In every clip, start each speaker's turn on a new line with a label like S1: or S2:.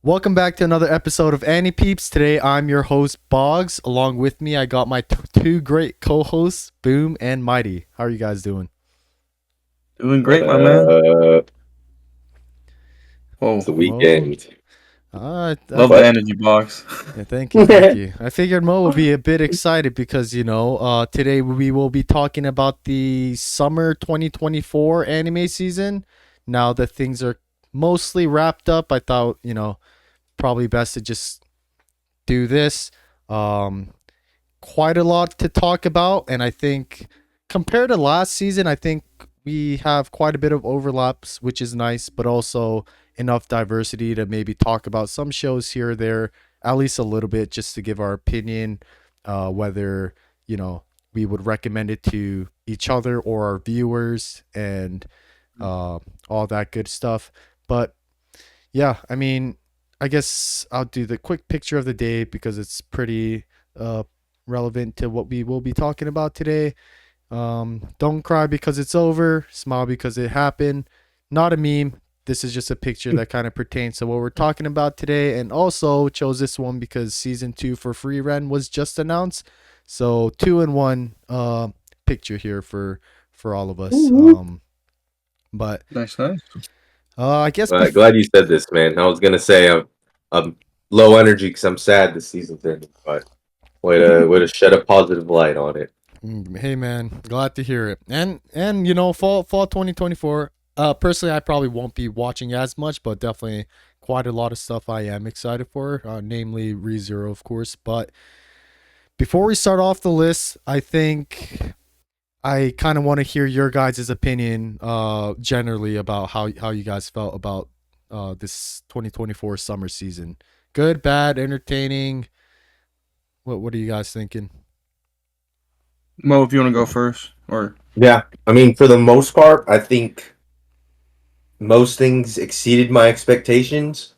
S1: Welcome back to another episode of AniPeeps. Today I'm your host Boggs. Along with me, I got my two great co-hosts, Boom and Mighty. How are you guys doing?
S2: Doing
S3: What
S2: great, my man.
S3: it's
S2: Oh,
S3: the
S1: Mo.
S3: weekend.
S2: love the
S3: But
S2: energy box.
S1: Yeah, thank you, thank you. I figured Mo will be a bit excited because today we will be talking about the summer 2024 anime season. Now that things are mostly wrapped up, I thought probably best to just do this. Um, Quite a lot to talk about, and I think compared to last season, I think we have quite a bit of overlaps, which is nice, but also enough diversity to maybe talk about some shows here or there, at least a little bit, just to give our opinion, whether we would recommend it to each other or our viewers, and all that good stuff. But yeah, I mean, I guess I'll do the quick picture of the day because it's pretty uh, relevant to what we will be talking about today. Don't cry because it's over. Smile because it happened. Not a meme. This is just a picture that kind of pertains to what we're talking about today. And also chose this one because season 2 for Free Ren was just announced. So 2 in 1 picture here for all of us. But
S2: Nice, nice.
S1: I guess
S3: glad you said this, man. I was gonna say I'm low energy because I'm sad this season's ending, but way to shed a positive light on it.
S1: Hey man, glad to hear it. And fall 2024. Personally, I probably won't be watching as much, but definitely quite a lot of stuff I am excited for. Namely ReZero, of course. But before we start off the list, I think I kind of want to hear your guys' opinion, generally about how you guys felt about this 2024 summer season. Good, bad, entertaining. What are you guys thinking?
S2: Mo, if you want to go first, or
S3: Yeah, I mean, for the most part, I think most things exceeded my expectations,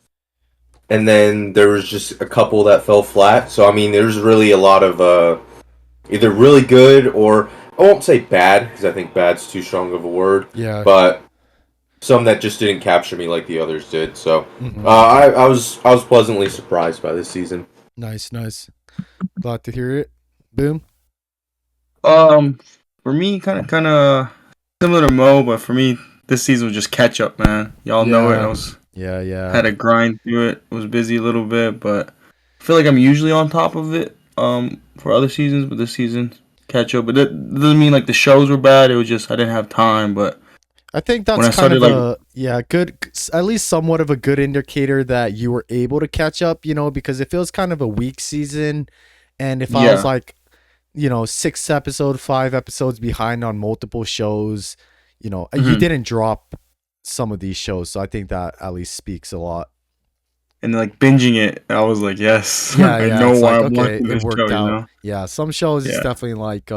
S3: and then there was just a couple that fell flat. So I mean, there's really a lot of either really good or I won't say bad because I think bad's too strong of a word,
S1: Yeah.
S3: but some that just didn't capture me like the others did. So
S1: Hmm.
S3: I was pleasantly surprised by this season.
S1: Nice, nice. Glad to hear it. Boom.
S2: um, for me, kind of similar to Mo, but for me, this season was just catch up, man. Y'all know it. I
S1: Yeah.
S2: was
S1: Yeah, yeah.
S2: had to grind through it. Was busy a little bit, but I feel like I'm usually on top of it. For other seasons, but this season catch up. But that doesn't mean like the shows were bad. It was just I didn't have time. But
S1: I think
S2: when
S1: that's
S2: I
S1: kind
S2: started
S1: of
S2: like
S1: a good, at least somewhat of a good indicator that you were able to catch up, because it feels kind of a weak season. And if I was
S2: yeah.
S1: like, 5 episodes behind on multiple shows, you
S2: Mhm.
S1: didn't drop some of these shows. So I think that at least speaks a lot.
S2: And like binging it, I was like, yes,
S1: Yeah,
S2: I
S1: yeah.
S2: know
S1: It's
S2: why
S1: like,
S2: I'm
S1: okay,
S2: watching
S1: it
S2: this show.
S1: worked
S2: You
S1: out.
S2: know?
S1: Yeah, some shows it's
S2: Yeah.
S1: definitely like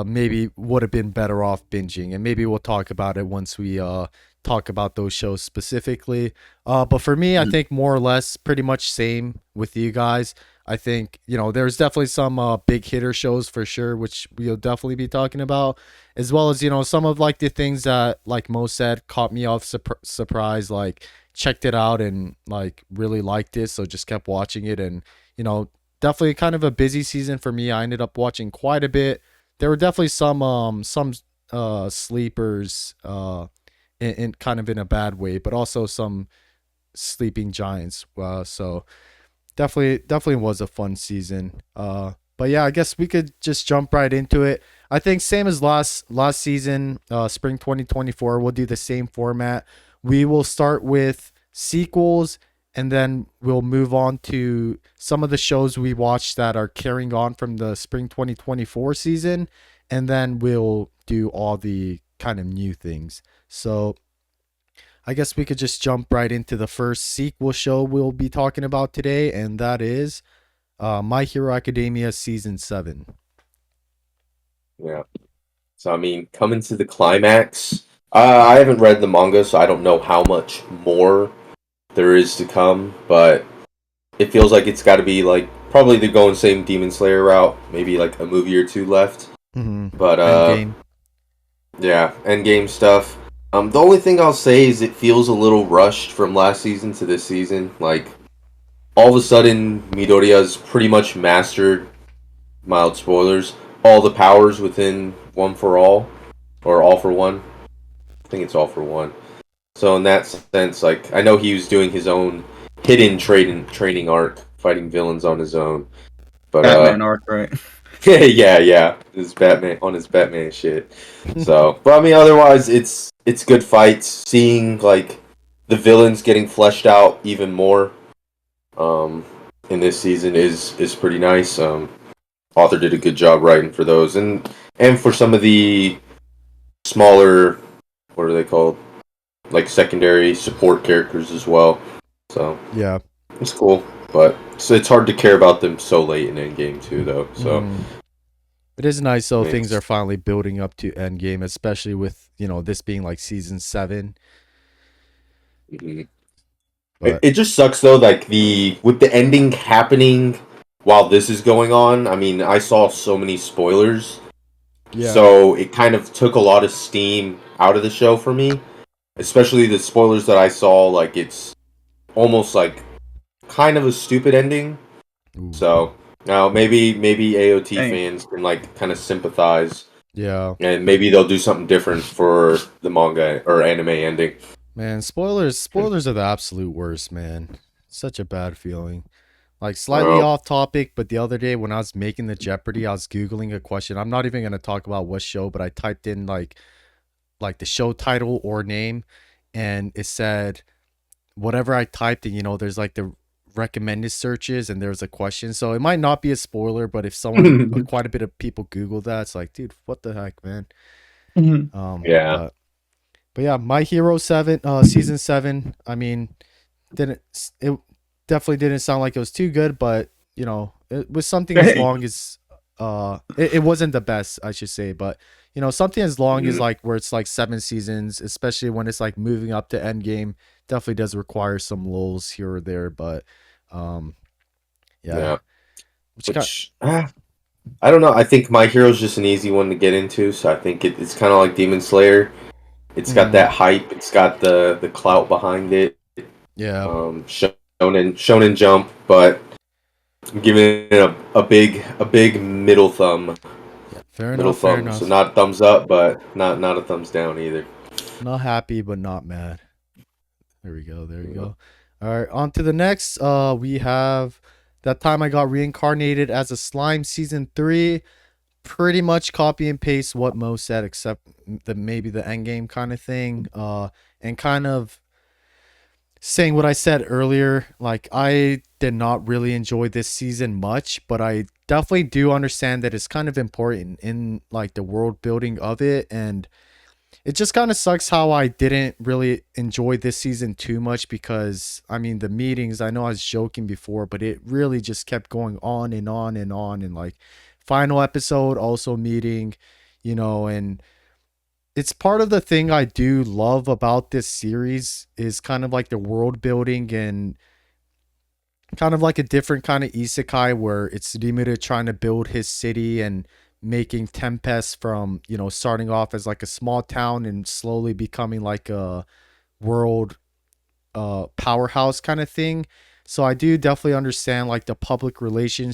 S1: maybe would have been better off binging, and maybe we'll talk about it once we talk about those shows specifically. But for me, I
S2: Mhm.
S1: think more or less pretty much same with you guys. I think there's definitely some big hitter shows for sure, which we'll definitely be talking about, as well as some of like the things that like Mo said caught me off surprise, like checked it out and like really liked it, so just kept watching it, and you know definitely kind of a busy season for me. I ended up watching quite a bit. There were definitely some sleepers in kind of in a bad way, but also some sleeping giants. So definitely was a fun season. But yeah, I guess we could just jump right into it. I think same as last season, spring 2024. We'll do the same format. We will start with sequels, and then we'll move on to some of the shows we watched that are carrying on from the spring 2024 season, and then we'll do all the kind of new things. So I guess we could just jump right into the first sequel show we'll be talking about today, and that is My Hero Academia Season 7.
S3: Yeah. So I mean, coming to the climax. I haven't read the manga, so I don't know how much more there is to come. But it feels like it's got to be like probably the going same Demon Slayer route. Maybe like a movie or two left.
S1: Mm-hmm.
S3: But
S1: Endgame.
S3: yeah, Endgame stuff. The only thing I'll say is it feels a little rushed from last season to this season. Like all of a sudden, Midoriya's pretty much mastered, mild spoilers, all the powers within One for All or All for One. I think it's All for One. So in that sense, like I know he was doing his own hidden training arc, fighting villains on his own. But
S2: Batman arc, right?
S3: yeah, his Batman shit. So, but I mean, otherwise, it's good fights. Seeing like the villains getting fleshed out even more, um, in this season is pretty nice. Author did a good job writing for those, and for some of the smaller, what are they called? Like secondary support characters as well. So
S1: Yeah.
S3: it's cool, but so it's hard to care about them so late in Endgame too, though. So.
S1: It is nice though things
S3: Thanks.
S1: are finally building up to Endgame, especially with, this being like season 7.
S3: Mhm.
S1: But
S3: It just sucks though, like the with the ending happening while this is going on. I mean, I saw so many spoilers,
S1: yeah.
S3: so it kind of took a lot of steam out of the show for me. Especially the spoilers that I saw, like it's almost like kind of a stupid ending.
S1: Ooh.
S3: So now maybe AOT
S2: Dang.
S3: fans can like kind of sympathize,
S1: Yeah.
S3: and maybe they'll do something different for the manga or anime ending.
S1: Man, spoilers are the absolute worst, man. Such a bad feeling. Like slightly
S3: Well,
S1: off topic, but the other day when I was making the Jeopardy, I was googling a question. I'm not even going to talk about what show, but I typed in like the show title or name, and it said whatever I typed in, there's like the recommended searches and there's a question. So it might not be a spoiler, but if someone quite a bit of people Google that, it's like, dude, what the heck, man?
S2: Mhm.
S3: yeah.
S1: But yeah, My Hero 7 season 7, I mean, didn't it definitely didn't sound like it was too good, but it was something as
S2: Dang.
S1: long as it wasn't the best, I should say, but something as long as
S3: Mhm.
S1: like where it's like 7 seasons, especially when it's like moving up to Endgame, definitely does require some lulls here or there, but um yeah.
S3: Yeah.
S1: Which got
S3: Which I don't know. I think My Hero's just an easy one to get into, so I think it's kind of like Demon Slayer. It's got
S1: mm,
S3: that hype. It's got the clout behind it.
S1: yeah.
S3: Shonen Jump, but I'm giving it a big
S1: Yeah, fair
S3: middle
S1: enough, fair
S3: thumb. So
S1: enough.
S3: not thumbs up, but not a thumbs down either.
S1: Not happy but not mad. There we go. There we
S3: Yeah.
S1: go. All right, on to the next. We have that time I got reincarnated as a slime season 3. Pretty much copy and paste what Mo said, except the maybe the end game kind of thing. And kind of saying what I said earlier. Like I did not really enjoy this season much, but I definitely do understand that it's kind of important in like the world building of it, and it just kind of sucks how I didn't really enjoy this season too much because I mean the meetings, I know I was joking before, but it really just kept going on and on and on, and like final episode also meeting, and it's part of the thing I do love about this series is kind of like the world building and kind of like a different kind of isekai where it's Rimuru trying to build his city and making Tempest from, starting off as like a small town and slowly becoming like a world powerhouse kind of thing. So I do definitely understand like the public relation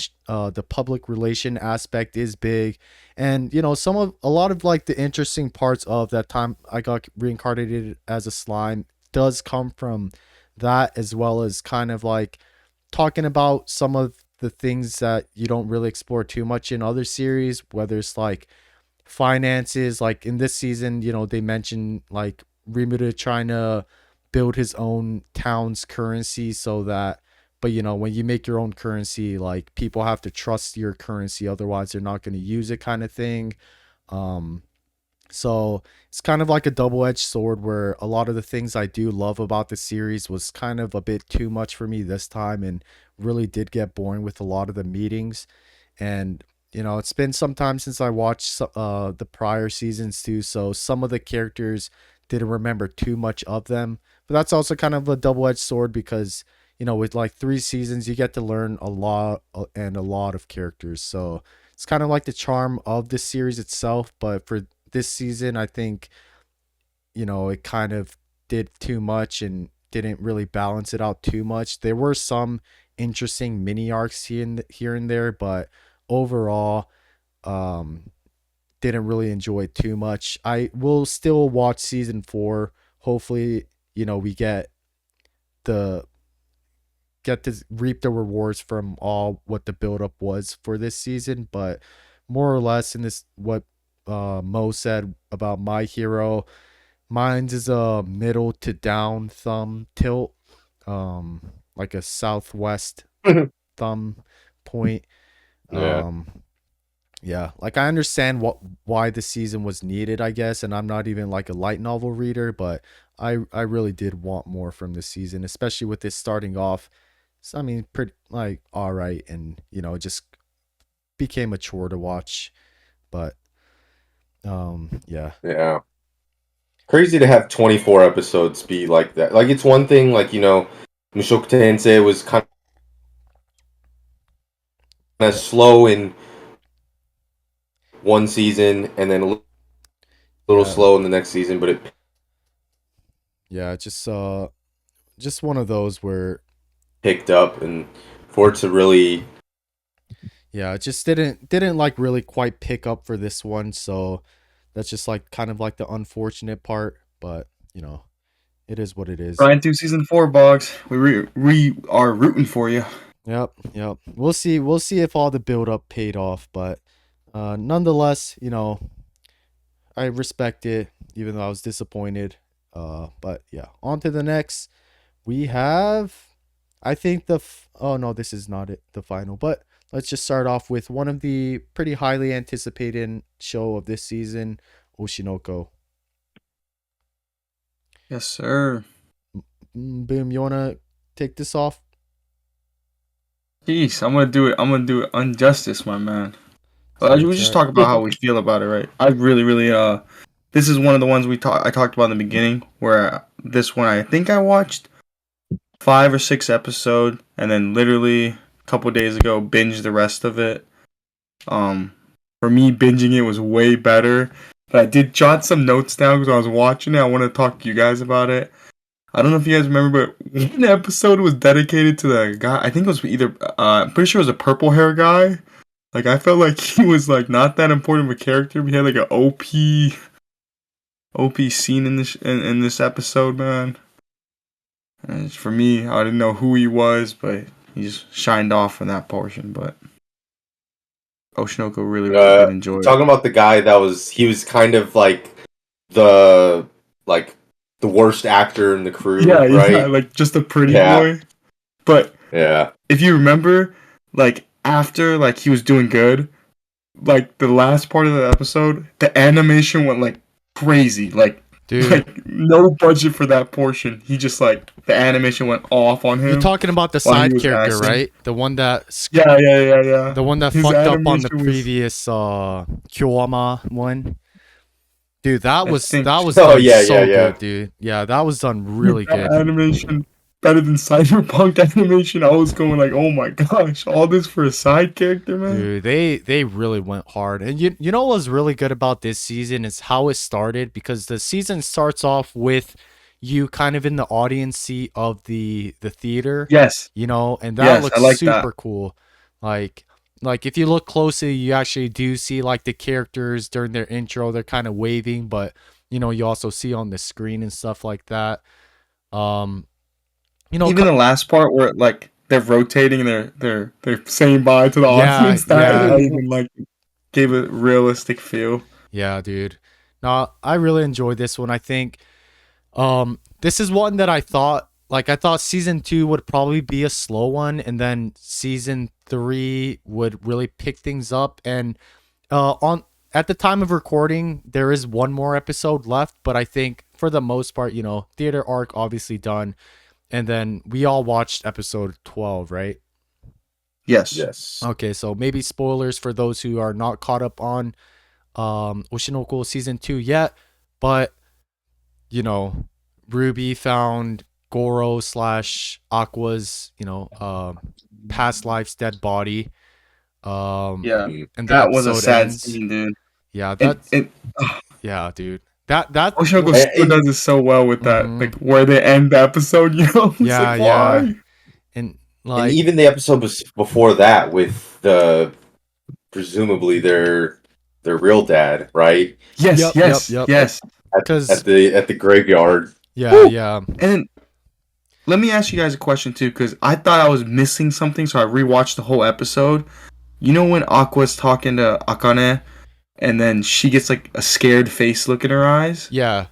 S1: aspect is big. And a lot of like the interesting parts of that time I got reincarnated as a slime does come from that, as well as kind of like talking about some of the things that you don't really explore too much in other series, whether it's like finances. Like in this season, they mentioned like Rimuru trying to build his own town's currency so that, but when you make your own currency, like people have to trust your currency, otherwise they're not going to use it kind of thing. um so it's kind of like a double-edged sword where a lot of the things I do love about the series was kind of a bit too much for me this time and really did get boring with a lot of the meetings. And it's been some time since I watched the prior seasons too, so some of the characters didn't remember too much of them. But that's also kind of a double-edged sword because with like 3 seasons you get to learn a lot and a lot of characters. So it's kind of like the charm of the series itself. But for this season, I think it kind of did too much and didn't really balance it out too much. There were some interesting mini arcs here and there, but overall, um, didn't really enjoy it too much. I will still watch season 4. Hopefully, we the get to reap the rewards from all what the buildup was for this season. But more or less, in this, what Mo said about My Hero, mine's is a middle to down thumb tilt, like a southwest thumb point.
S3: Yeah.
S1: Yeah, like I understand why the season was needed, I guess, and I'm not even like a light novel reader, but I really did want more from this season, especially with this starting off. So, I mean, pretty like all right, and it just became a chore to watch, but yeah,
S3: Yeah. Crazy to have 24 episodes be like that. Like, it's one thing, like, Mushoku Tensei was kind of
S1: yeah,
S3: slow in one season and then a little
S1: yeah,
S3: slow in the next season, but it
S1: yeah. Just one of those where
S3: picked up, and for it to really,
S1: yeah, it just didn't like really quite pick up for this one, so that's just like kind of like the unfortunate part, but it is what it is.
S2: Trying through season 4, Boggs. We are rooting for you.
S1: Yep, yep. We'll see if all the build up paid off, but nonetheless, I respect it, even though I was disappointed. But yeah, on to the next. We have, I think oh no, this is not it, the final, but let's just start off with one of the pretty highly anticipated show of this season, Oshinoko.
S2: Yes, sir.
S1: Boom, you wanna take this off?
S2: Jeez, I'm gonna do it. I'm gonna do it unjustice, my man.
S1: Sorry,
S2: We
S1: it's
S2: just
S1: alright.
S2: talk about how we feel about it, right? I really, really, this is one of the ones I talked about in the beginning. Where this one, I think I watched 5 or 6 episodes, and then literally a couple days ago binged the rest of it. Um, for me, binging it was way better. But I did jot some notes down because I was watching it. I want to talk to you guys about it. I don't know if you guys remember, but one episode was dedicated to the guy. I think it was either, I'm pretty sure it was a purple hair guy. Like, I felt like he was, like, not that important of a character. We had, like, an OP scene in this episode, man. And for me, I didn't know who he was, but he just shined off in that portion. But Oshinoko really, really did enjoy it.
S3: talking about the guy he was kind of the, like, the worst actor in the crew,
S2: Yeah,
S3: right?
S2: like, just a pretty
S3: Yeah.
S2: boy. But
S3: Yeah.
S2: if you remember, like, after, like, he was doing good, like, the last part of the episode, the animation went, like, crazy. Like,
S1: Dude,
S2: no budget for that portion. He just, like, the animation went off on
S1: you're
S2: him
S1: talking about the
S2: while he
S1: side
S2: was
S1: character,
S2: acting.
S1: right? The one that
S2: Yeah.
S1: the one that
S2: His
S1: fucked up on the
S2: animation was,
S1: previous Kiwama one. Dude, that
S2: I
S1: was
S2: think,
S1: that was
S3: Oh,
S1: done
S3: yeah,
S1: so
S3: yeah.
S1: good, dude. Yeah, that was done really
S2: that
S1: good.
S2: animation better than Cyberpunk animation. I was going like, oh my gosh, all this for a side character, man.
S1: Dude, they really went hard. And you know what's really good about this season is how it started, because the season starts off with you kind of in the audience seat of the theater,
S2: Yes,
S1: and that
S2: yes, I
S1: looks
S2: like that.
S1: super cool. Like like if you look closely, you actually do see like the characters during their intro, they're kind of waving, but you also see on the screen and stuff like that. Um, you know,
S2: Even
S1: co-
S2: the last part where like they're rotating and they're saying bye to the
S1: yeah,
S2: audience, that
S1: yeah,
S2: I even like gave it realistic feel.
S1: yeah, dude. No, I really enjoyed this one. I think this is one that I thought season 2 would probably be a slow one, and then season 3 would really pick things up. And on at the time of recording, there is one more episode left, but I think for the most part, theater arc obviously done. And then we all watched episode 12, right?
S2: Yes.
S3: Yes.
S1: Okay, so maybe spoilers for those who are not caught up on Oshinoko season 2 yet, but you know, Ruby found Goro slash Aqua's, past life's dead body.
S2: Yeah.
S3: Mhm.
S1: And the
S2: That was a
S1: episode
S2: sad
S1: ends.
S2: scene, dude.
S1: Yeah,
S2: It
S1: that's
S2: it
S1: yeah, dude. that
S2: Oshinoko
S3: And-
S2: still does it so well with that,
S1: Mhm.
S2: like where they end the episode. You know, it's
S1: Yeah,
S2: like
S1: yeah.
S2: why?
S1: And
S3: and even the episode before that with the presumably their real dad, right?
S2: Yes,
S1: Yep,
S2: yes,
S1: yep.
S2: yes.
S1: because
S3: At the graveyard.
S1: yeah,
S2: Woo!
S1: yeah.
S2: And then, let me ask you guys a question too, because I thought I was missing something, so I rewatched the whole episode. You know when Aqua's talking to Akane, and then she gets like a scared face look in her eyes?
S1: Yeah.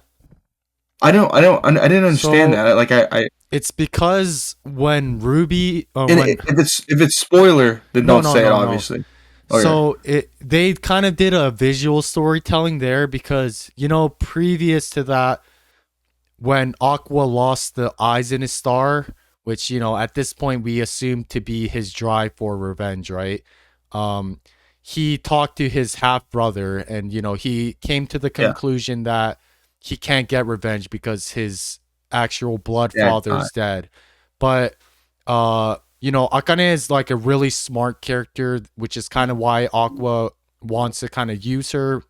S2: I didn't understand
S1: So-
S2: that. Like I
S1: It's because when Ruby
S2: and
S1: when
S2: if it's spoiler, then
S1: No,
S2: don't
S1: no,
S2: say it.
S1: no, no.
S2: Obviously. Okay.
S1: So they kind of did a visual storytelling there because previous to that, when Aqua lost the eyes in his star, which at this point we assume to be his drive for revenge, right? Um, he talked to his half brother, and he came to the
S2: Yeah.
S1: conclusion that he can't get revenge because his actual blood
S2: Yeah,
S1: father's dead. But Akane is like a really smart character, which is kind of why Aqua wants to kind of use her.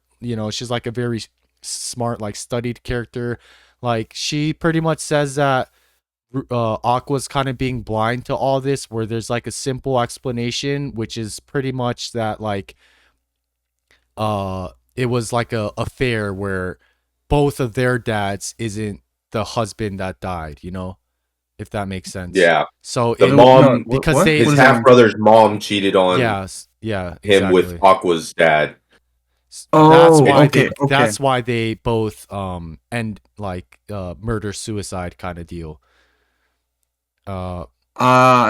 S1: She's like a very smart, like studied character. Like she pretty much says that Aqua's kind of being blind to all this, where there's like a simple explanation, which is pretty much that like it was like a affair where both of their dads isn't the husband that died, if that makes sense.
S3: Yeah.
S1: So
S3: The
S1: it,
S3: mom,
S1: because
S2: what?
S1: they
S3: his
S2: What does that
S3: half
S2: mean?
S3: brother's mom cheated on
S1: yeah,
S3: him
S1: exactly.
S3: with Aqua's dad.
S1: That's
S2: Oh,
S1: why
S2: okay, okay.
S1: that's why they both end like murder suicide kind of deal.
S2: I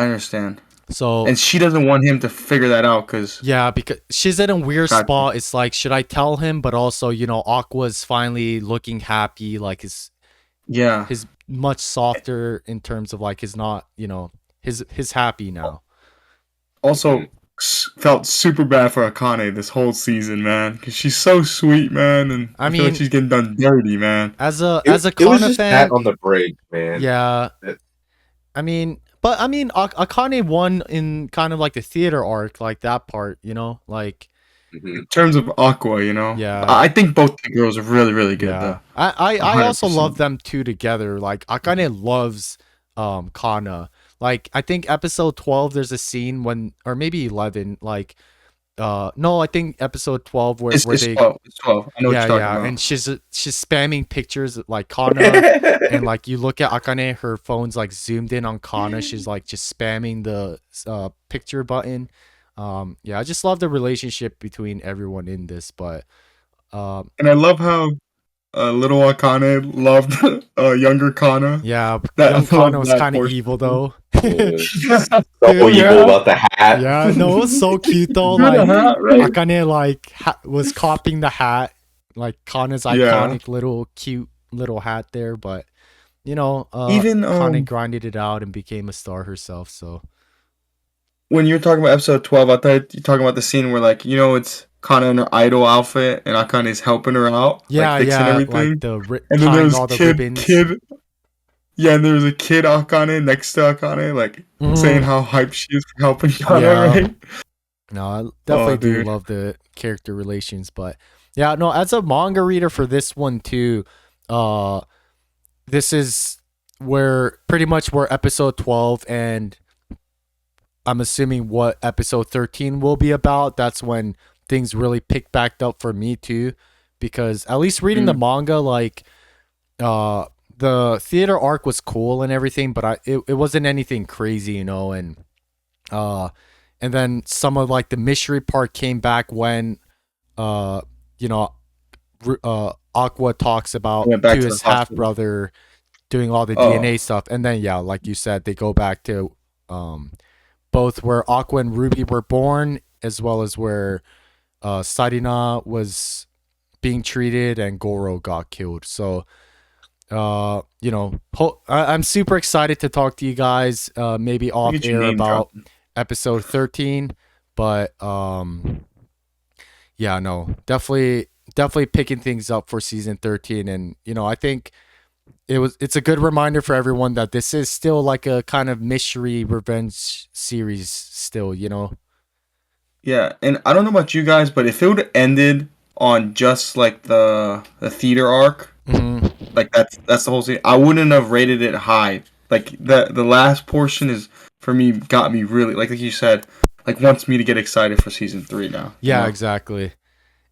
S2: understand.
S1: So
S2: And she doesn't want him to figure that out because
S1: yeah, because she's in a weird
S2: Gotcha.
S1: spot. It's like, should I tell him? But also, Aqua's finally looking happy. Like his much softer in terms of like his not, his happy now.
S2: Also felt super bad for Akane this whole season, man, because she's so sweet, man, and
S1: I
S2: I feel like
S1: mean-
S2: she's getting done dirty, man.
S1: As a
S3: It was
S1: Kana
S3: just
S1: fan,
S3: that on the break, man.
S1: yeah.
S3: It-
S1: Akane won in kind of like the theater arc, like that part, like
S3: Mhm.
S2: In terms of Aqua,
S1: Yeah.
S2: I think both the girls are really, really good,
S1: yeah.
S2: though.
S1: I also
S2: 100%.
S1: love them two together. Like Akane loves Kana. Like I think episode 12 there's a scene when, or maybe 11, like no, I think episode 12 where
S2: It's 12. It's 12. I know what
S1: yeah,
S2: you're talking
S1: yeah,
S2: about.
S1: and she's spamming pictures like Kana, and like you look at Akane, her phone's like zoomed in on Kana. She's like just spamming the picture button. Yeah, I just love the relationship between everyone in this, but
S2: And I love how little Akane loved younger Kana.
S1: yeah,
S2: That-
S1: young
S2: I
S1: Kana
S2: love
S1: was
S2: that
S1: kind of
S2: portion.
S1: evil though.
S3: So
S1: Dude,
S3: evil about the hat.
S1: Yeah, no, it was so cute though.
S2: Remember
S1: Like
S2: the hat, right?
S1: Akane like was copying the hat, like Kana's iconic little cute little hat there, but
S2: Even
S1: Kane grinded it out and became a star herself. So
S2: when you're talking about episode 12, I thought you're talking about the scene where, like, it's Kana in her idol outfit and Akane's helping her out,
S1: yeah,
S2: like fixing
S1: yeah,
S2: everything.
S1: like the
S2: And then
S1: tying
S2: there's
S1: all the ribbons.
S2: Yeah, and there was a kid Akane next to Akane, like
S1: Mhm.
S2: saying how hyped she is for helping Kana,
S1: Yeah.
S2: right?
S1: No, I definitely do
S2: dude.
S1: love the character relations, but yeah, no, as a manga reader for this one too, this is where pretty much where episode 12 and I'm assuming what episode 13 will be about. That's when things really pick back up for me too, because at least reading the manga, like the theater arc was cool and everything, but it wasn't anything crazy, and then some of like the mystery part came back when Aqua talks about
S2: Went back
S1: to
S2: to
S1: his
S2: the
S1: half
S2: hospital.
S1: brother doing all the
S2: Oh.
S1: DNA stuff, and then yeah, like you said, they go back to both where Aqua and Ruby were born, as well as where Sarina was being treated and Goro got killed. So I'm super excited to talk to you guys maybe off
S2: Look at you
S1: air
S2: name
S1: about
S2: dropping.
S1: episode 13, but yeah, no, definitely picking things up for season 13, and I think it's a good reminder for everyone that this is still like a kind of mystery revenge series still,
S2: Yeah, and I don't know about you guys, but if it would have ended on just like the theater arc, like that's the whole thing, I wouldn't have rated it high. Like the last portion is for me got me really like you said, like wants me to get excited for season 3 now.
S1: Yeah,
S2: you know?
S1: exactly.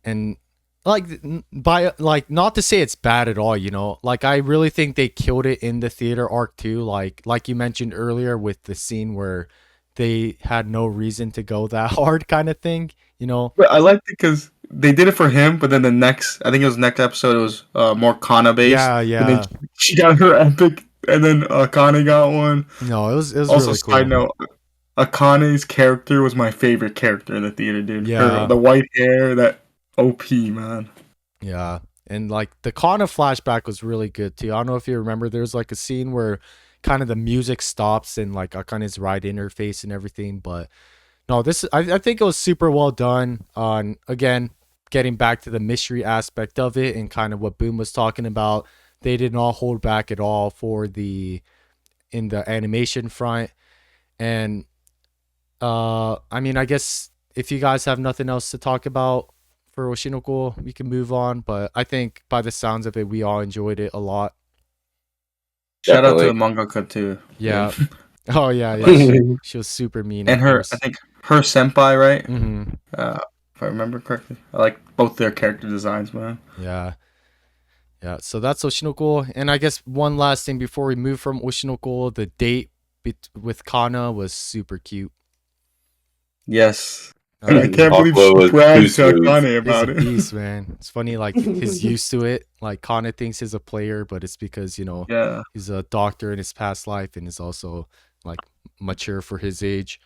S1: And like by like not to say it's bad at all, you know. Like I really think they killed it in the theater arc too. Like you mentioned earlier with the scene where they had no reason to go that hard kind of thing, you know.
S2: But I liked it because they did it for him, but then the next, I think it was next episode, it was more Kana based.
S1: Yeah,
S2: And then
S1: yeah.
S2: she got her epic, and then Akane got one.
S1: No, it was
S2: Also,
S1: really
S2: side
S1: cool.
S2: note, Akane's character was my favorite character in the theater, dude.
S1: Yeah.
S2: The white hair, that OP man.
S1: Yeah. And like the Kana flashback was really good too. I don't know if you remember, there's like a scene where kind of the music stops and like Akane's right interface and everything. But no, I think it was super well done on, again, getting back to the mystery aspect of it and kind of what Boom was talking about. They did not hold back at all in the animation front. And I mean, I guess if you guys have nothing else to talk about for Oshinoko, we can move on. But I think by the sounds of it, we all enjoyed it a lot.
S2: Shout out to the
S3: Definitely.
S2: mangaka too.
S1: Yeah. Oh yeah, yeah.
S2: Like,
S1: She was super mean,
S2: and
S1: of
S2: her, I
S1: course.
S2: think her senpai, right?
S1: Hmm.
S2: If I remember correctly, I like both their character designs, man.
S1: Yeah. Yeah. So that's Oshinoko. And I guess one last thing before we move from Oshinoko, the date with Kana was super cute.
S2: Yes. And I
S1: Um,
S2: can't believe
S3: Aqua
S2: she
S3: was too
S2: bragged to
S3: smooth.
S2: Akane
S1: he's a
S2: about it.
S1: beast, man. It's funny, like he's used to it. Like Kana thinks he's a player, but it's because, you know,
S2: Yeah.
S1: he's a doctor in his past life and is also like mature for his age.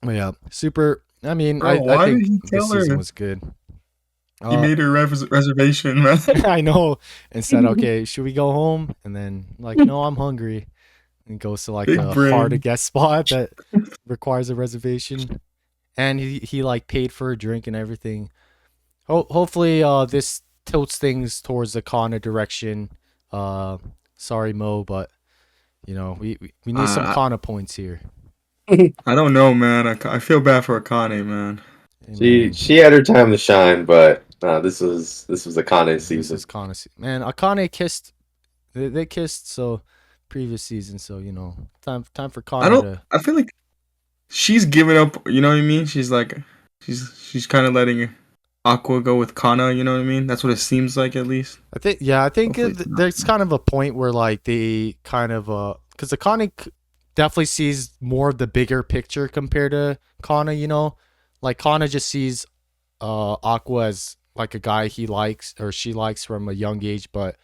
S1: But yeah, super. I mean,
S2: Bro,
S1: I
S2: why did
S1: think
S2: he
S1: this
S2: tell
S1: season
S2: her?
S1: was good.
S2: He
S1: Uh,
S2: made her reservation, man.
S1: I know. And said, okay, should we go home? And then like, no, I'm hungry. And goes to like
S2: Big
S1: a hard to
S2: brain.
S1: get spot that requires a reservation. And he like paid for a drink and everything. Hopefully, this tilts things towards the Kana direction. Sorry, Mo, but you know we need some
S2: Uh,
S1: Kana points here.
S2: I don't know, man. I feel bad for Akane, man.
S1: Hey,
S3: She
S1: man,
S3: she had her time to shine, but this was a Kane
S1: this is
S3: season.
S1: Kana. Man, Akane kissed. They kissed so previous season. So you know, time for
S2: I
S1: Kana
S2: don't.
S1: to.
S2: I feel like she's giving up. You know what I mean? She's like, she's kind of letting Aqua go with Kana. You know what I mean? That's what it seems like, at least.
S1: I think
S2: Hopefully, it's not.
S1: there's kind of a point where like they kind of because Akane definitely sees more of the bigger picture compared to Kana. You know, like Kana just sees Aqua as like a guy he likes or she likes from a young age, but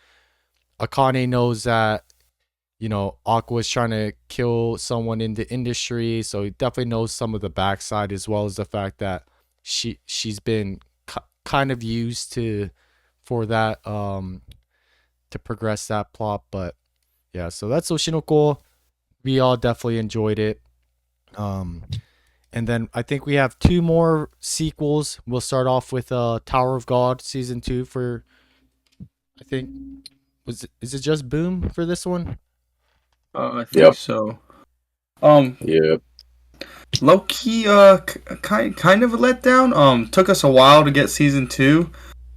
S1: Akane knows that, you know, Aqua is trying to kill someone in the industry, so he definitely knows some of the backside as well as the fact that she's been kind of used to for that to progress that plot. But yeah, so that's Oshinoko. We all definitely enjoyed it. Um, and then I think we have two more sequels. We'll start off with Tower of God season 2 for, I think, is it just Boom for this one?
S2: I think
S3: Yep.
S2: so.
S3: Yep.
S2: Low key, kind of a letdown. Took us a while to get season 2,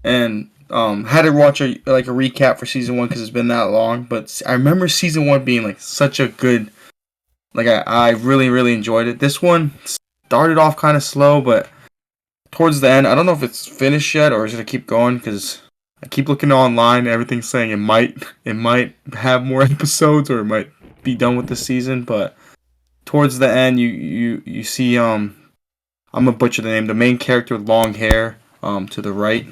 S2: and had to watch a recap for season 1 because it's been that long. But I remember season 1 being like such a good, like I really really enjoyed it. This one started off kind of slow, but towards the end, I don't know if it's finished yet or is it gonna keep going because I keep looking online. And everything's saying it might have more episodes or it might be done with the season, but towards the end, you see I'm gonna butcher the name. The main character with long hair to the right.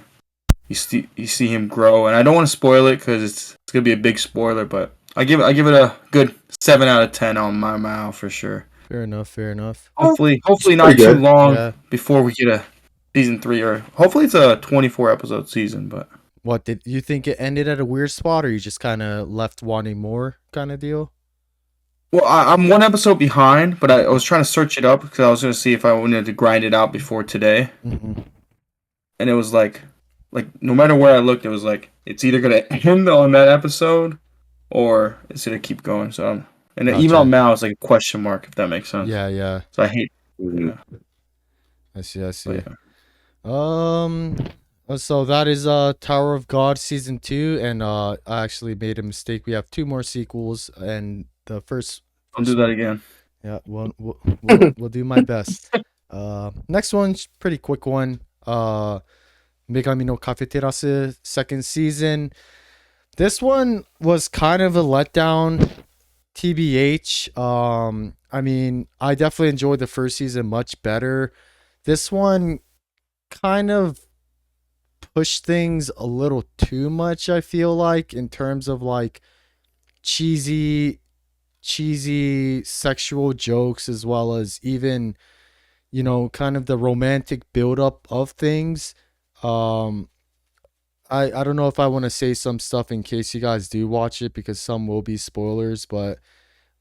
S2: You see him grow, and I don't want to spoil it because it's gonna be a big spoiler. But I give it a good 7 out of 10 on my mouth for sure.
S1: Fair enough. Fair enough.
S2: Hopefully
S3: Pretty
S2: not too
S3: good.
S2: long
S1: Yeah.
S2: before we get a season 3, or hopefully it's a 24 episode season. But
S1: What did you think it ended at a weird spot, or you just kind of left wanting more kind of deal?
S2: well, I'm one episode behind, but I was trying to search it up because I was gonna see if I wanted to grind it out before today.
S1: Mm-hmm.
S2: And it was like no matter where I looked, it was like it's either gonna end on that episode or it's gonna keep going. So and even on
S1: Gotcha.
S2: Mal, it's like a question mark if that makes sense.
S1: Yeah. Yeah.
S2: So I hate.
S3: Mhm.
S2: Yeah,
S1: I see. I
S2: but
S1: see.
S2: yeah.
S1: Um. So that is Tower of God season 2, and I actually made a mistake. We have two more sequels, and the first
S2: Don't do
S1: first
S2: that
S1: one.
S2: again.
S1: Yeah, we'll do my best. Next one's pretty quick one. Megami no Cafe Terrace second season. This one was kind of a letdown. TBH. I mean, I definitely enjoyed the first season much better. This one kind of pushed things a little too much, I feel like, in terms of like cheesy sexual jokes, as well as even, kind of the romantic buildup of things. Um I don't know if I want to say some stuff in case you guys do watch it, because some will be spoilers, but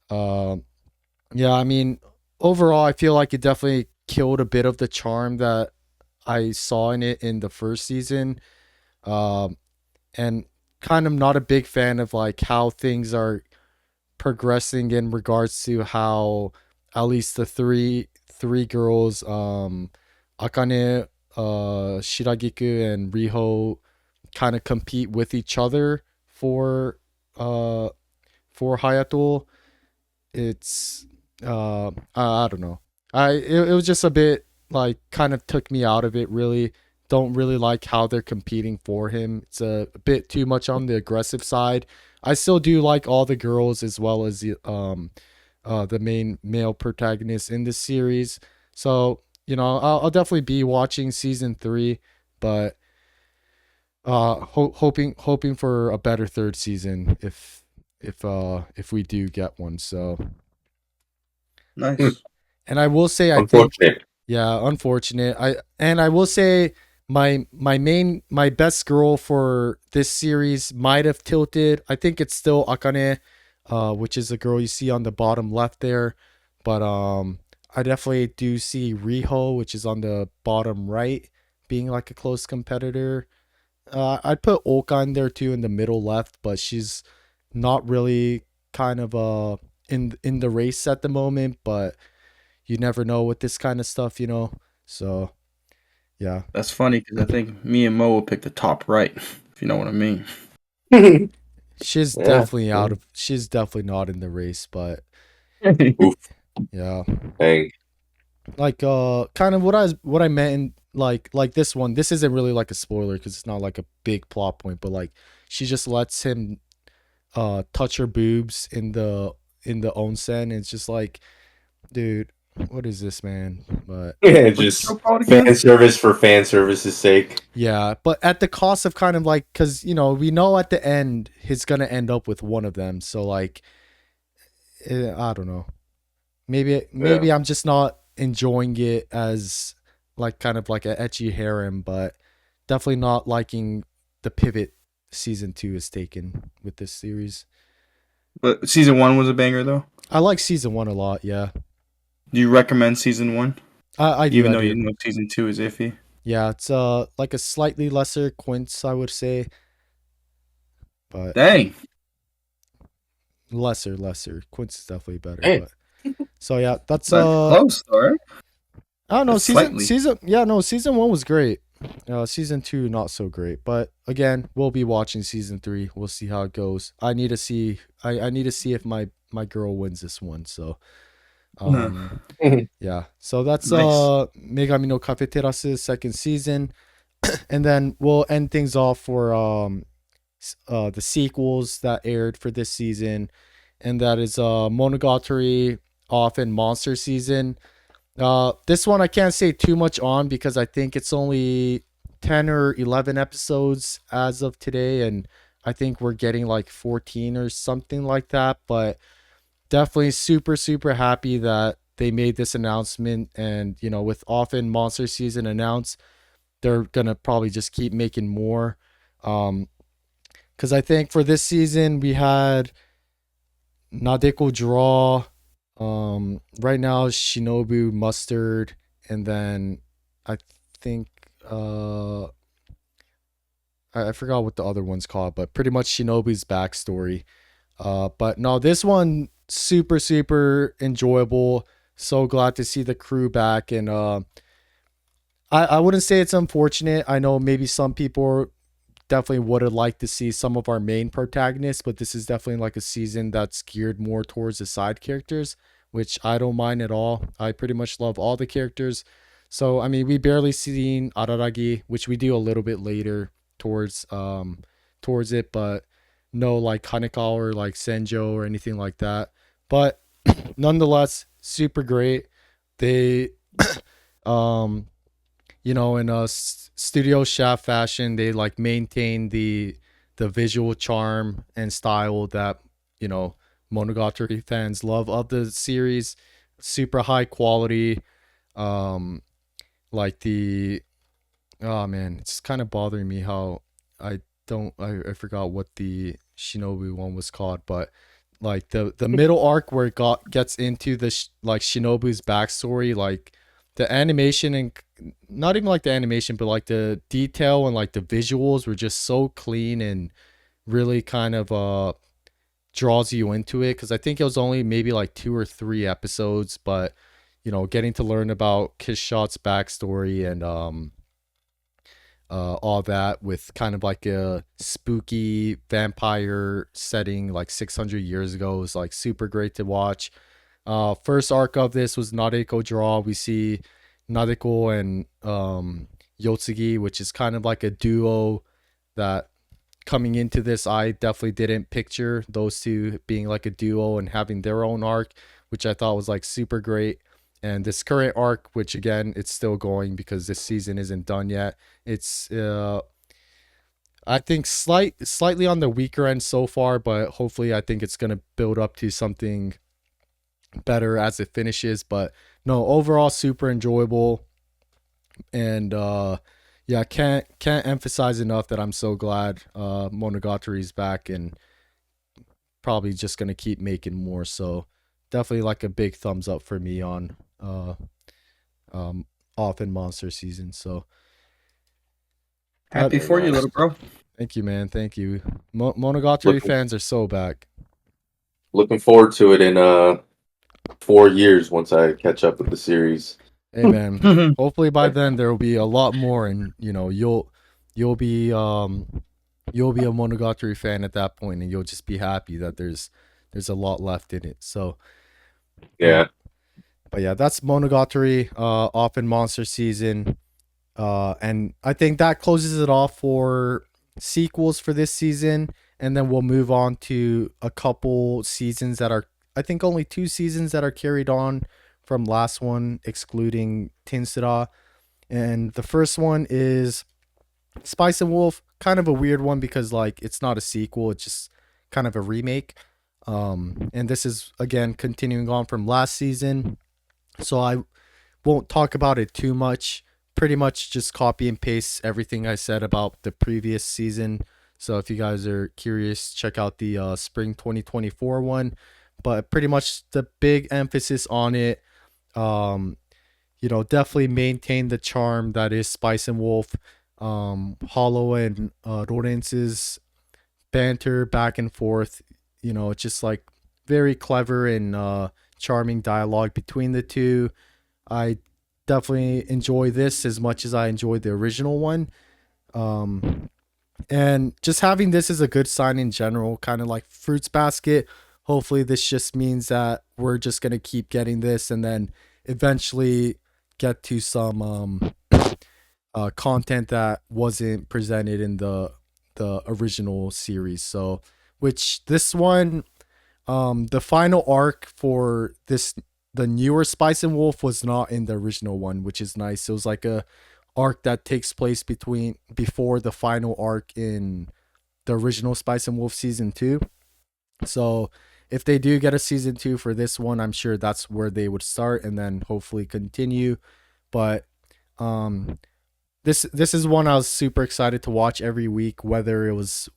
S1: um yeah, I mean, overall I feel like it definitely killed a bit of the charm that I saw in it in the first season. Um and kind of not a big fan of like how things are progressing in regards to how at least the three girls, Akane, Shiragiku, and Riho, kind of compete with each other for uh Hayato. It's I don't know. It was just a bit like kind of took me out of it really. Don't really like how they're competing for him. It's a bit too much on the aggressive side. I still do like all the girls as well as the main male protagonist in this series. So, I'll definitely be watching season 3, but hoping for a better third season if we do get one. So,
S2: Nice.
S1: and I will say, I think,
S3: Unfortunate.
S1: yeah, unfortunate. I will say my best girl for this series might have tilted. I think it's still Akane, which is the girl you see on the bottom left there, but I definitely do see Riho, which is on the bottom right, being like a close competitor. I'd put Oka in there too in the middle left, but she's not really kind of in the race at the moment, but you never know with this kind of stuff. So yeah,
S2: That's funny because I think me and Mo will pick the top right, if you know what I mean.
S3: Yeah.
S1: she's definitely not in the race, but
S3: Oof.
S1: yeah,
S3: Dang.
S1: like kind of what I meant in like this one. This isn't really like a spoiler because it's not like a big plot point, but like she just lets him touch her boobs in the onsen, and it's just like, dude, what is this, man? But
S3: Yeah,
S2: What's the
S3: just
S2: show called
S3: fan
S2: again?
S3: service for fan service's sake.
S1: yeah, but at the cost of kind of like, because we know at the end he's gonna end up with one of them, so like, I don't know.
S3: Yeah.
S1: Maybe I'm just not enjoying it as like kind of like a etchy harem, but definitely not liking the pivot season 2 is taken with this series.
S2: But season one was a banger though.
S1: I like season 1 a lot. Yeah,
S2: Do you recommend season one,
S1: I do.
S2: even
S1: I
S2: though you
S1: do.
S2: know season two is iffy?
S1: Yeah, it's like a slightly lesser Quince, I would say, but
S2: Dang,
S1: lesser. Quince is definitely better,
S3: Hey.
S1: but so yeah, that's
S2: that's close, all right.
S1: I don't know.
S2: That's slightly.
S1: Yeah, no, season 1 was great. Season 2 not so great, but again, we'll be watching season 3. We'll see how it goes. I need to see. I need to see if my girl wins this one. So, um, yeah. So that's
S2: Nice.
S1: Megami no Cafe Terrace's second season, and then we'll end things off for the sequels that aired for this season, and that is Monogatari off in Monster season. This one I can't say too much on because I think it's only 10 or 11 episodes as of today, and I think we're getting like 14 or something like that. But definitely super happy that they made this announcement, and with often Monster season announced, they're gonna probably just keep making more. Um, because I think for this season we had Nadeko Draw. Right now Shinobu Mustard, and then I think I forgot what the other one's called, but pretty much Shinobu's backstory. But no, this one super enjoyable. So glad to see the crew back, and I wouldn't say it's unfortunate. I know maybe some people definitely would have liked to see some of our main protagonists, but this is definitely like a season that's geared more towards the side characters, which I don't mind at all. I pretty much love all the characters. So I mean, we barely seen Araragi, which we do a little bit later towards it, but no like Hanekawa or like Senjo or anything like that. But nonetheless, super great. They um in a studio shaft fashion, they like maintain the visual charm and style that you know Monogatari fans love of the series. Super high quality. Um, like the oh man, it's kind of bothering me how I I forgot what the Shinobi one was called, but like the middle arc where it gets into the like Shinobu's backstory, like the animation and not even like the animation, but like the detail and like the visuals were just so clean and really kind of draws you into it because I think it was only maybe like 2 or 3 episodes, but getting to learn about Kishot's backstory and all that with kind of like a spooky vampire setting like 600 years ago was like super great to watch. First arc of this was Nadeko draw. We see Nadeko and Yotsugi, which is kind of like a duo that coming into this, I definitely didn't picture those two being like a duo and having their own arc, which I thought was like super great. And this current arc, which again, it's still going because this season isn't done yet. It's I think slightly on the weaker end so far, but hopefully I think it's gonna build up to something better as it finishes. But no, overall super enjoyable. And yeah, can't emphasize enough that I'm so glad Monogatari's back and probably just gonna keep making more. So definitely like a big thumbs up for me on off in monster season. So
S2: Happy for you, little bro.
S1: thank you, man. Thank you. Monogatari fans are so back.
S3: Looking forward to it in 4 years once I catch up with the series.
S1: Hey man, hopefully by then there will be a lot more, and you'll be you'll be a Monogatari fan at that point, and you'll just be happy that there's a lot left in it. So
S3: Yeah.
S1: but yeah, that's Monogatari off in monster season. And I think that closes it off for sequels for this season, and then we'll move on to a couple seasons that are I think only 2 seasons that are carried on from last one, excluding Tinsura. And the first one is Spice and Wolf, kind of a weird one because like it's not a sequel, it's just kind of a remake. And this is again continuing on from last season. So I won't talk about it too much. Pretty much just copy and paste everything I said about the previous season. So if you guys are curious, check out the spring 2024 one. But pretty much the big emphasis on it, definitely maintain the charm that is Spice and Wolf. Hollow and Lawrence's banter back and forth. It's just like very clever and charming dialogue between the two. I definitely enjoy this as much as I enjoyed the original one. And just having this is a good sign in general, kind of like Fruits Basket. Hopefully, this just means that we're just going to keep getting this and then eventually get to some content that wasn't presented in the original series. So, which this one, the final arc for the newer Spice and Wolf was not in the original one, which is nice. It was like a arc that takes place before the final arc in the original Spice and Wolf season 2. So if they do get a season 2 for this one, I'm sure that's where they would start and then hopefully continue. But this is one I was super excited to watch every week, whether it was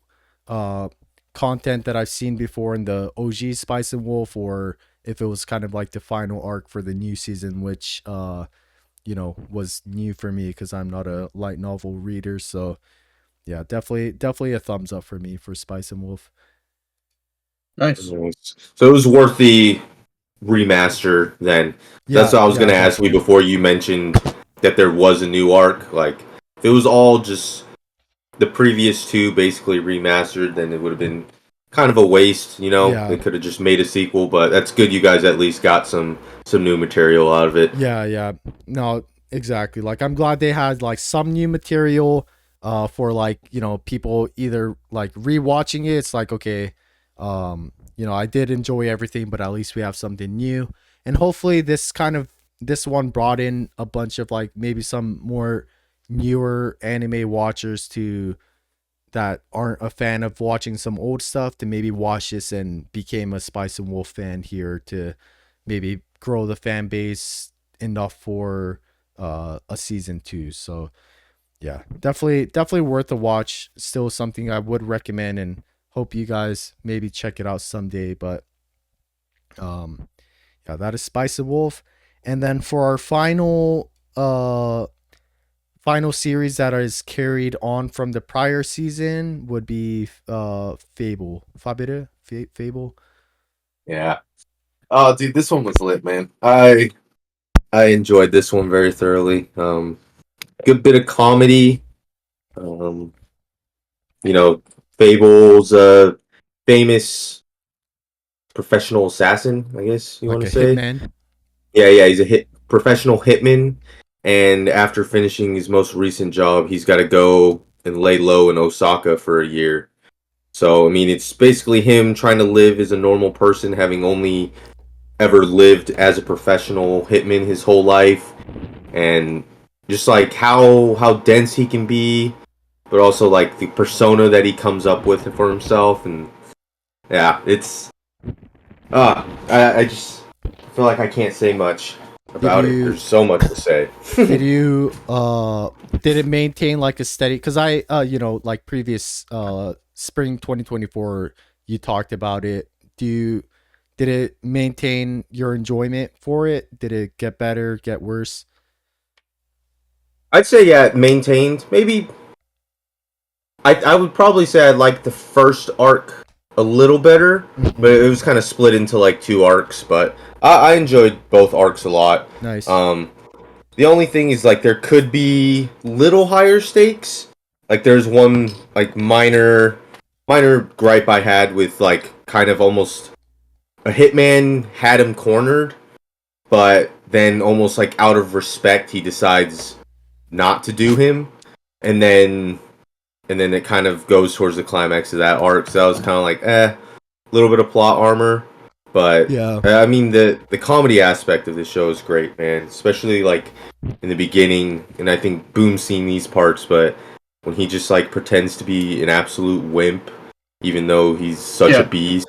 S1: content that I've seen before in the OG Spice and Wolf or if it was kind of like the final arc for the new season, which was new for me because I'm not a light novel reader. So yeah, definitely a thumbs up for me for Spice and Wolf.
S2: Nice.
S3: So it was worth the remaster then. That's what I was going to ask you before you mentioned that there was a new arc. Like, if it was all just the previous two basically remastered, then it would have been kind of a waste, you know?
S1: Yeah.
S3: They could have just made a sequel, but that's good you guys at least got some new material out of it.
S1: Yeah. No, exactly. Like I'm glad they had like some new material for like, you know, people either like rewatching it. It's like, okay, you know, I did enjoy everything, but at least we have something new. And hopefully this one brought in a bunch of like maybe some more newer anime watchers to that aren't a fan of watching some old stuff to maybe watch this and became a Spice and Wolf fan here to maybe grow the fan base enough for a season 2. So yeah, definitely worth a watch. Still something I would recommend and hope you guys maybe check it out someday. But yeah, that is Spice and Wolf. And then for our final series that is carried on from the prior season would be Fable.
S3: Yeah. Oh, dude, this one was lit, man. I enjoyed this one very thoroughly. Good bit of comedy. Um, you know, Fable's famous professional assassin, I guess you
S1: Like
S3: want
S1: a
S3: to say.
S1: hitman.
S3: Yeah, he's a professional hitman, and after finishing his most recent job, he's got to go and lay low in Osaka for a year. So, I mean, it's basically him trying to live as a normal person, having only ever lived as a professional hitman his whole life, and just like how dense he can be, but also like the persona that he comes up with for himself. And yeah, it's I just feel like I can't say much about it. There's so much to say.
S1: Did you did it maintain like a steady, because I you know, like previous spring 2024 you talked about it. Did it maintain your enjoyment for it? Did it get better, get worse?
S3: I'd say yeah, it maintained. Maybe I would probably say I liked the first arc a little better, but it was kind of split into like two arcs. But I enjoyed both arcs a lot.
S1: Nice.
S3: The only thing is like there could be little higher stakes. Like there's one like minor gripe I had with like kind of almost a hitman had him cornered, but then almost like out of respect he decides not to do him, and then it kind of goes towards the climax of that arc. So that was kind of like a little bit of plot armor. But
S1: Yeah.
S3: I mean the comedy aspect of this show is great, man. Especially like in the beginning, and I think Boom's seen these parts, but when he just like pretends to be an absolute wimp, even though he's such a beast,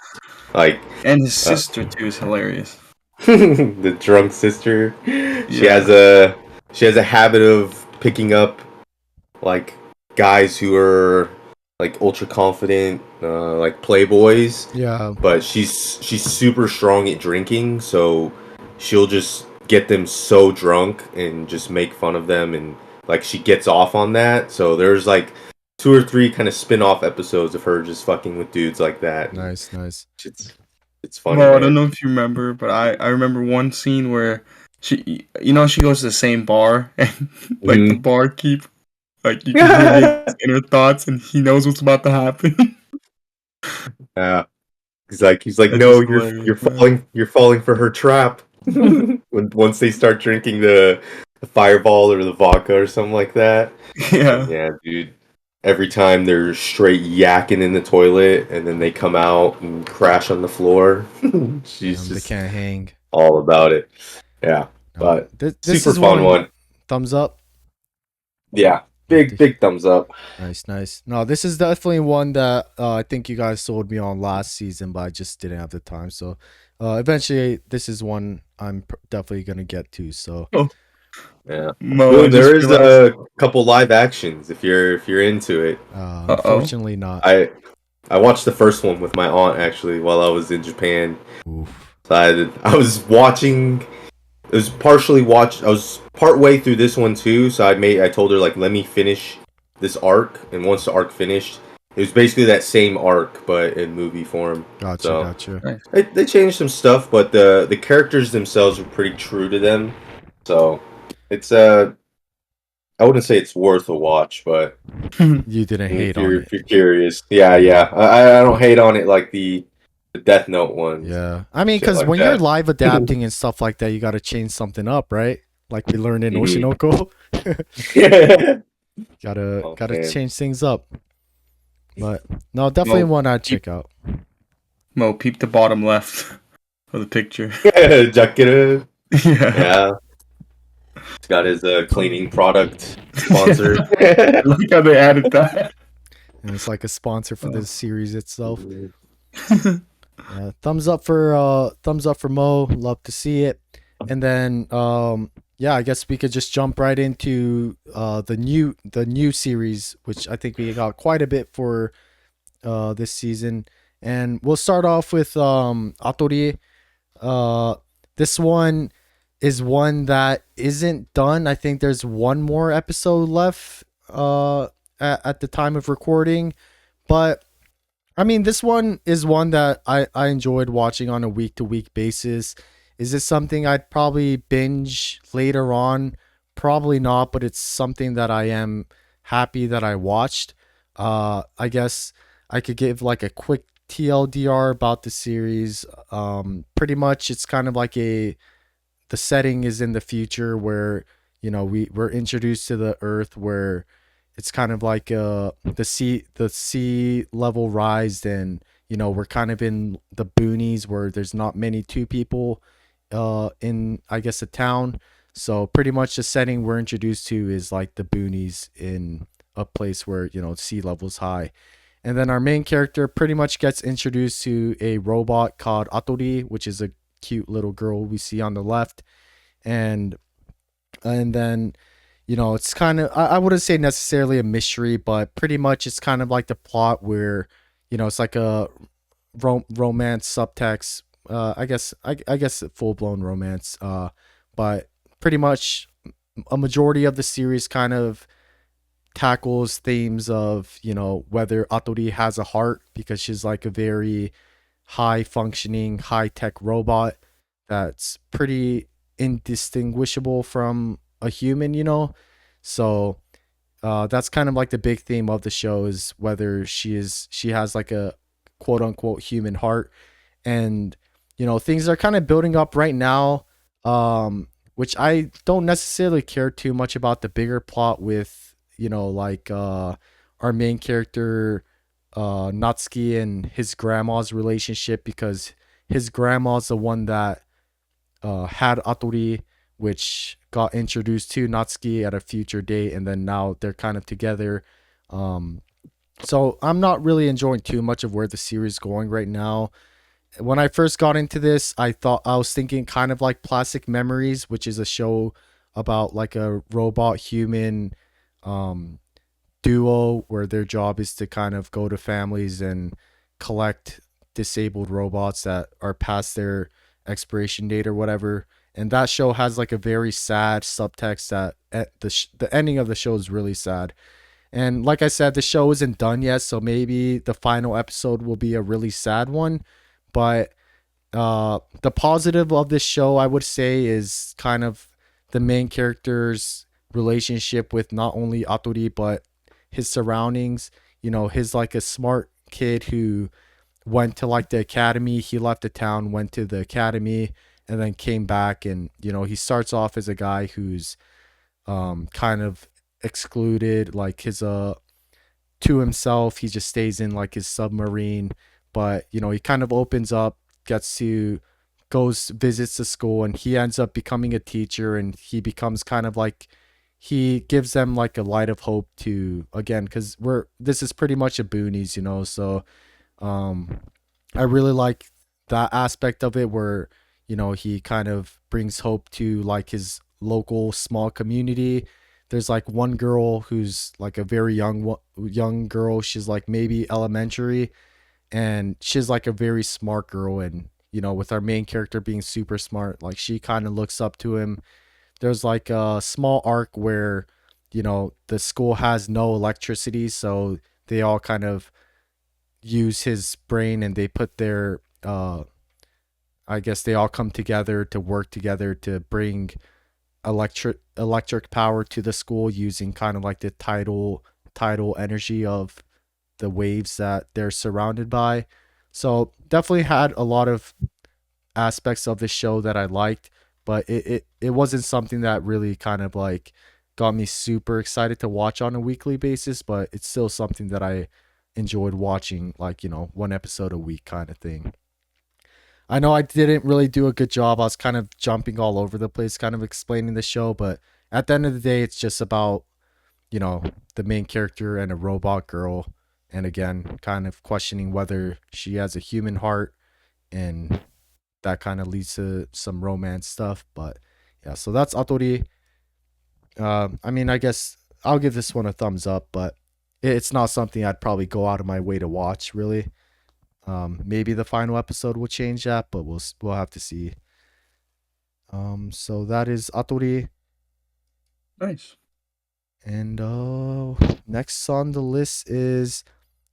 S3: like
S2: and his sister too is hilarious.
S3: the drunk sister, she has a habit of picking up like guys who are like ultra confident, like playboys.
S1: Yeah.
S3: But she's super strong at drinking, so she'll just get them so drunk and just make fun of them, and like she gets off on that. So there's like 2 or 3 kind of spin-off episodes of her just fucking with dudes like that.
S1: Nice.
S3: It's funny.
S2: Well, I don't know if you remember, but I remember one scene where she goes to the same bar, and like the barkeep, like you can hear his inner thoughts, and he knows what's about to happen.
S3: Yeah. He's like, no, you're falling for her trap. Once they start drinking the fireball or the vodka or something like that. Yeah, dude. Every time they're straight yakking in the toilet, and then they come out and crash on the floor. She's just
S1: they can't hang.
S3: all about it. Yeah, but
S1: this
S3: super
S1: is
S3: fun one.
S1: Thumbs up.
S3: Yeah, big thumbs up.
S1: Nice. No, this is definitely one that I think you guys sold me on last season, but I just didn't have the time. So eventually, this is one I'm definitely gonna get to. So
S3: yeah, there is a couple live actions if you're into it.
S1: Unfortunately, not.
S3: I watched the first one with my aunt actually while I was in Japan.
S1: Oof.
S3: So I was watching. It was partially watched. I was part way through this one too, so I told her like, let me finish this arc, and once the arc finished, it was basically that same arc but in movie form.
S1: Gotcha.
S3: They changed some stuff, but the characters themselves were pretty true to them. So it's I wouldn't say it's worth a watch, but
S1: You didn't hate on it.
S3: if you're curious, yeah. I don't hate on it like the Death Note ones,
S1: Yeah. I mean,
S3: shit
S1: because
S3: like
S1: when you're
S3: that.
S1: live adapting and stuff like that, you got to change something up, right? Like we learned in
S3: Mhm.
S1: Oshinoko. gotta
S3: Oh
S1: gotta
S3: man.
S1: change things up. But no, definitely
S2: Mo,
S1: one I'd
S2: peep,
S1: check out.
S2: Mo, peep the bottom left of the picture.
S3: Jacket.
S2: Yeah.
S3: Yeah, he's got his cleaning product sponsor.
S2: Yeah. Look how they added that.
S1: And it's like a sponsor for the
S2: Oh.
S1: series itself. Yeah, thumbs up for Mo. Love to see it. And then yeah, I guess we could just jump right into the new series, which I think we got quite a bit for this season. And we'll start off with Atri. Uh this one is one that isn't done. I think there's one more episode left at the time of recording, but I mean, this one is one that I enjoyed watching on a week to week basis. Is this something I'd probably binge later on? Probably not, but it's something that I am happy that I watched. I guess I could give like a quick TLDR about the series. Pretty much it's kind of like the setting is in the future where, we're introduced to the earth where it's kind of like the sea level rise, and we're kind of in the boonies where there's not many two people in, I guess, a town. So pretty much the setting we're introduced to is like the boonies in a place where sea level's high. And then our main character pretty much gets introduced to a robot called Atori, which is a cute little girl we see on the left. And then it's kind of, I wouldn't say necessarily a mystery, but pretty much it's kind of like the plot where it's like a romance subtext. I guess full blown romance. But pretty much a majority of the series kind of tackles themes of whether Atori has a heart, because she's like a very high functioning, high tech robot that's pretty indistinguishable from a human. So that's kind of like the big theme of the show, is whether she has like a quote unquote human heart. And things are kind of building up right now, which I don't necessarily care too much about the bigger plot with like our main character Natsuki and his grandma's relationship, because his grandma's the one that had Atori, which got introduced to Natsuki at a future date, and then now they're kind of together. Um, so I'm not really enjoying too much of where the series is going right now. When I first got into this, I was thinking kind of like Plastic Memories, which is a show about like a robot human um, duo where their job is to kind of go to families and collect disabled robots that are past their expiration date or whatever. And that show has like a very sad subtext that the ending of the show is really sad. And like I said, the show isn't done yet, so maybe the final episode will be a really sad one. But the positive of this show, I would say, is kind of the main character's relationship with not only Atori but his surroundings. His like a smart kid who went to like the academy. He left the town, went to the academy, and then came back. And he starts off as a guy who's kind of excluded, like his to himself. He just stays in like his submarine, but he kind of opens up, gets to goes visits the school, and he ends up becoming a teacher, and he becomes kind of like, he gives them like a light of hope to, again, because this is pretty much a boonies. So um I really like that aspect of it, where he kind of brings hope to like his local small community. There's like one girl who's like a very young girl. She's like maybe elementary, and she's like a very smart girl. And with our main character being super smart, like she kind of looks up to him. There's like a small arc where the school has no electricity, so they all kind of use his brain, and they put their I guess they all come together to work together to bring electric power to the school using kind of like the tidal energy of the waves that they're surrounded by. So definitely had a lot of aspects of the show that I liked, but it wasn't something that really kind of like got me super excited to watch on a weekly basis, but it's still something that I enjoyed watching, like, one episode a week kind of thing. I know I didn't really do a good job. I was kind of jumping all over the place, kind of explaining the show, but at the end of the day, it's just about, the main character and a robot girl. And again, kind of questioning whether she has a human heart, and that kind of leads to some romance stuff. But yeah, so that's Atori. I mean, I guess I'll give this one a thumbs up, but it's not something I'd probably go out of my way to watch, really. Maybe the final episode will change that, but we'll have to see. So that is Atori.
S2: Nice.
S1: And next on the list is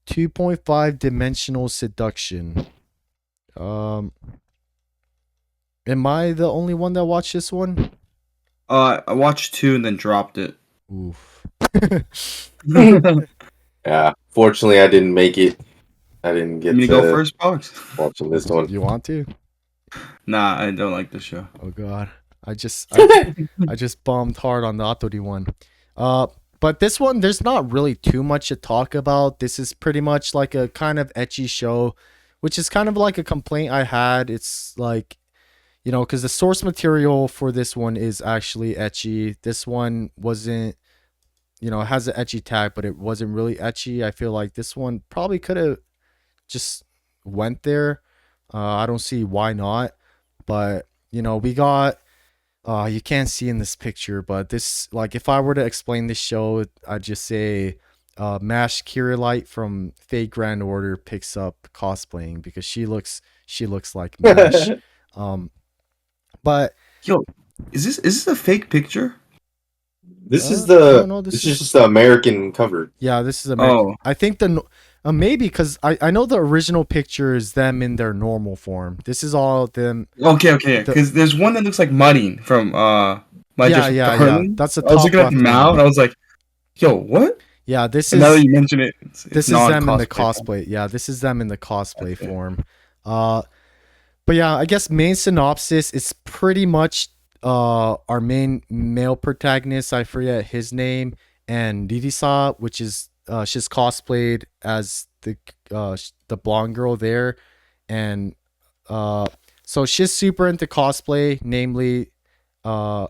S1: 2.5 Dimensional Seduction. Am I the only one that watched this one?
S2: I watched 2 and then dropped it.
S1: Oof.
S3: Yeah, fortunately, I didn't make it. I didn't get
S2: You
S3: to
S2: go first, Boggs?
S3: watching this one.
S1: You want to?
S2: Nah, I don't like the show.
S1: Oh god. I just bombed hard on the Atori one. But this one, there's not really too much to talk about. This is pretty much like a kind of ecchi show, which is kind of like a complaint I had. It's like, because the source material for this one is actually ecchi. This one wasn't, it has an ecchi tag, but it wasn't really ecchi. I feel like this one probably could have just went there. I don't see why not. But, we got, you can't see in this picture, but this, like, if I were to explain this show, I'd just say Mash Kirillite from Fate Grand Order picks up cosplaying because she looks like Mash. But
S2: Yo, is this a fake picture?
S3: This is
S1: no,
S3: this is just the American cover.
S1: Yeah, this is American.
S2: Oh.
S1: I think maybe because I know the original picture is them in their normal form. This is all them.
S2: Okay. Because there's one that looks like Mudding from
S1: Yeah.
S2: Heroines.
S1: That's the
S2: I was
S1: top
S2: looking at the
S1: left
S2: mouth.
S1: one.
S2: I was like, yo, what?
S1: Yeah, this
S2: And now that
S1: is
S2: you mention it, it's
S1: this is
S2: not
S1: them in the
S2: cosplay.
S1: cosplay. Yeah, this is them in the cosplay
S2: Okay.
S1: form. But yeah, I guess main synopsis is pretty much our main male protagonist. I forget his name, and Ririsa, which is she's cosplayed as the blonde girl there, and so she's super into cosplay. Namely, I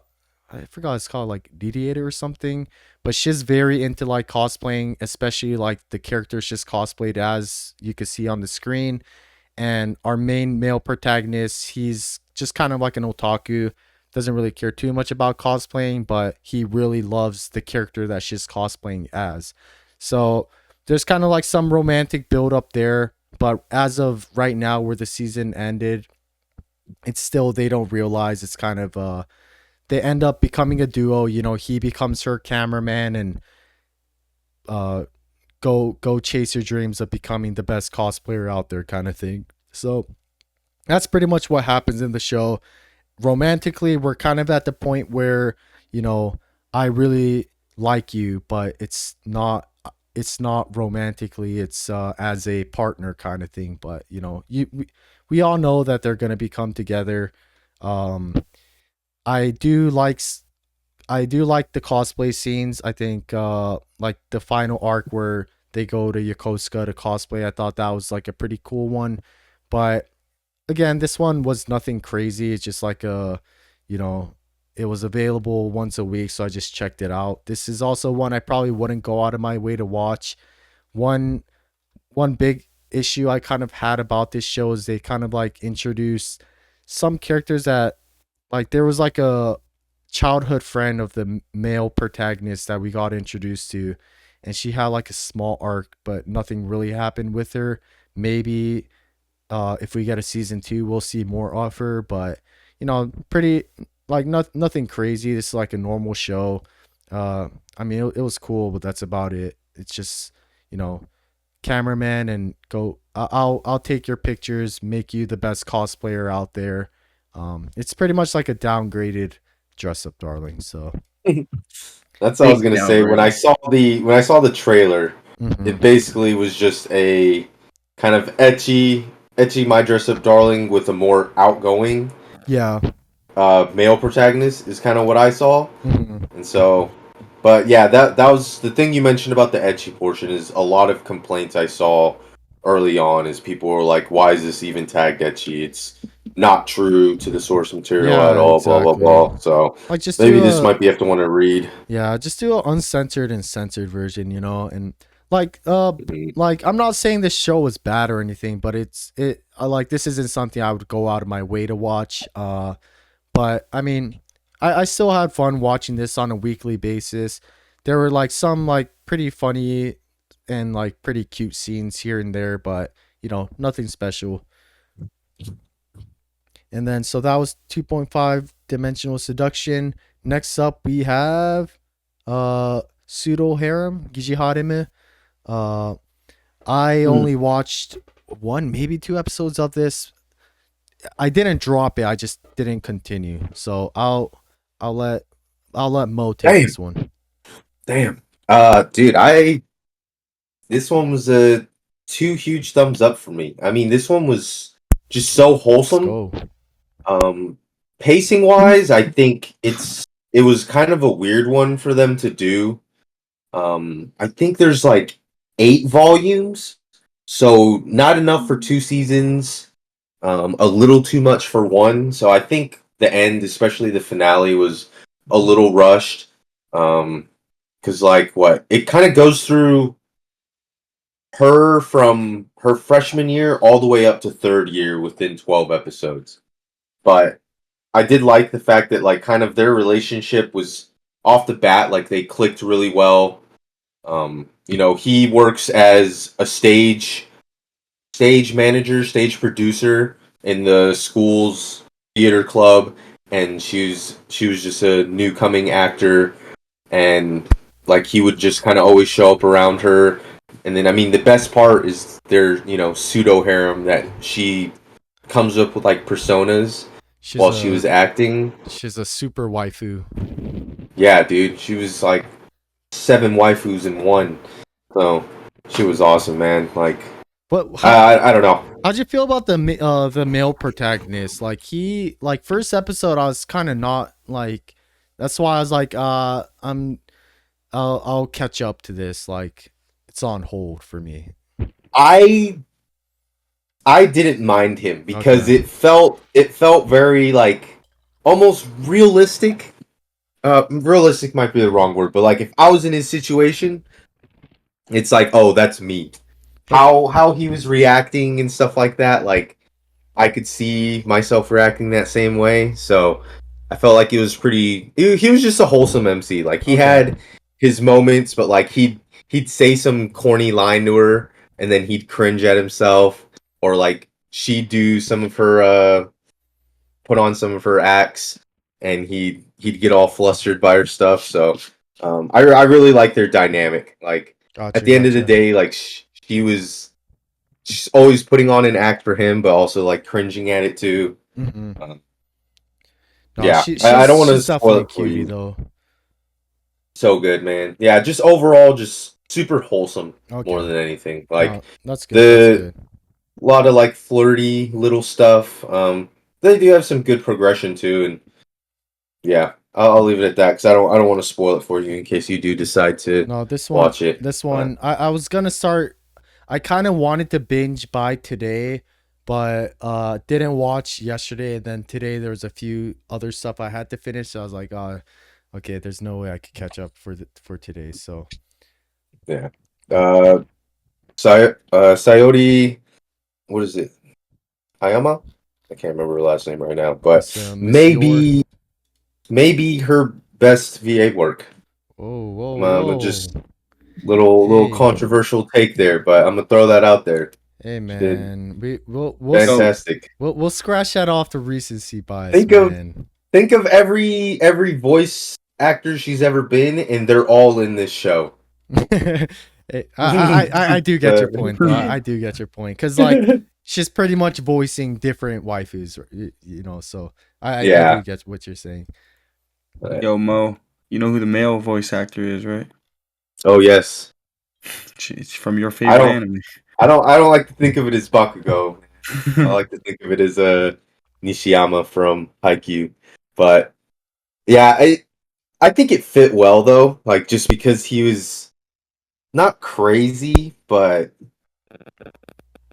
S1: forgot it's called like Dededede or something, but she's very into like cosplaying, especially like the characters she's cosplayed as you can see on the screen. And our main male protagonist, he's just kind of like an otaku, doesn't really care too much about cosplaying, but he really loves the character that she's cosplaying as. So there's kind of like some romantic build up there, but as of right now where the season ended, it's still, they don't realize it's kind of they end up becoming a duo. He becomes her cameraman, and go chase your dreams of becoming the best cosplayer out there kind of thing. So that's pretty much what happens in the show. Romantically, we're kind of at the point where, I really like you, but it's not romantically, it's as a partner kind of thing. But we all know that they're going to become together. I do like the cosplay scenes. I think like the final arc where they go to Yokosuka to cosplay, I thought that was like a pretty cool one. But again, this one was nothing crazy. It's just like it was available once a week, so I just checked it out. This is also one I probably wouldn't go out of my way to watch. One big issue I kind of had about this show is they kind of like introduced some characters that, like, there was like a childhood friend of the male protagonist that we got introduced to, and she had like a small arc, but nothing really happened with her. Maybe if we get a season 2, we'll see more of her, but pretty like nothing crazy. This is like a normal show. I mean, it was cool, but that's about it. It's just, cameraman and go. I'll take your pictures, make you the best cosplayer out there. It's pretty much like a downgraded dress up darling. So
S3: That's what I was
S2: Big
S3: gonna say. When I
S2: downgrade.
S3: saw the trailer, it
S1: mhm.
S3: basically was just a kind of etchy my dress up darling with a more outgoing
S1: Yeah.
S3: male protagonist is kind of what I saw.
S1: Mhm.
S3: And so, but yeah, that was the thing you mentioned about the etchy portion. Is a lot of complaints I saw early on is people were like, "Why is this even tagged etchy? It's not true to the source material at
S1: Yeah,
S3: all." Blah blah
S1: exactly.
S3: blah. So
S1: Like just
S3: maybe
S1: do
S3: this
S1: a
S3: might be after one to read.
S1: yeah, just do an uncensored and censored version, you know, and like
S3: Mhm.
S1: like I'm not saying this show is bad or anything, but it I like this isn't something I would go out of my way to watch. But I mean, I still had fun watching this on a weekly basis. There were like some like pretty funny and like pretty cute scenes here and there, but you know, nothing special. And then so that was 2.5 Dimensional Seduction. Next up we have Pseudo Harem, Giji Harem. Uh I
S3: Mm.
S1: only watched one, maybe two episodes of this. I didn't drop it. I just didn't continue. So I'll let I'll let Mo take
S3: Damn,
S1: this one.
S3: damn. Dude, I this one was a two huge thumbs up for me. I mean, this one was just so
S1: Let's
S3: wholesome.
S1: go.
S3: Um, Pacing wise, I think it was kind of a weird one for them to do. I think there's like 8 volumes, so not enough for 2 seasons. A little too much for one. So I think the end, especially the finale, was a little rushed. Because like what it kind of goes through her from her freshman year all the way up to third year within 12 episodes. But I did like the fact that like kind of their relationship was off the bat like they clicked really well. He works as a stage manager, stage producer in the school's theater club, and she was just a new coming actor, and like he would just kind of always show up around her. And then I mean the best part is their pseudo harem that she comes up with like personas
S1: She's
S3: while she was
S1: a
S3: acting.
S1: she's a super waifu.
S3: Yeah, dude, she was like 7 waifus in one. So she was awesome, man. Like
S1: But
S3: I don't know.
S1: how'd you feel about the male protagonist? Like he like first episode I was kind of not like that's why I was like I'll catch up to this like it's on hold for me.
S3: I I didn't mind him because
S1: Okay.
S3: it felt very like almost realistic. Realistic might be the wrong word, but like if I was in his situation, it's like, oh, that's me.
S1: But
S3: How he was reacting and stuff like that, like I could see myself reacting that same way. So I felt like it was pretty. He was just a wholesome MC. Like he
S1: okay.
S3: had his moments, but like he'd say some corny line to her, and then he'd cringe at himself, or like she'd do some of her put on some of her acts, and he'd get all flustered by her stuff. So I really like their dynamic. Like at
S1: Gotcha,
S3: the end of the
S1: gotcha.
S3: day, like she's always putting on an act for him, but also like cringing at it too.
S1: Mhm.
S3: Um,
S1: No,
S3: yeah, I don't want to
S1: she's
S3: spoil
S1: definitely
S3: it for
S1: cutie
S3: you.
S1: though.
S3: So good, man. Yeah, just overall, just super wholesome more
S1: Okay.
S3: than anything. Like
S1: No, that's good. That's
S3: the
S1: good.
S3: lot of like flirty little stuff. They do have some good progression too, and yeah, I'll leave it at that because I don't want to spoil it for you in case you do decide to
S1: No,
S3: watch it.
S1: this
S3: But
S1: one, I was gonna start. I kind of wanted to binge by today, but didn't watch yesterday. And then today there was a few other stuff I had to finish. So I was like, okay, there's no way I could catch up for today. So
S3: yeah, uh, Sayori, what is it? Hayama? I can't remember her last name right now, but
S1: Miss Your.
S3: maybe her best VA work.
S1: Whoa, whoa,
S3: Just
S1: whoa!
S3: little
S1: Hey,
S3: controversial take there, but I'm gonna throw that out there.
S1: hey,
S3: She did
S1: man,
S2: So
S3: fantastic.
S1: we'll scratch that off the recency bias,
S3: Think of
S1: man.
S3: think of every voice actor she's ever been, and they're all in this show.
S1: I do get your point though. I do get your point because like she's pretty much voicing different waifus, you know. So I do
S3: Yeah,
S1: get what you're saying.
S2: Yo, Mo, you know who the male voice actor is, right?
S3: Oh yes.
S2: It's from your
S3: I
S2: favorite
S3: don't.
S2: anime.
S3: I don't like to think of it as Bakugo. I like to think of it as Nishiyama from Haikyuu. But yeah, I think it fit well though. Like just because he was not crazy, but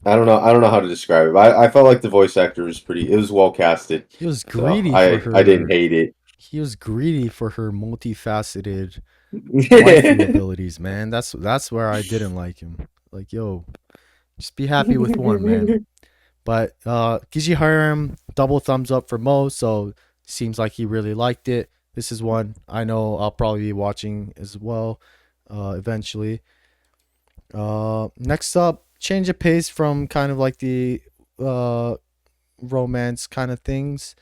S3: I don't know how to describe it. I felt like the voice actor was pretty. It was well casted,
S1: He was
S3: so
S1: greedy for
S3: I didn't
S1: her.
S3: hate it.
S1: He was greedy for her multifaceted waifu abilities, man. That's where I didn't like him. Like, yo, just be happy with one, man. But Gigi Harem, double thumbs up for Mo, so seems like he really liked it. This is one I know I'll probably be watching as well eventually. Next up, change of pace from kind of like the uh, romance kind of things.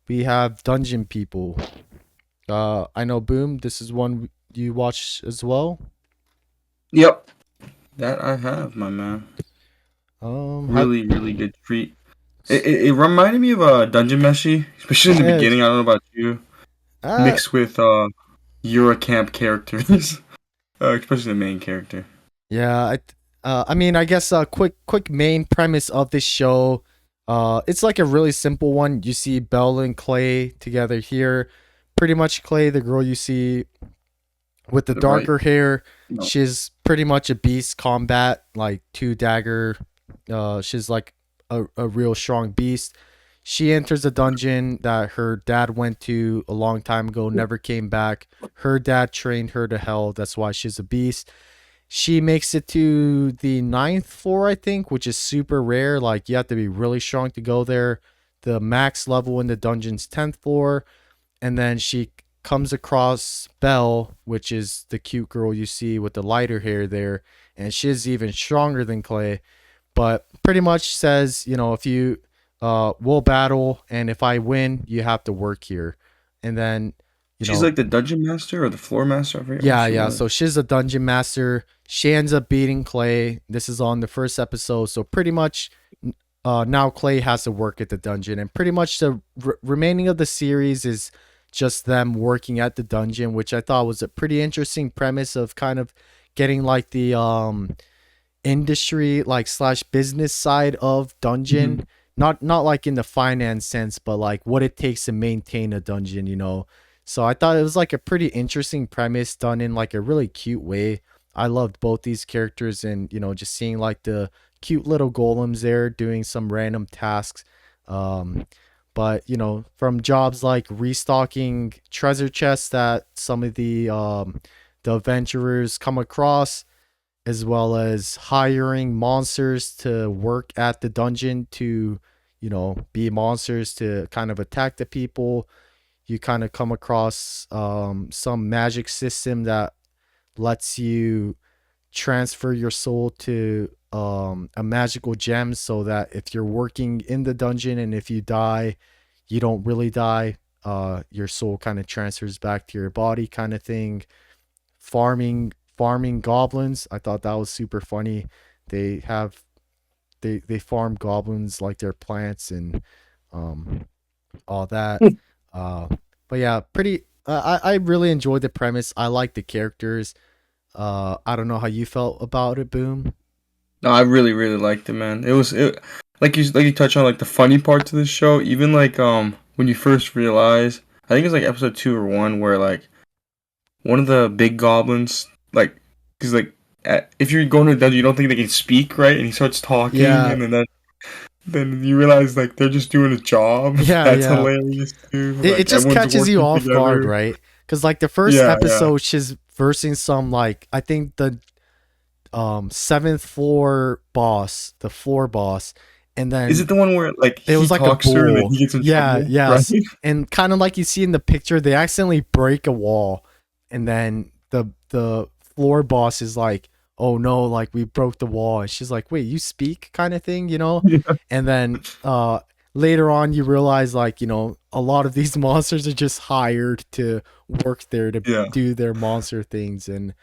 S1: We have Dungeon People. I know, Boom, this is one you watch as well.
S2: Yep, that I have, my man.
S1: Have
S2: Really, really good treat. It reminded me of Dungeon Meshi, especially in the
S1: yes.
S2: beginning. I don't know about you,
S1: Uh,
S2: mixed with Eurocamp characters, especially the main character.
S1: Yeah, I mean, I guess a quick main premise of this show. It's like a really simple one. You see Belle and Clay together here. Pretty much Clay, the girl you see with the
S2: The right,
S1: darker hair.
S2: no,
S1: She's pretty much a beast combat, like two dagger. She's like a real strong beast. She enters a dungeon that her dad went to a long time ago, never came back. Her dad trained her to hell. That's why she's a beast. She makes it to the ninth floor, I think, which is super rare. Like, you have to be really strong to go there. The max level in the dungeon's 10th floor. And then she comes across Belle, which is the cute girl you see with the lighter hair there. And she's even stronger than Clay. But pretty much says, if you will battle, and if I win, you have to work here. And then, you
S2: she's
S1: know,
S2: like the dungeon master or the floor master. I forget what
S1: yeah,
S2: she
S1: yeah.
S2: was.
S1: So she's a dungeon master. She ends up beating Clay. This is on the first episode. So pretty much now Clay has to work at the dungeon. And pretty much the remaining of the series is just them working at the dungeon, which I thought was a pretty interesting premise of kind of getting like the industry like slash business side of dungeon.
S2: Mhm.
S1: Not like in the finance sense, but like what it takes to maintain a dungeon. So I thought it was like a pretty interesting premise done in like a really cute way. I loved both these characters, and just seeing like the cute little golems there doing some random tasks. But from jobs like restocking treasure chests that some of the adventurers come across, as well as hiring monsters to work at the dungeon to, be monsters to kind of attack the people. You kind of come across some magic system that lets you transfer your soul to a magical gem, so that if you're working in the dungeon and if you die, you don't really die. Your soul kind of transfers back to your body, kind of thing. Farming goblins. I thought that was super funny. They have they farm goblins like they're plants, and um all that. Uh but yeah, pretty I really enjoyed the premise. I like the characters. I don't know how you felt about it, Boom.
S2: No, I really, really liked it, man. Like you touched on like the funny parts of the show. Even like when you first realize, I think it's like episode 2 or 1 where like one of the big goblins like because like if you're going to a dungeon, you don't think they can speak, right? And he starts talking,
S1: Yeah,
S2: and then you realize like they're just doing a job.
S1: yeah,
S2: That's
S1: yeah.
S2: hilarious too.
S1: It
S2: Like
S1: just
S2: everyone's
S1: catches you
S2: working
S1: off guard,
S2: together.
S1: right? Because like the first
S2: Yeah, yeah.
S1: episode, she's versing some, like, I think the seventh floor boss, the floor boss, and
S2: Is it
S1: then
S2: the one where like
S1: it
S2: he
S1: was like a
S2: talks to her and then
S1: bull.
S2: he gets in
S1: Yeah,
S2: trouble, right?
S1: yes. And kind of like you see in the picture, they accidentally break a wall, and then the floor boss is like, "Oh no, like we broke the wall." And she's like, "Wait, you speak?" kind of thing.
S2: Yeah.
S1: And then later on you realize, like, a lot of these monsters are just hired to work there to
S2: Yeah.
S1: do their monster things. And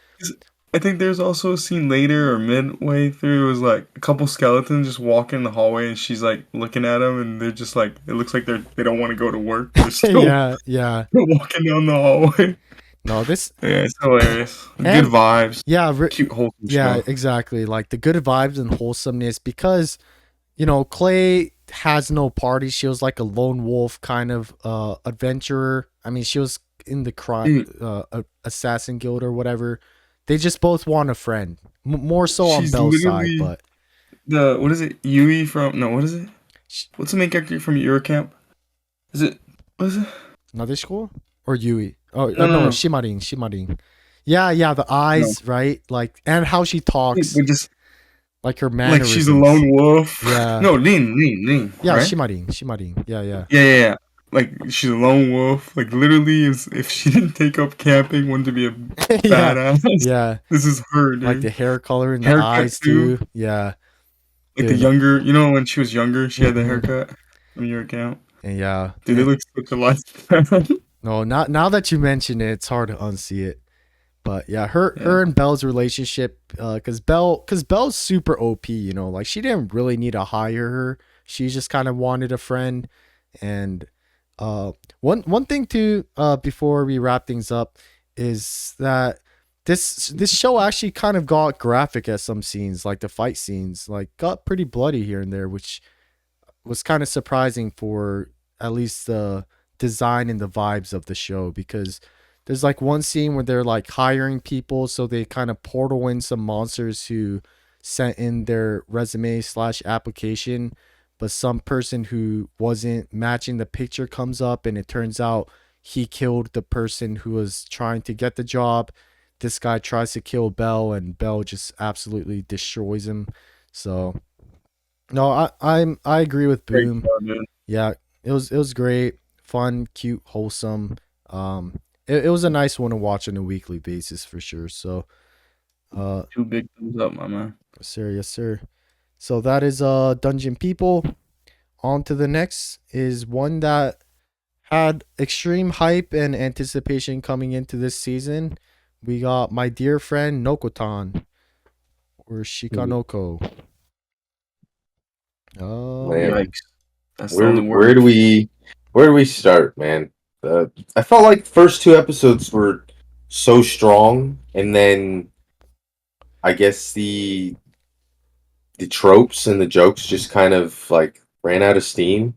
S2: I think there's also a scene later or midway through. It was like a couple skeletons just walking in the hallway, and she's like looking at them, and they're just like, it looks like they don't want to go to work. They're still
S1: Yeah.
S2: walking down the hallway.
S1: No, this
S2: Yeah, it's hilarious. Good
S1: and
S2: vibes.
S1: yeah,
S2: Cute, wholesome
S1: yeah,
S2: show.
S1: exactly. Like the good vibes and wholesomeness because Clay has no party. She was like a lone wolf kind of adventurer. I mean, she was in the
S2: Dude,
S1: assassin guild or whatever. They just both want a friend. More so on
S2: she's
S1: Belle's side,
S2: literally
S1: but
S2: what is it? Yui from no, what is it?
S1: sh-
S2: What's the main character from Eurocamp? Is it what is it?
S1: Nadeshiko or Yui? Oh,
S2: No,
S1: no,
S2: no, no,
S1: Shimarin. Yeah, the
S2: no.
S1: eyes, right? Like, and how she talks,
S2: But just
S1: like her
S2: like she's a
S1: mannerisms.
S2: lone wolf.
S1: Yeah,
S2: No, Lin,
S1: yeah,
S2: right?
S1: Shimarin. Yeah.
S2: Yeah. Like she's a lone wolf. Like literally, if she didn't take up camping, wanted to be a
S1: Yeah,
S2: badass.
S1: yeah.
S2: This is her,
S1: Like the
S2: dude.
S1: hair color and the
S2: Haircut
S1: eyes
S2: too.
S1: too. Yeah,
S2: Like the
S1: dude.
S2: younger, when she was younger, she had the
S1: Hmm.
S2: haircut from Eurocamp.
S1: And yeah,
S2: Dude, they look such alike.
S1: no, not now that you mention it, it's hard to unsee it. But yeah,
S2: Yeah.
S1: her and Belle's relationship, because Belle's super OP. Like she didn't really need to hire her. She just kind of wanted a friend. And one thing too, before we wrap things up, is that this show actually kind of got graphic at some scenes, like the fight scenes, like got pretty bloody here and there, which was kind of surprising for at least the design and the vibes of the show because there's like one scene where they're like hiring people so they kind of portal in some monsters who sent in their resume slash application, but some person who wasn't matching the picture comes up and it turns out he killed the person who was trying to get the job. This guy tries to kill Belle and Belle just absolutely destroys him. So no, I agree with
S2: Great
S1: Boom.
S2: show, dude.
S1: Yeah, it was great, fun, cute, wholesome. It was a nice one to watch on a weekly basis for sure. So, uh,
S2: Two big thumbs up, my man.
S1: yes, sir. So that is Dungeon People. On to the next is one that had extreme hype and anticipation coming into this season. We got my dear friend Nokotan or Shikanoko.
S3: Man,
S2: Yikes. That's the only
S3: where
S2: word.
S3: do we start, man? I felt like the first two episodes were so strong, and then I guess the tropes and the jokes just kind of like ran out of steam.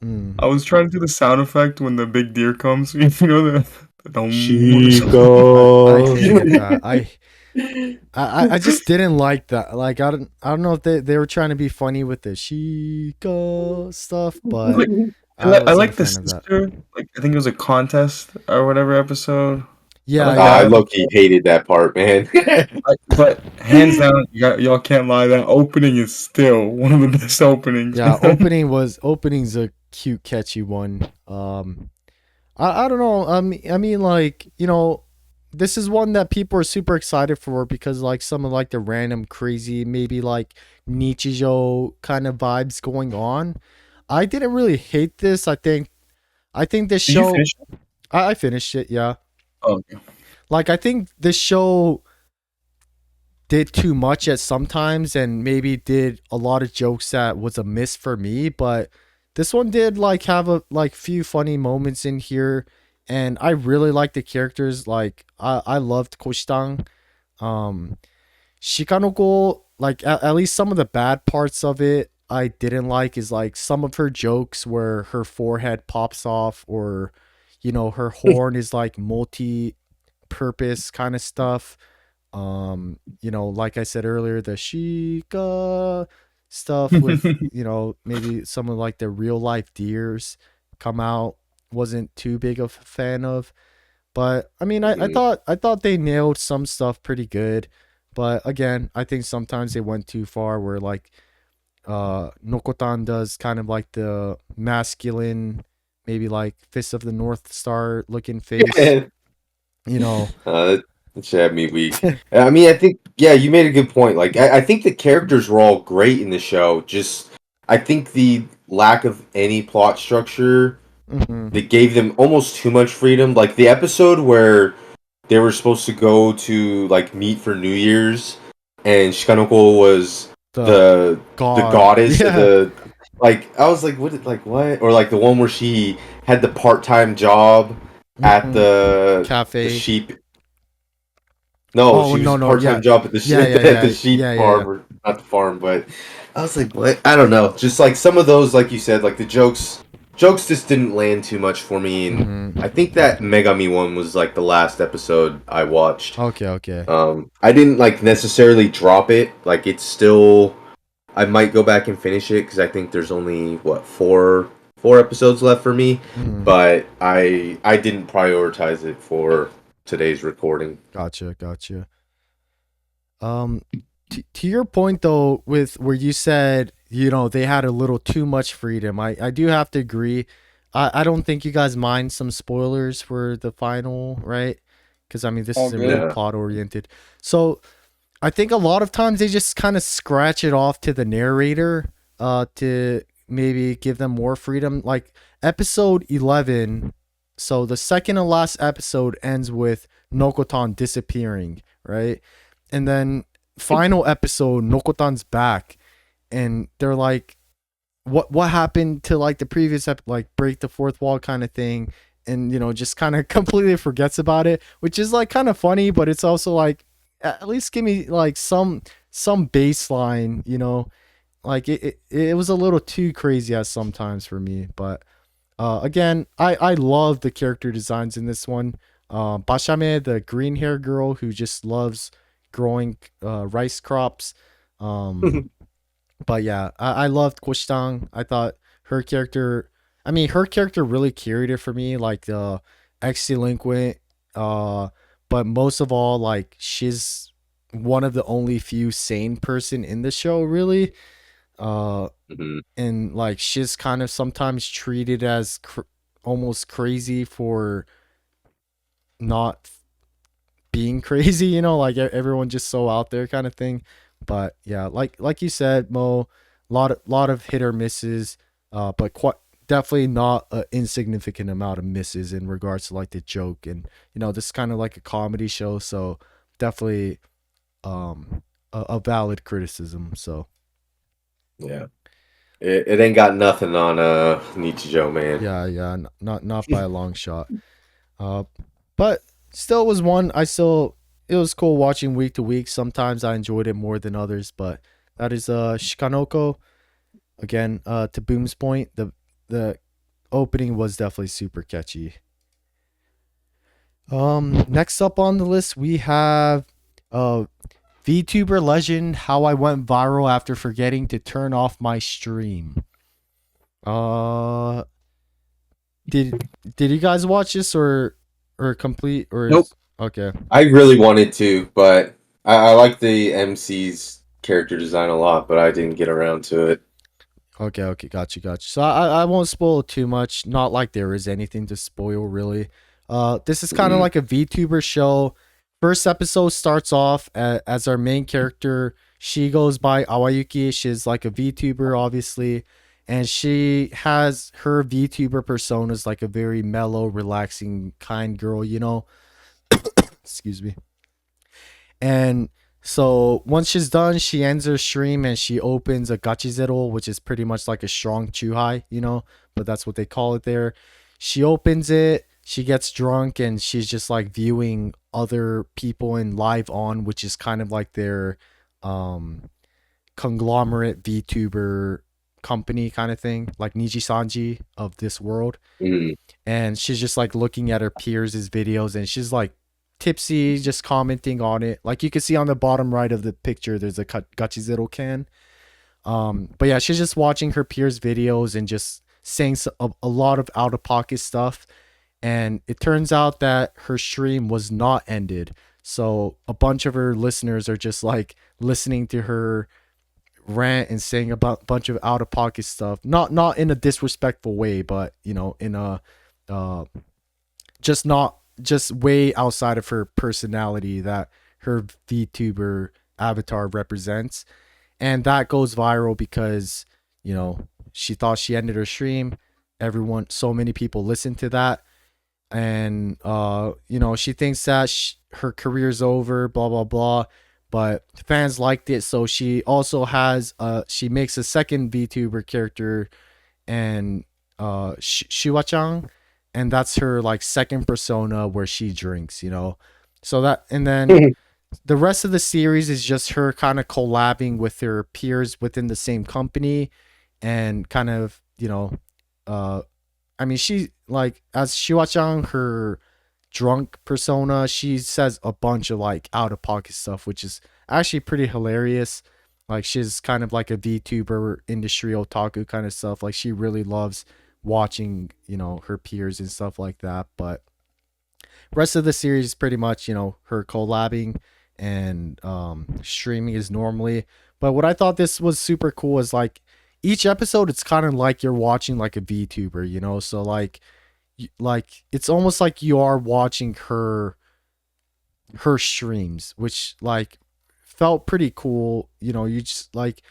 S1: Mm.
S2: I was trying to do the sound effect when the big deer comes. The dome or something.
S1: I
S3: Chico.
S1: hated that. I just didn't like that. Like I don't know if they were trying to be funny with the Chica stuff, but
S2: Like,
S1: I
S2: I
S1: wasn't a
S2: like the
S1: fan of that.
S2: sister. Like I think it was a contest or whatever episode. I
S1: Yeah,
S2: like
S3: I
S2: that.
S1: yeah.
S3: low-key hated that part, man.
S2: But hands down, y'all can't lie. That opening is still one of the best openings,
S1: Yeah,
S2: man.
S1: opening's a cute catchy one. I don't know. I mean like, this is one that people are super excited for because like some of like the random crazy maybe like Nichijou kind of vibes going on. I didn't really hate this. I think this
S2: Did you
S1: show
S2: finish it?
S1: I finished it, yeah.
S2: Oh, okay.
S1: Like I think this show did too much at sometimes and maybe did a lot of jokes that was a miss for me, but this one did like have a like few funny moments in here and I really like the characters. Like I loved Koshitang. Um Shikanoko, like at least some of the bad parts of it I didn't like is like some of her jokes where her forehead pops off or her horn is like multi purpose kind of stuff. Like I said earlier, the Sheikah stuff with, maybe some of like the real life deers come out wasn't too big of a fan of. But I mean I thought they nailed some stuff pretty good. But again, I think sometimes they went too far where like Nokotan does kind of like the masculine, maybe like Fist of the North Star looking face, you know.
S3: That should have me weak. I mean, I think, yeah, you made a good point. Like, I think the characters were all great in the show. Just, I think the lack of any plot structure
S1: Hmm.
S3: that gave them almost too much freedom. Like the episode where they were supposed to go to like meet for New Year's, and Shikanoko was
S1: The
S3: the
S1: god.
S3: goddess of
S1: Yeah.
S3: the like. I was like, what? Or like the one where she had the part-time job at
S1: Mhm.
S3: the
S1: Cafe.
S3: sheep. No,
S1: Oh
S3: she was
S1: no
S3: a
S1: no yeah
S3: part-time job at the
S1: yeah yeah
S3: at the
S1: yeah
S3: sheep
S1: yeah yeah
S3: farm,
S1: yeah.
S3: or not the farm, but I was like, what? I don't know. Just like some of those, like you said, like the jokes just didn't land too much for me, and I
S1: Mm-hmm.
S3: think that Megami one was like the last episode I watched.
S1: Okay okay.
S3: I didn't like necessarily drop it. Like it's still, I might go back and finish it because I think there's only what four episodes left for me,
S1: Mm-hmm.
S3: but I didn't prioritize it for today's recording.
S1: Gotcha gotcha. Um, to your point though, with where you said they had a little too much freedom, I do have to agree. I don't think you guys mind some spoilers for the final, right? Because I mean, this
S2: All
S1: isn't really
S2: good.
S3: No.
S1: plot oriented. So I think a lot of times they just kind of scratch it off to the narrator, to maybe give them more freedom. Like episode 11, so the second and last episode ends with Nokotan disappearing, right? And then final episode, Nokotan's back, and they're like, what happened to like the previous like break the fourth wall kind of thing, and just kind of completely forgets about it, which is like kind of funny, but it's also like at least give me like some baseline, like it was a little too crazy as sometimes for me, but again, I love the character designs in this one. Bashame, the green hair girl who just loves growing rice crops. Um, but yeah, I loved Koshtang. I thought her character, I mean, her character really carried it for me, like the ex-delinquent. Uh, but most of all, like she's one of the only few sane person in the show, really. Uh,
S3: Mhm.
S1: and like she's kind of sometimes treated as almost crazy for not being crazy, like everyone just so out there kind of thing. But yeah, like you said, Mo, lot of hit or misses, but quite definitely not an insignificant amount of misses in regards to like the joke, and this is kind of like a comedy show, so definitely a valid criticism. So
S3: Yeah. It ain't got nothing on Nichijou, man.
S1: yeah, yeah, not by a long shot. Uh, but still was one I still it was cool watching week to week. Sometimes I enjoyed it more than others, but that is Shikanoko. Again, to Boom's point, the opening was definitely super catchy. Next up on the list we have uh VTuber Legend, how I went viral after forgetting to turn off my stream. Uh did you guys watch this or complete or
S3: Nope.
S1: okay.
S3: I really wanted to, but I like the MC's character design a lot, but I didn't get around to it.
S1: Okay, okay, got you. So I won't spoil too much. Not like there is anything to spoil really. This is kind of
S3: Mm.
S1: like a VTuber show. First episode starts off as our main character. She goes by Awayuki. She's like a VTuber, obviously, and she has her VTuber persona is like a very mellow, relaxing, kind girl. Excuse me. And so once she's done, she ends her stream and she opens a gachizero, which is pretty much like a strong chuhai, but that's what they call it there. She opens it, she gets drunk, and she's just like viewing other people in live on, which is kind of like their um conglomerate VTuber company kind of thing, like Niji Sanji of this world.
S3: Mm.
S1: And she's just like looking at her peers' videos, and she's like tipsy, just commenting on it. Like you can see on the bottom right of the picture, there's a Gachizero can. But yeah, she's just watching her peers' videos and just saying a lot of out of pocket stuff. And it turns out that her stream was not ended. So a bunch of her listeners are just like listening to her rant and saying about a bunch of out of pocket stuff. Not in a disrespectful way, but in a uh just way outside of her personality that her VTuber avatar represents. And that goes viral because, she thought she ended her stream. So many people listened to that. And, she thinks that her career's over, blah blah blah. But fans liked it, so she also has she makes a second VTuber character, and Shuwa-chan, and that's her like second persona where she drinks, you know. So that, and then the rest of the series is just her kind of collabing with her peers within the same company, and kind of, you know, uh I mean, she like, as Shuwa-chan, her drunk persona, she says a bunch of like out of pocket stuff, which is actually pretty hilarious. Like, she's kind of like a VTuber industry otaku kind of stuff. Like, she really loves watching, you know, her peers and stuff like that. But rest of the series is pretty much, you know, her collabing and streaming is normally. But what I thought this was super cool is like each episode, it's kind of like you're watching like a VTuber, you know. So like like it's almost like you are watching her streams, which like felt pretty cool. You know, you just like,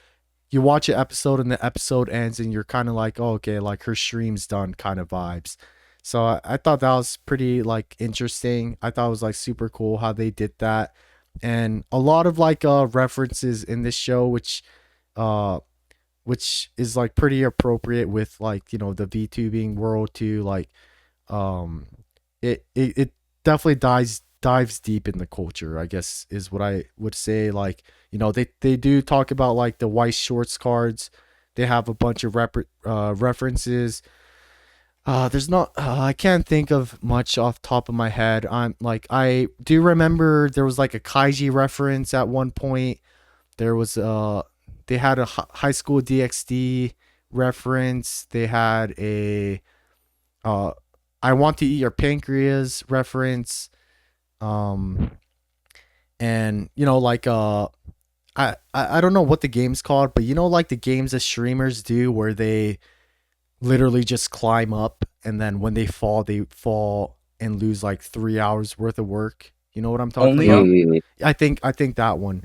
S1: you watch an episode and the episode ends and you're kind of like, oh, okay, like her stream's done kind of vibes. So I thought that was pretty like interesting. I thought it was like super cool how they did that. And a lot of like references in this show, uh which is like pretty appropriate with, like, you know, the VTubing world too. Like um it definitely dives deep in the culture, I guess is what I would say. Like, you know, they do talk about like the white shorts cards. They have a bunch of references. There's not I can't think of much off the top of my head. I'm like, I do remember there was like a kaiji reference at one point. There was they had a high school DxD reference. They had a uh I want to eat your pancreas reference. Um and you know, like I don't know what the game's called, but you know, like the games that streamers do where they literally just climb up, and then when they fall and lose like 3 hours worth of work. You know what I'm talking
S2: Only
S1: about?
S2: up?
S1: I think that one.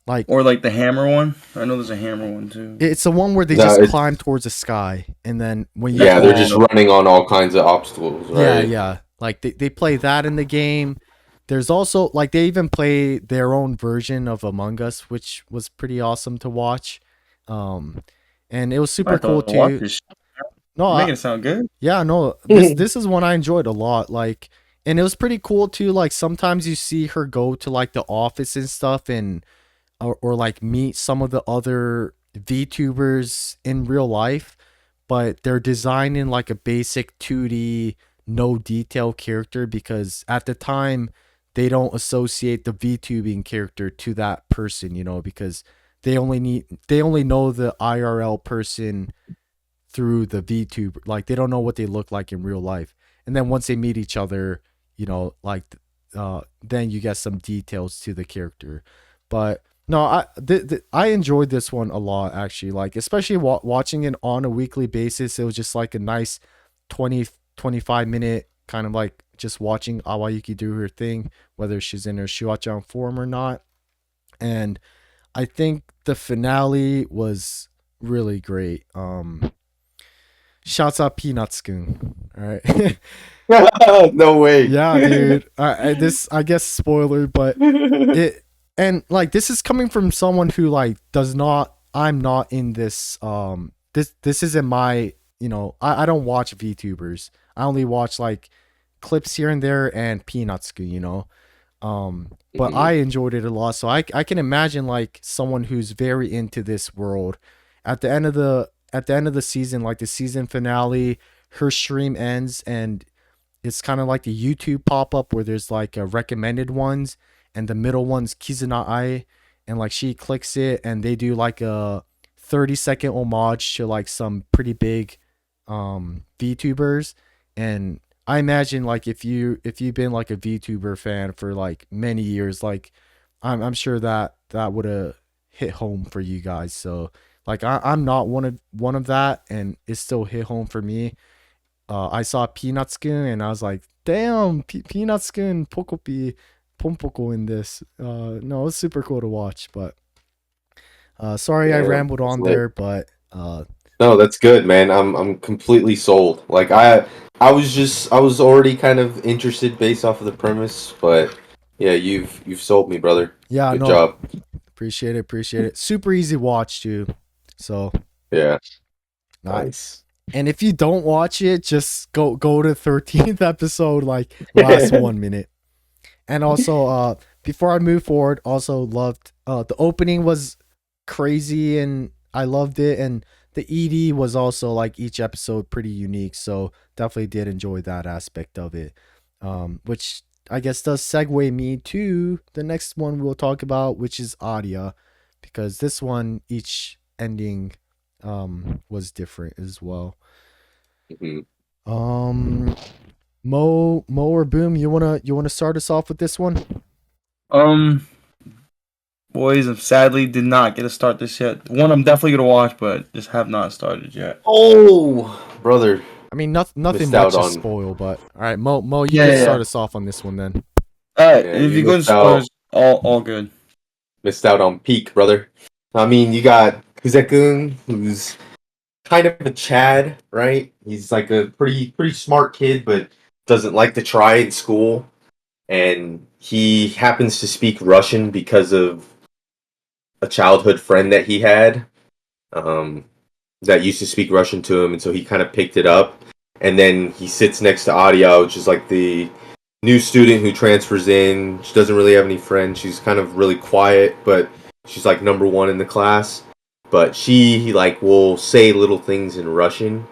S1: Like,
S2: Or like the hammer one? I know there's a hammer one too.
S1: it's the one where they
S3: No,
S1: just
S3: it's-
S1: climb towards the sky, and then when you
S3: Yeah, they're
S1: fall,
S3: just running on all kinds of obstacles,
S1: yeah,
S3: right?
S1: yeah. Like they play that in the game. There's also like they even play their own version of Among Us, which was pretty awesome to watch. Um, and it was
S2: I
S1: super
S2: have
S1: cool
S2: to watch
S1: too.
S2: this shit.
S1: No,
S2: You're making it sound good.
S1: yeah, no, this is one I enjoyed a lot. Like, and it was pretty cool too. Like, sometimes you see her go to like the office and stuff, and or like meet some of the other VTubers in real life, but they're designing like a basic 2D no detail character, because at the time they don't associate the VTubing character to that person, you know, because they only know the IRL person through the VTuber. Like, they don't know what they look like in real life. And then once they meet each other, you know, like then you get some details to the character. But no, I enjoyed this one a lot, actually. Like, especially watching it on a weekly basis. It was just like a nice 20-25 minute kind of like just watching Awayuki do her thing, whether she's in her Shuachan form or not. And I think the finale was really great. Shouts out Peanuts-kun. All right.
S3: No way.
S1: Yeah, dude. This, I guess, spoiler, but it, and like, this is coming from someone who like does not. I'm not in this. This isn't my. You know, I don't watch VTubers. I only watch like clips here and there and Peanuts-kun. You know. But I enjoyed it a lot, so I can imagine like someone who's very into this world. At the end of the season, like the season finale, her stream ends, and it's kind of like the YouTube pop up where there's like a recommended ones, and the middle one's Kizuna Ai, and like she clicks it, and they do like a 30-second homage to like some pretty big VTubers. And I imagine like if you've been like a VTuber fan for like many years, like I'm sure that would have hit home for you guys. So like I'm not one of that, and it still hit home for me. I saw Peanuts-kun and I was like, damn, Peanuts-kun, Pocopi, Pompoko in this. No, it was super cool to watch. But sorry I
S3: Yeah,
S1: rambled on
S3: lit.
S1: there, but
S3: No, that's good, man. I'm completely sold. Like I was already kind of interested based off of the premise, but Yeah, you've sold me, brother.
S1: Yeah,
S3: Good
S1: no,
S3: job.
S1: appreciate it. Super easy watch too. So,
S3: Yeah,
S1: I,
S3: nice.
S1: and if you don't watch it, just go to 13th episode, like last 1 minute. And also, before I move forward, also loved the opening was crazy and I loved it, and the ED was also like each episode pretty unique. So definitely did enjoy that aspect of it, which I guess does segue me to the next one we'll talk about, which is Adia, because this one each ending was different as well.
S3: Mhm.
S1: Um, Mo or Boom, you wanna start us off with this one?
S2: Um, boys, I sadly did not get to start this yet. One I'm definitely gonna watch, but just have not started yet.
S3: Oh, brother,
S1: I mean, nothing
S3: missed out
S1: much to
S3: on.
S1: spoil, but all right, Mo, you
S2: Yeah,
S1: could
S2: yeah,
S1: start
S2: yeah.
S1: us off on this one then.
S2: All right,
S3: Yeah,
S2: if
S3: you
S2: you go to
S3: missed out.
S2: spoilers, all good.
S3: Missed out on peak, brother. I mean, you got Kuzekun, who's kind of a Chad, right? He's like a pretty smart kid, but doesn't like to try in school. And he happens to speak Russian because of a childhood friend that he had, um, that used to speak Russian to him, and so he kind of picked it up. And then he sits next to Adia, which is like the new student who transfers in. She doesn't really have any friends. She's kind of really quiet, but she's like number one in the class. But she like will say little things in Russian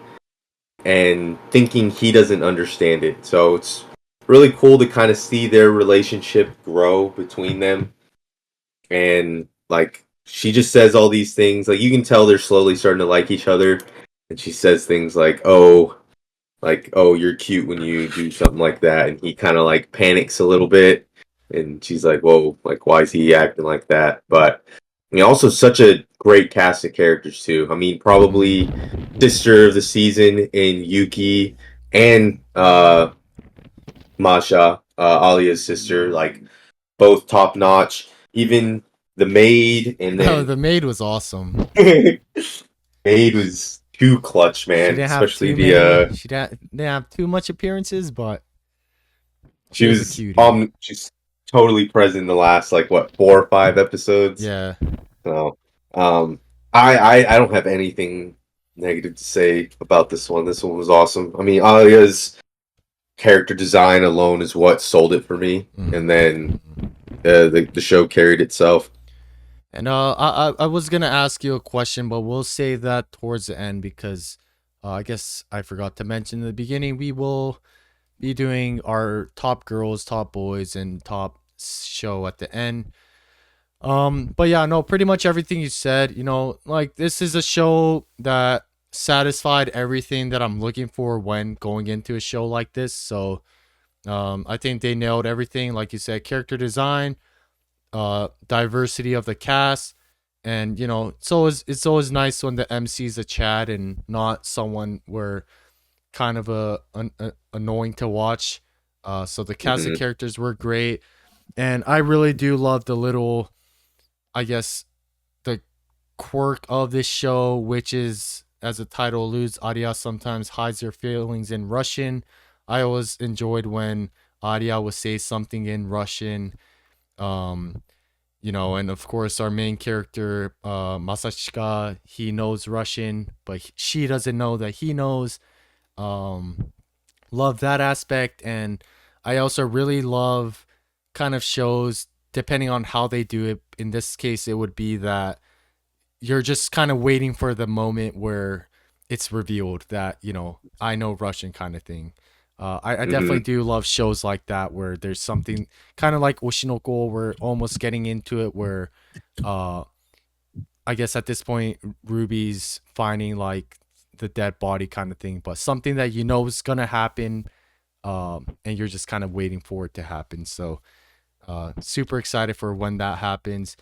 S3: and thinking he doesn't understand it. So it's really cool to kind of see their relationship grow between them. And like she just says all these things. Like you can tell they're slowly starting to like each other. And she says things like, oh, you're cute when you do something like that. And he kind of like panics a little bit. And she's like, whoa, like, why is he acting like that? But also such a great cast of characters, too. I mean, probably sister of the season in Yuki and Masha, Alia's sister, like, both top notch. Even the maid, and
S1: Oh,
S3: then
S1: the maid was awesome.
S3: maid was too clutch,
S1: She
S3: man.
S1: didn't have
S3: Especially
S1: too
S3: the
S1: many. She didn't have too much appearances, but she
S3: she
S1: was a
S3: was
S1: cutie.
S3: she's totally present in the last like what 4 or 5 episodes.
S1: Yeah.
S3: So I don't have anything negative to say about this one. This one was awesome. I mean, Alia's character design alone is what sold it for me, and then the show carried itself.
S1: And I was gonna ask you a question, but we'll save that towards the end because I guess I forgot to mention in the beginning we will be doing our top girls, top boys, and top show at the end. But yeah, no, pretty much everything you said. Like this is a show that satisfied everything that I'm looking for when going into a show like this. So, I think they nailed everything. Like you said, character design, diversity of the cast, and it's always nice when the MC's a Chad and not someone where kind of annoying to watch. So the cast of
S3: Hmm.
S1: characters were great, and I really do love the little, I guess, the quirk of this show, which is, as the title alludes, Arya sometimes hides her feelings in Russian. I always enjoyed when Arya would say something in Russian. Um, and of course our main character, Masachika, he knows Russian, but she doesn't know that he knows. Um, love that aspect, and I also really love kind of shows depending on how they do it. In this case, it would be that you're just kind of waiting for the moment where it's revealed that I know Russian kind of thing. I definitely
S3: Hmm.
S1: do love shows like that where there's something kind of like Oshinoko. We're almost getting into it where, uh, I guess at this point Ruby's finding like the dead body kind of thing, but something that is gonna happen, and you're just kind of waiting for it to happen. So, super excited for when that happens.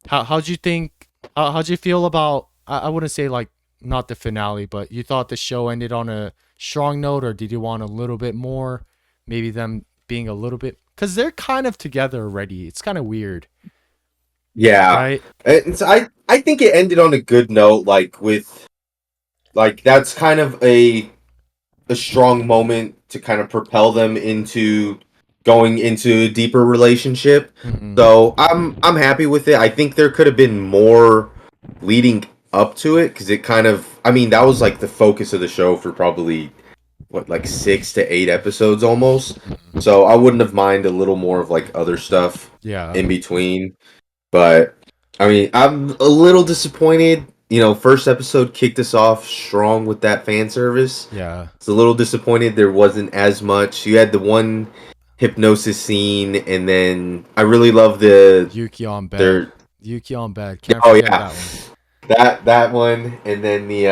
S1: How'd you think? How'd you feel about? I wouldn't say like not the finale, but you thought the show ended on a strong note, or did you want a little bit more? Maybe them being a little bit, because they're kind of together already. It's kind of weird,
S3: Yeah,
S1: right?
S3: I think it ended on a good note. Like with like that's kind of a strong moment to kind of propel them into going into a deeper relationship.
S1: Mhm.
S3: So I'm happy with it. I think there could have been more leading up to it because it kind of, I mean, that was like the focus of the show for probably what, like 6 to 8 episodes almost.
S1: Mhm.
S3: So I wouldn't have mind a little more of like other stuff
S1: Yeah.
S3: in between. But I mean, I'm a little disappointed. First episode kicked us off strong with that fan service.
S1: Yeah.
S3: It's a little disappointed there wasn't as much. You had the one hypnosis scene, and then I really love
S1: Yuki on bed.
S3: their
S1: Yuki on bed. Can't
S3: oh
S1: forget
S3: yeah,
S1: that one.
S3: that one, and then the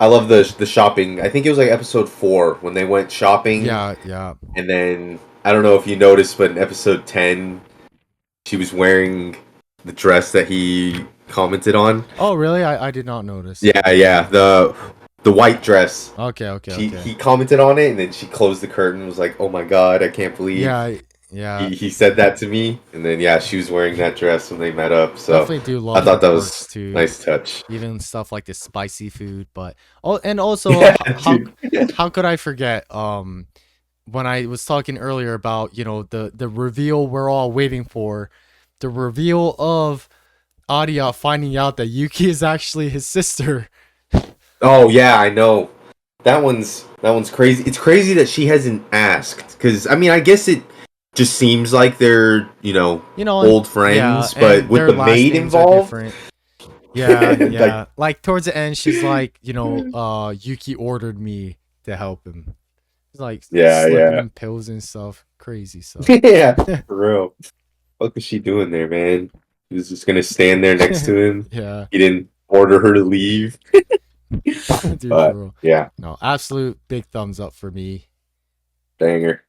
S3: I love the shopping. I think it was like episode 4 when they went shopping.
S1: Yeah, yeah.
S3: And then I don't know if you noticed, but in episode 10, she was wearing the dress that he commented on.
S1: Oh, really? I did not notice.
S3: Yeah, the white dress.
S1: Okay.
S3: He commented on it, and then she closed the curtain and was like, "Oh my god, I can't believe
S1: Yeah.
S3: he said that to me." And then yeah, she was wearing that dress when they met up. So
S1: Definitely do love
S3: I thought
S1: her
S3: that
S1: quirks,
S3: was
S1: too.
S3: nice touch.
S1: Even stuff like the spicy food, but and also
S3: Yeah,
S1: how could I forget when I was talking earlier about, the reveal we're all waiting for, the reveal of Arya finding out that Yuki is actually his sister.
S3: Oh yeah, I know. That one's crazy. It's crazy that she hasn't asked, because I mean, I guess it just seems like they're old friends, but
S1: and
S3: with
S1: their
S3: the
S1: last
S3: maid
S1: names are
S3: involved,
S1: different. Yeah, yeah.
S3: like,
S1: Like towards the end, she's like, Yuki ordered me to help him. He's like slipping
S3: yeah,
S1: him pills and stuff, crazy stuff.
S3: yeah, for real. What was she doing there, man? She was just gonna stand there next to him.
S1: Yeah,
S3: He didn't order her to leave,
S1: dude, for
S3: but
S1: real.
S3: yeah,
S1: No, absolute big thumbs up for me.
S3: banger.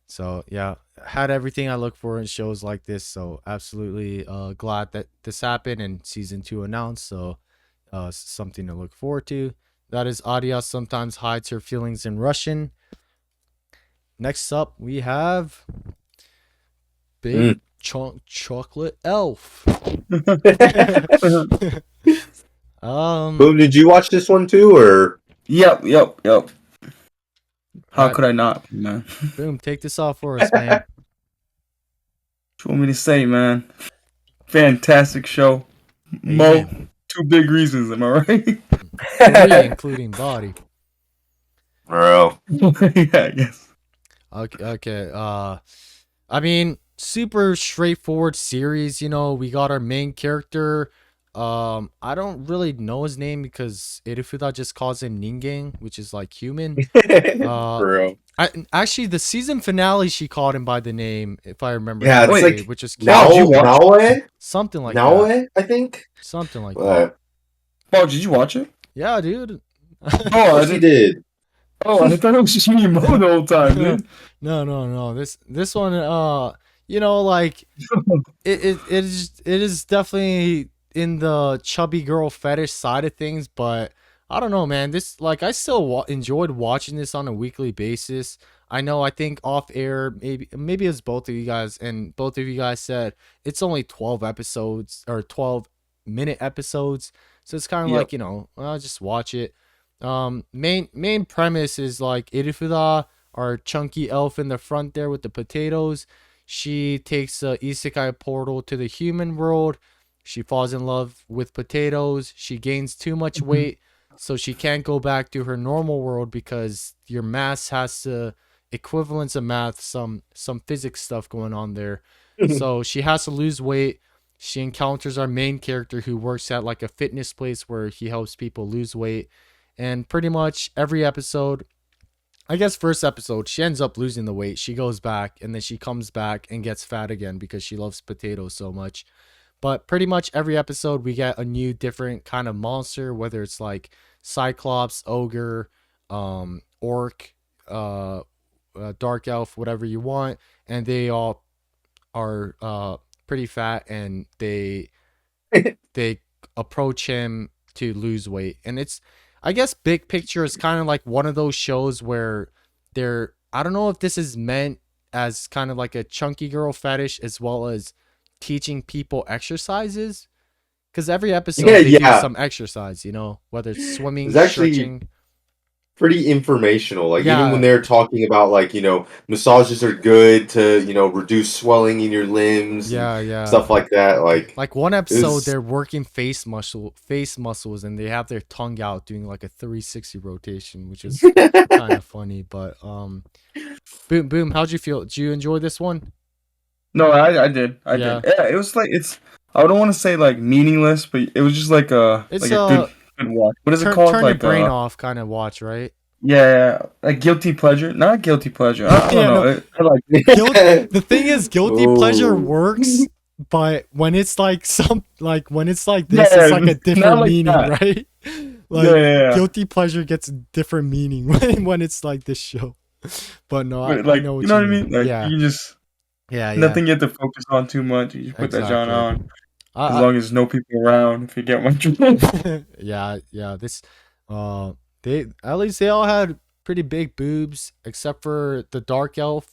S1: So yeah, had everything I look for in shows like this. So absolutely glad that this happened and season 2 announced. So something to look forward to. That is Adia sometimes hides her feelings in Russian. Next up, we have Big Chocolate Elf.
S3: Boom, did you watch this one too, or?
S2: Yep. How
S1: Right.
S2: could I not, man?
S1: Boom, take this off for us, man.
S2: What you want me to say, man? Fantastic show. Mo,
S1: Amen.
S2: 2 big reasons, am I right?
S1: 3, including body.
S3: Bro.
S2: Yeah, I guess.
S1: Okay. I mean, super straightforward series. We got our main character. I don't really know his name because Irifuda just calls him Ningen, which is like human.
S3: Bro.
S1: Actually, the season finale, she called him by the name, if I remember
S3: Yeah, it's
S1: correctly,
S3: like
S1: which is
S2: Now- did you watch-
S3: Naoe?
S1: something like that.
S3: Naoe, I think.
S1: Something like that.
S3: But
S2: Oh, did you watch it?
S1: Yeah, dude.
S2: Oh, I
S3: she
S2: did.
S3: did.
S2: Oh, I thought it was just me and Mo the whole time, dude.
S1: No. This one, like it is definitely in the chubby girl fetish side of things, but I don't know, man. This, like, I still enjoyed watching this on a weekly basis. I think off air, maybe it's both of you guys, and both of you guys said it's only 12 episodes or 12-minute episodes, so it's kind of
S2: Yep.
S1: like, I'll just watch it. Main premise is like Irifuda, our chunky elf in the front there with the potatoes. She takes a isekai portal to the human world. She falls in love with potatoes. She gains too much weight, so she can't go back to her normal world because your mass has to equivalence of math, some physics stuff going on there. So she has to lose weight. She encounters our main character who works at like a fitness place where he helps people lose weight. And pretty much every episode, I guess first episode, she ends up losing the weight. She goes back and then she comes back and gets fat again because she loves potatoes so much. But pretty much every episode, we get a new different kind of monster, whether it's like Cyclops, Ogre, Orc, Dark Elf, whatever you want. And they all are pretty fat, and they approach him to lose weight. And it's, I guess, big picture is kind of like one of those shows where I don't know if this is meant as kind of like a chunky girl fetish as well as teaching people exercises, because every episode they do some exercise, whether it's swimming,
S3: It's actually
S1: stretching.
S3: pretty informational. Like even when
S1: Yeah,
S3: they're talking about like, massages are good to, reduce swelling in your limbs and
S1: yeah.
S3: stuff like that.
S1: Like one
S3: It
S1: episode,
S3: was
S1: they're working face muscles, and they have their tongue out doing like a 360 rotation, which is kind of funny. But boom. How'd you feel? Did you enjoy this one?
S2: No, I did. I
S1: Yeah,
S2: did. Yeah, it was like I don't want to say like meaningless, but it was just
S1: it's
S2: a good watch. What is it
S1: turn
S2: called?
S1: turn your
S2: Like
S1: brain off kind of watch, right?
S2: yeah, like guilty pleasure. Not guilty pleasure. I don't
S1: Yeah,
S2: know.
S1: no.
S2: Like
S1: Guilt. The thing is, guilty pleasure
S3: oh.
S1: works, but when it's like when it's like this, it's
S2: yeah,
S1: like a
S2: not
S1: different
S2: like
S1: meaning,
S2: that.
S1: right?
S2: Yeah,
S1: Like
S2: yeah.
S1: guilty pleasure gets a different meaning when it's like this show. But no, I,
S2: But
S1: I
S2: like
S1: know
S2: you
S1: what
S2: know
S1: you
S2: what I
S1: mean.
S2: mean? Like
S1: Yeah,
S2: you just
S1: yeah.
S2: nothing you have to focus on too much. You just put that John
S1: Exactly.
S2: on as
S1: I,
S2: long as no people around. If you get my drift.
S1: yeah. This, uh, they at least they all had pretty big boobs, except for the dark elf.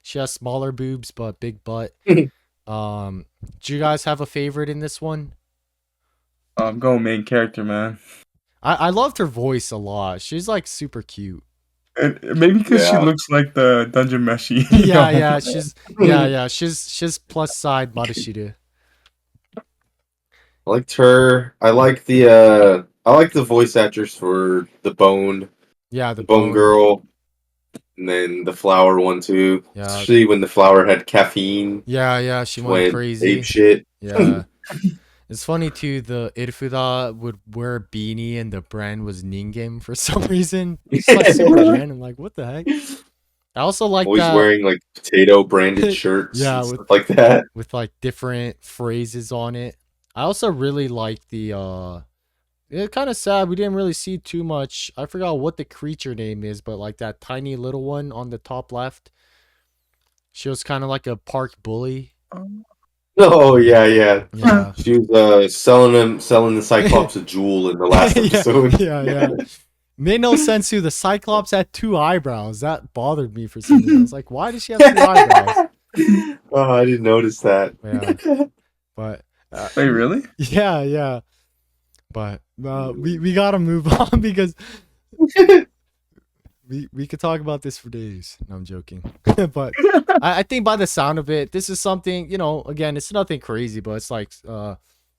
S1: She has smaller boobs but big butt. Do you guys have a favorite in this one?
S2: Go main character, man.
S1: I loved her voice a lot. She's like super cute.
S2: And maybe because she
S3: Yeah.
S2: looks like the dungeon meshi.
S1: Yeah. She's plus side Marushita.
S3: I liked her. I like the voice actress for
S1: Yeah, the
S3: the bone
S1: bone.
S3: girl, and then the flower one too.
S1: Yeah,
S3: Especially when the flower had caffeine,
S1: yeah. She
S3: just
S1: went
S3: went ape
S1: crazy.
S3: shit.
S1: Yeah. It's funny too. The Irfuda would wear a beanie, and the brand was Ningen for some reason. It's like super random. Like, what the heck? I also like
S3: Always
S1: that.
S3: wearing like potato branded shirts
S1: Yeah,
S3: and stuff like that.
S1: with like different phrases on it. I also really like the. It's kind of sad we didn't really see too much. I forgot what the creature name is, but like that tiny little one on the top left. She was kind of like a park bully.
S3: Oh yeah.
S1: Yeah.
S3: She was selling the Cyclops a jewel in the last episode.
S1: Yeah. Made no sense too. The Cyclops had two eyebrows. That bothered me for some reason. I was like, why does she have two eyebrows?
S3: Oh, I didn't notice that.
S1: Yeah, but
S2: Wait, really?
S1: yeah. But we gotta move on because we could talk about this for days. No, I'm joking. But I think by the sound of it, this is something, again, it's nothing crazy, but it's like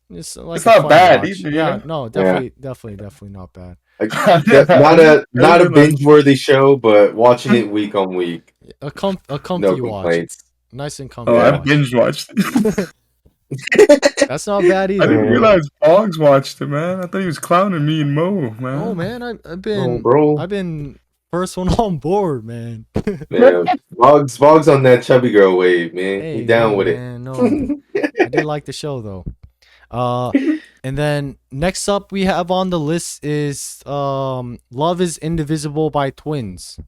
S1: it's like
S2: It's
S1: a
S2: not
S1: fun
S2: bad
S1: watch.
S2: either,
S1: Yeah,
S2: yeah.
S1: no,
S3: Yeah.
S1: definitely not bad.
S3: Like,
S2: I
S3: not a
S2: didn't realize-
S3: binge worthy show, but watching it week on week,
S1: A
S3: no
S1: comfy watch.
S3: complaints.
S1: Nice and comfy
S2: Oh, I
S3: Yeah.
S1: watch.
S2: binge watched.
S1: That's not bad
S2: I
S1: either.
S2: didn't
S3: Yeah.
S2: realize Boggs watched it, man. I thought he was clowning me and Mo, man.
S1: Oh man, I've
S3: Oh,
S1: been
S3: bro.
S1: first one on board, man.
S3: Yeah, Boggs on that chubby girl wave, man. He
S1: Hey,
S3: down with
S1: man, no. I did like the show though. And then next up we have on the list is Love is Indivisible by Twins.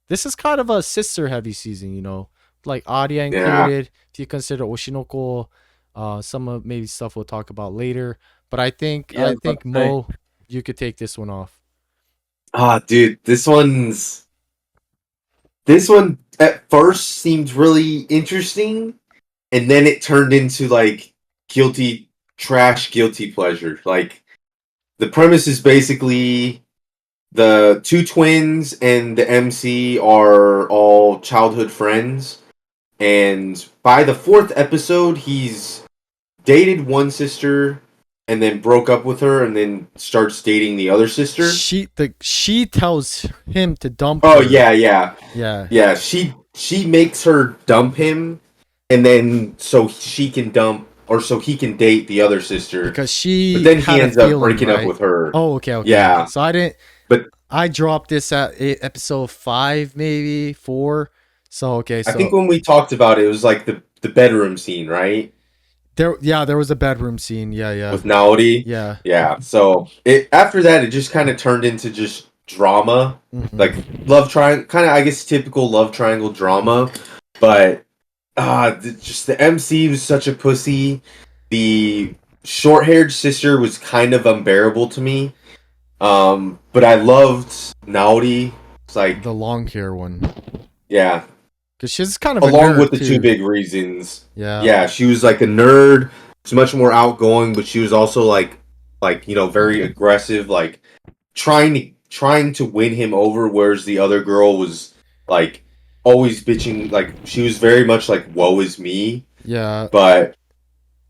S1: This is kind of a sister heavy season, like Arya included. If you consider Oshinoko, some of maybe stuff we'll talk about later. But I think
S2: Yeah, I was about to say.
S1: Mo, you could take this one off.
S3: Dude, this one at first seemed really interesting, and then it turned into like guilty pleasure. Like the premise is basically the two twins and the MC are all childhood friends, and by the fourth episode, he's dated one sister and then broke up with her and then starts dating the other sister.
S1: She tells him to dump
S3: Oh
S1: her.
S3: yeah. She makes her dump him, and then so she can so he can date the other sister.
S1: Because she
S3: But then he
S1: had a
S3: ends up
S1: feeling,
S3: breaking up
S1: right?
S3: with her.
S1: Oh, okay.
S3: Yeah.
S1: So I didn't.
S3: But
S1: I dropped this at episode 5, maybe 4. So okay. So
S3: I think when we talked about it, it was like the bedroom scene, right?
S1: there was a bedroom scene. Yeah.
S3: With Naori.
S1: Yeah.
S3: Yeah. So after that, it just kind of turned into just drama,
S1: Mhm.
S3: like love triangle, kind of I guess typical love triangle drama. But just the MC was such a pussy. The short-haired sister was kind of unbearable to me. But I loved Naori. It's like
S1: The long hair one.
S3: yeah,
S1: Because she's kind of
S3: along
S1: a nerd
S3: with the
S1: too.
S3: two big reasons.
S1: Yeah.
S3: Yeah, she was like a nerd. She's much more outgoing, but she was also like very aggressive, like trying to trying to win him over, whereas the other girl was like always bitching. Like she was very much like "woe is me."
S1: Yeah.
S3: But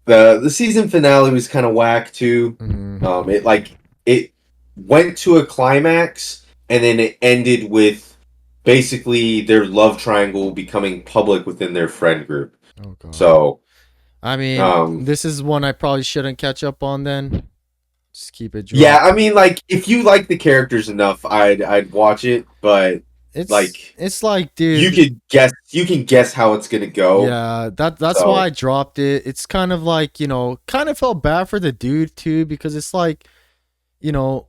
S3: the season finale was kind of whack too.
S1: Mhm.
S3: It went to a climax and then it ended with basically their love triangle becoming public within their friend group.
S1: Oh god.
S3: So
S1: I mean,
S3: um,
S1: this is one I probably shouldn't catch up on then. Just keep it
S3: yeah,
S1: dropped.
S3: I mean, like if you like the characters enough, I'd watch it, but like
S1: It's like,
S3: you
S1: dude,
S3: could guess, you can guess how it's gonna go.
S1: yeah, that's why
S3: So
S1: I dropped it. It's kind of like, kind of felt bad for the dude too because it's like,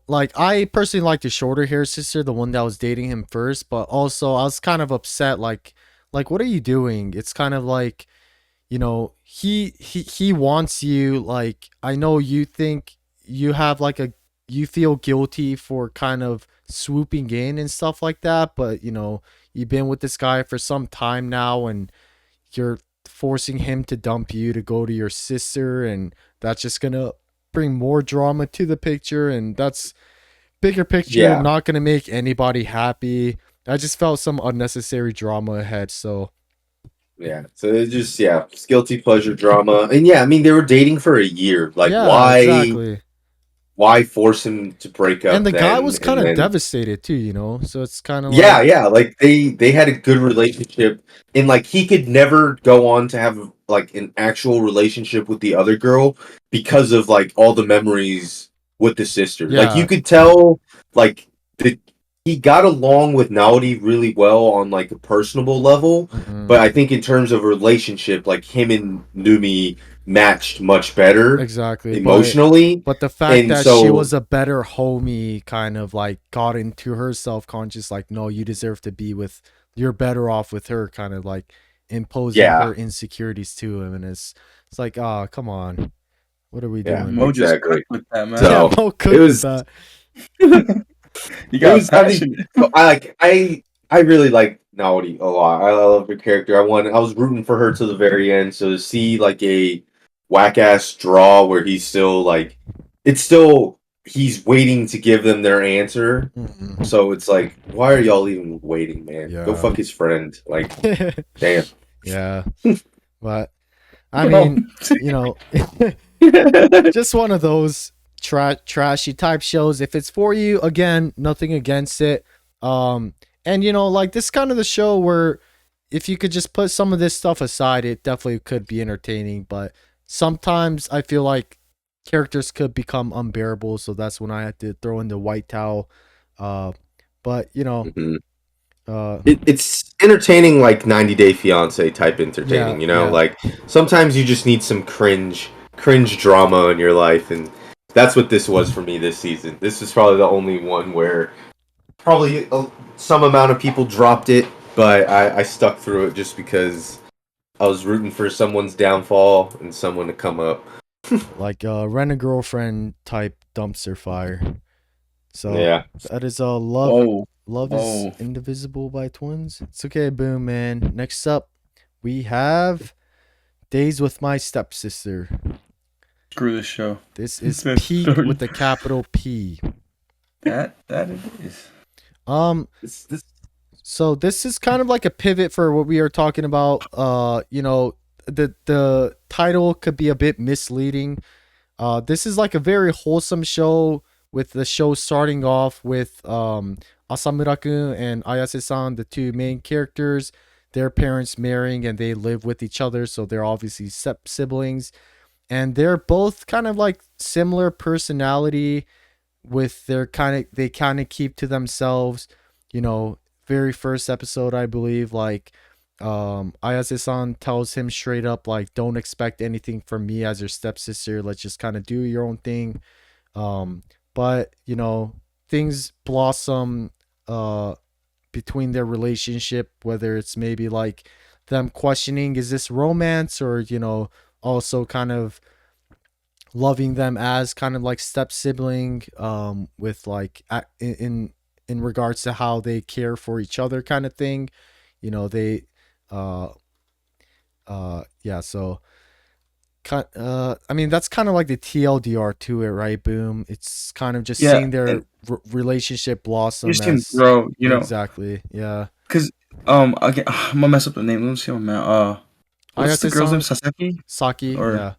S1: like I personally like the shorter hair sister, the one that was dating him first, but also I was kind of upset like what are you doing? It's kind of like, he wants you. Like I know you think you have like a you feel guilty for kind of swooping in and stuff like that, but you've been with this guy for some time now and you're forcing him to dump you to go to your sister, and that's just gonna bring more drama to the picture, and that's bigger picture
S3: yeah,
S1: not gonna make anybody happy. I just felt some unnecessary drama ahead, so
S3: yeah. So it's just it's guilty pleasure drama, and yeah, I mean they were dating for a year. Like
S1: yeah, exactly.
S3: why force him to break
S1: And
S3: up
S1: the guy
S3: then?
S1: was kind
S3: And
S1: of
S3: then
S1: devastated too, so it's kind of
S3: yeah,
S1: like,
S3: yeah, like they had a good relationship, and like he could never go on to have like an actual relationship with the other girl because of like all the memories with the sister. Like you
S1: yeah.
S3: could tell, like the he got along with Naori really well on like a personable level, but I
S1: Mhm.
S3: think in terms of relationship, like him and Numi matched much better
S1: Exactly,
S3: emotionally,
S1: but the fact
S3: and
S1: that she
S3: so
S1: was a better homie kind of like got into her self-conscious, like, no, you deserve to be with, you're better off with her, kind of like imposing
S3: yeah,
S1: her insecurities to him, and it's like, ah, come on, what are we
S3: yeah,
S1: doing?
S2: Mo just
S3: exactly.
S2: cooked with that, man.
S1: Yeah,
S3: So
S1: Mo
S3: it
S1: cooked with
S3: was
S1: that.
S2: You
S3: it
S2: got
S3: was. I mean,
S2: passionate.
S3: I really like Naori a lot. I love her character. I was rooting for her to the very end. So to see like a whack ass draw where he's still like, it's still he's waiting to give them their answer.
S1: Mhm.
S3: So it's like, why are y'all even waiting, man? Go
S1: Yeah.
S3: fuck his friend. Like, damn.
S1: Yeah, but I
S2: Bro.
S1: mean, just one of those trashy type shows. If it's for you, again, nothing against it. And like this kind of the show where if you could just put some of this stuff aside, it definitely could be entertaining. But sometimes I feel like characters could become unbearable, so that's when I had to throw in the white towel. Uh, but
S3: Mhm.
S1: uh,
S3: It's entertaining, like 90 Day Fiance type
S1: yeah,
S3: entertaining.
S1: yeah.
S3: Like sometimes you just need some cringe drama in your life, and that's what this was for me this season. This is probably the only one where probably some amount of people dropped it, but I stuck through it just because I was rooting for someone's downfall and someone to come up.
S1: Like rent a girlfriend type dumpster fire. So
S3: Yeah.
S1: that is love.
S2: Whoa.
S1: Love is
S2: Whoa.
S1: indivisible by twins. It's okay, boom, man. Next up, we have Days with My Stepsister.
S2: Screw this show.
S1: This
S2: It's
S1: is
S2: been
S1: peak
S2: 30.
S1: with a capital P.
S2: That it is.
S1: Um,
S3: This
S1: so this is kind of like a pivot for what we are talking about. The title could be a bit misleading. This is like a very wholesome show, with the show starting off with Asamura-kun and Ayase-san, the two main characters, their parents marrying and they live with each other, so they're obviously step siblings, and they're both kind of like similar personality, with their they kind of keep to themselves. Very first episode, I believe, like Ayase-san tells him straight up, like, don't expect anything from me as your stepsister, let's just kind of do your own thing. But things blossom between their relationship, whether it's maybe like them questioning, is this romance, or also kind of loving them as kind of like step sibling, with like in regards to how they care for each other, kind of thing. They yeah, so I mean, that's kind of like the TLDR to it, right? Boom. It's kind of just
S2: Yeah,
S1: seeing
S2: and
S1: their relationship
S2: you
S1: blossom
S2: see him
S1: as
S2: grow.
S1: exactly. Yeah.
S2: Because again, I'm gonna mess up the name. Let me see my man. What's the girl's name?
S1: Ayase-san,
S2: Sasaki?
S1: Saki.
S2: Or
S1: Yeah.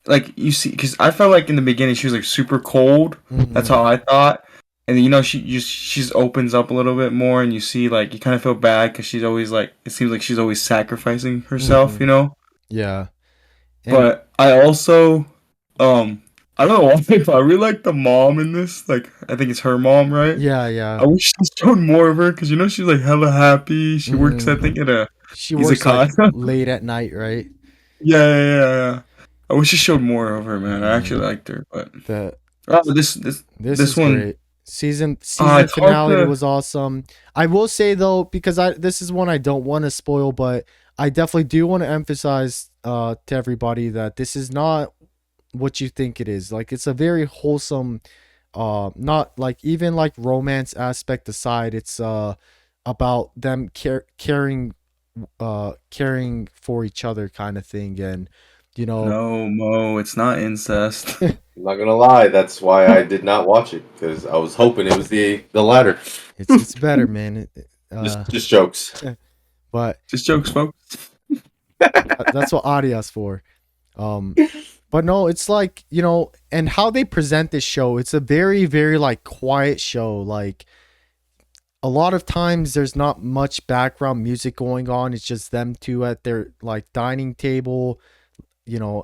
S2: like you see, because I felt like in the beginning she was like super cold. That's
S1: Hmm.
S2: how I thought. And then, she just opens up a little bit more, and you see like you kind of feel bad because she's always like it seems like she's always sacrificing herself,
S1: Hmm.
S2: you know.
S1: Yeah. And
S2: But I also um I don't know why, but I really like the mom in this. Like I think it's her mom, right?
S1: yeah, yeah.
S2: I wish they showed more of her because she's like hella happy. She works, I
S1: Hmm.
S2: think, at a
S1: She works like
S2: izakaya.
S1: late at night, right?
S2: Yeah. I wish she showed more of her, man. I
S1: Hmm.
S2: actually liked her, but
S1: The this
S2: this
S1: is
S2: one,
S1: great. Season
S2: it's hard
S1: finale
S2: to.
S1: was awesome. I will say though, because I this is one I don't want to spoil, but I definitely do want to emphasize to everybody that this is not what you think it is. Like it's a very wholesome, not like even like romance aspect aside, it's about them caring for each other kind of thing, and you know
S2: No, Mo, it's not incest.
S3: I'm not gonna lie, that's why I did not watch it because I was hoping it was the latter.
S1: it's better, man.
S3: Just jokes.
S1: But
S2: Just jokes, folks.
S1: that's what Adia's for. Um, but no, it's like and how they present this show. It's a very, very like quiet show. Like a lot of times, there's not much background music going on. It's just them two at their like dining table,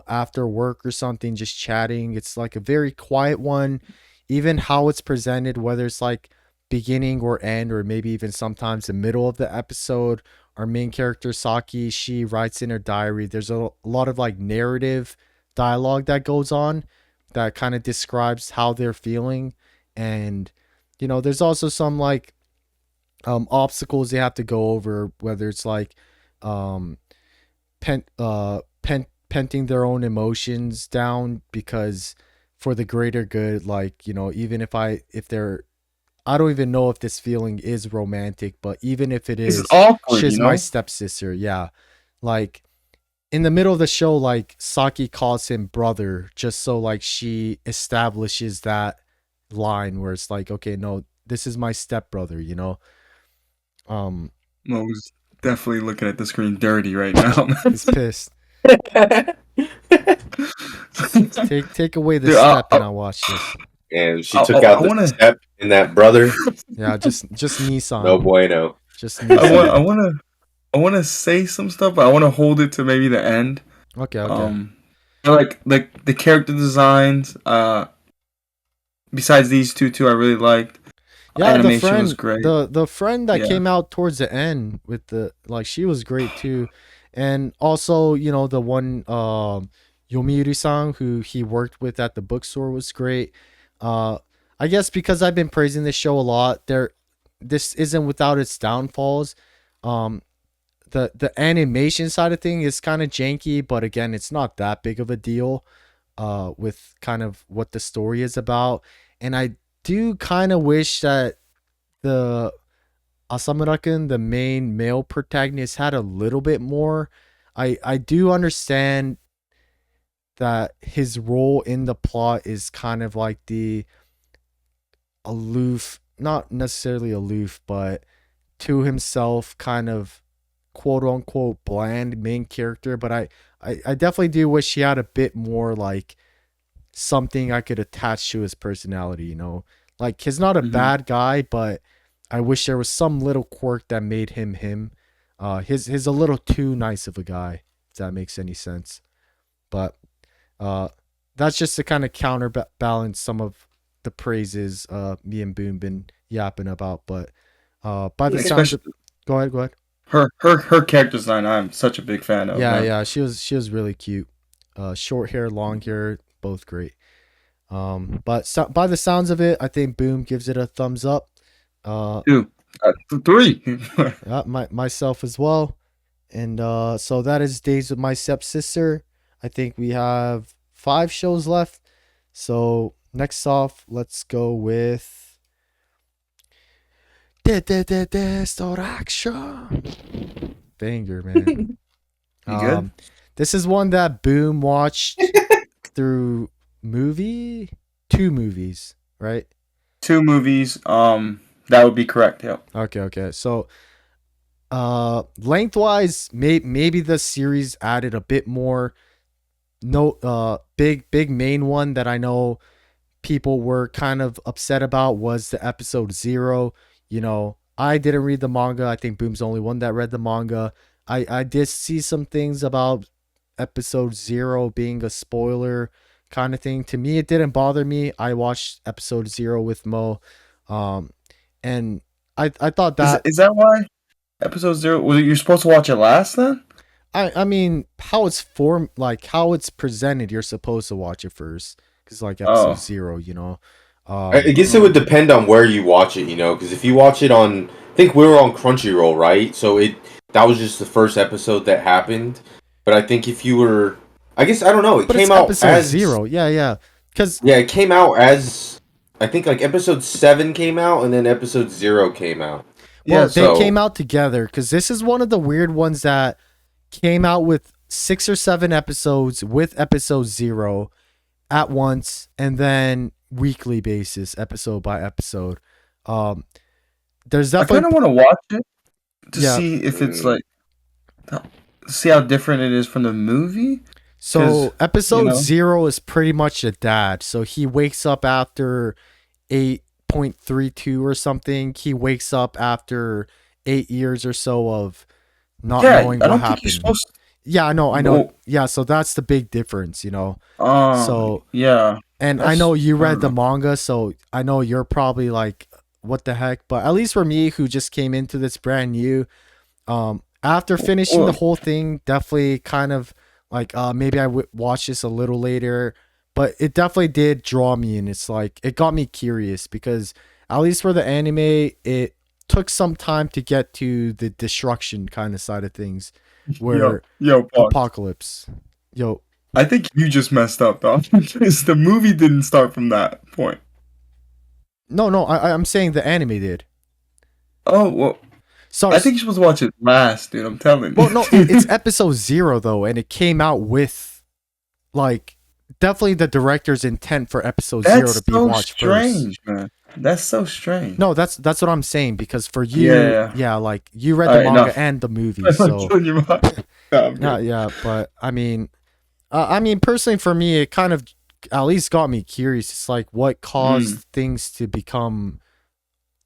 S1: after work or something, just chatting. It's like a very quiet one. Even how it's presented, whether it's like beginning or end, or maybe even sometimes the middle of the episode. Our main character, Saki, she writes in her diary. There's a lot of like narrative dialogue that goes on that kind of describes how they're feeling. And, there's also some like obstacles they have to go over, whether it's like um, penting their own emotions down because for the greater good, like even if they're I don't even know if this feeling is romantic, but even if it
S2: It's
S1: is,
S2: awkward,
S1: she's my stepsister. Yeah, like in the middle of the show, like Saki calls him brother just so like she establishes that line where it's like, okay, no, this is my stepbrother. um
S2: Mo's definitely looking at the screen dirty right now, man.
S1: he's pissed. Take away the
S2: Dude,
S1: step and I'll watch this.
S3: And she took
S2: I
S3: out the
S2: want to.
S3: step in that brother.
S1: Yeah, just
S3: No
S1: Nissan.
S3: bueno.
S1: Just
S2: I
S1: Nissan.
S2: want to. I want to say some stuff, but I want to hold it to maybe the end.
S1: Okay.
S2: Um, I like the character designs. Besides these two, I really liked.
S1: Yeah,
S2: Animation was great.
S1: the friend that
S2: Yeah,
S1: came out towards the end with the like she was great too. And also, the one Yomiuri-san who he worked with at the bookstore was great. Uh I guess because I've been praising this show a lot, this isn't without its downfalls. Um the animation side of thing is kind of janky, but again, it's not that big of a deal with kind of what the story is about. And I do kind of wish that the Asamura-kun, the main male protagonist, had a little bit more. I do understand that his role in the plot is kind of like the aloof, not necessarily aloof, but to himself kind of quote unquote bland main character. But I definitely do wish he had a bit more like something I could attach to his personality. Like he's not a
S2: hmm
S1: bad guy, but I wish there was some little quirk that made him him. His a little too nice of a guy, if that makes any sense. But uh that's just to kind of counterbalance some of the praises me and Boom been yapping about. But by the sounds of
S2: especially
S1: go ahead.
S2: her character design. I'm such a big fan of, man.
S1: Yeah, she was really cute. Short hair, long hair, both great. But by the sounds of it, I think Boom gives it a thumbs up. Uh,
S2: Dude, three.
S1: yeah, myself as well. And so that is Days with My Stepsister. I think we have 5 shows left. So next off, let's go with Destruction. Banger, man.
S2: You good?
S1: Um, This is one that Boom watched through two movies, right?
S2: 2 movies. That would be correct. Yeah.
S1: Okay. So, lengthwise, maybe the series added a bit more. No, big main one that I know people were kind of upset about was the episode 0. You know, I didn't read the manga. I think Boom's the only one that read the manga. I did see some things about episode 0 being a spoiler kind of thing. To me, it didn't bother me. I watched episode 0 with Mo. And I thought that
S2: Is that why episode 0 was it, you're supposed to watch it last then?
S1: I mean how it's formed, like how it's presented, you're supposed to watch it first because like episode
S2: Oh.
S1: 0, you know.
S3: I guess it would depend on where you watch it, you know, because if you watch it on, I think we were on Crunchyroll, right? So that was just the first episode that happened. But I think if you were, I guess I don't know. It
S1: But
S3: came
S1: it's
S3: out
S1: episode
S3: as
S1: 0. Yeah. Because
S3: yeah, it came out as I think like episode 7 came out and then episode 0 came out.
S1: well,
S2: Yeah,
S1: they
S3: so-
S1: came out together because this is one of the weird ones that came out with 6 or 7 episodes with episode 0 at once and then weekly basis, episode by episode. There's
S2: I kind
S1: definitely
S2: of want to watch it to
S1: Yeah.
S2: see if it's like see how different it is from the movie.
S1: so
S2: 'cause,
S1: episode
S2: you know-
S1: 0 is pretty much a dad. So he wakes up after 8.32 or something. He wakes up after 8 years or so of not
S2: Yeah,
S1: knowing
S2: I
S1: what
S2: don't think he's
S1: happened.
S2: supposed.
S1: Yeah, I know.
S2: Well-
S1: Yeah, so that's the big difference, you know. So-
S2: yeah,
S1: And I
S2: That's-
S1: know you
S2: I
S1: read
S2: don't
S1: the manga, so I know you're probably like, what the heck? But at least for me, who just came into this brand new, after finishing the
S2: Well-
S1: whole thing, definitely kind of like, maybe I would watch this a little later. But it definitely did draw me, and it's like, it got me curious because at least for the anime, it took some time to get to the destruction kind of side of things, where
S2: yo, Boggs,
S1: apocalypse. Yo,
S2: I think you just messed up, though. Because the movie didn't start from that point.
S1: no, I'm saying the anime did.
S2: Oh well,
S1: Sorry,
S2: I think you're supposed to watch it last, dude. I'm telling you.
S1: well, no, it's episode 0 though, and it came out with like definitely the director's intent for episode 0
S2: that's
S1: to be
S2: so
S1: watched
S2: strange, man. That's so strange.
S1: first. No, that's what I'm saying because for you,
S2: Yeah.
S1: like you read
S2: Alright,
S1: the manga
S2: enough.
S1: and the movie,
S2: I'm
S1: so
S2: killing your mind. No, I'm good.
S1: yeah, but I mean personally for me, it kind of at least got me curious. It's like what caused things to become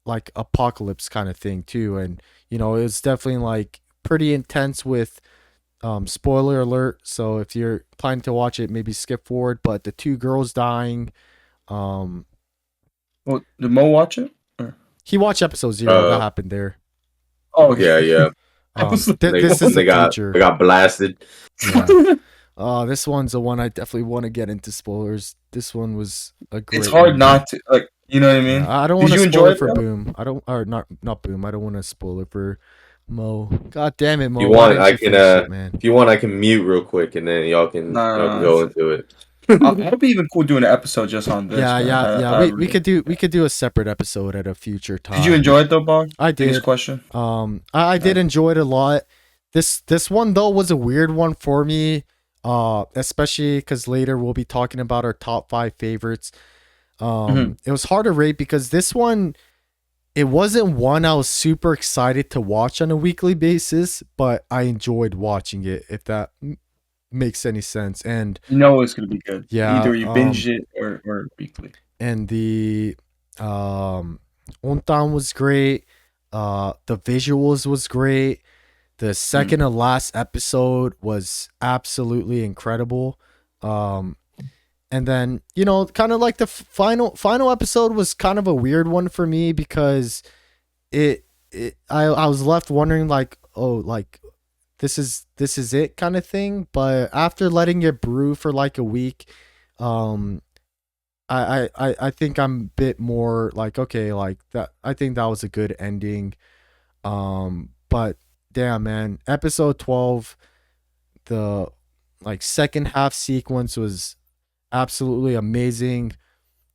S1: like apocalypse kind of thing too, and you know, it's definitely like pretty intense with spoiler alert, so if you're planning to watch it, maybe skip forward, but the 2 girls dying,
S2: Well, did Mo watch it?
S1: he watched episode 0 that
S3: Uh,
S1: happened there.
S2: Oh, okay.
S3: Yeah.
S2: was like-
S1: This is the
S3: they
S1: future.
S3: got blasted.
S1: Yeah. This one's the one I definitely want to get into spoilers. This one was a great
S2: It's hard
S1: one.
S2: not to, like, you know what I mean?
S1: Yeah, I don't
S2: Did
S1: want to
S2: you
S1: spoil
S2: enjoy
S1: it for
S2: it, though?
S1: Boom. I don't, or not Boom. I don't want to spoil it for Mo. God damn it, Mo.
S3: You
S1: why
S3: want,
S1: didn't
S3: I
S1: you
S3: can,
S1: finish it, man?
S3: If you want, I can mute real quick and then y'all can,
S2: No,
S3: y'all can
S2: no,
S3: go into it.
S2: I'll be even cool doing an episode just on this.
S1: Yeah,
S2: man.
S1: yeah. We could do a separate episode at a future time.
S2: Did you enjoy it though, Bog?
S1: I
S2: Biggest
S1: did.
S2: question.
S1: I did enjoy it a lot. This one though was a weird one for me. Especially because later we'll be talking about our top 5 favorites. It was hard to rate because this one, it wasn't one I was super excited to watch on a weekly basis, but I enjoyed watching it, if that makes any sense. And
S2: You know it's gonna be good.
S1: Yeah,
S2: Either you binge it or weekly.
S1: the Ontan was great. The visuals was great. The second to last episode was absolutely incredible. And then, you know, kind of like the final episode was kind of a weird one for me because I was left wondering like, oh, like this is it kind of thing. But after letting it brew for like a week, I think I'm a bit more like, okay, like that. I think that was a good ending. But damn, man, episode 12, the like second half sequence was absolutely amazing.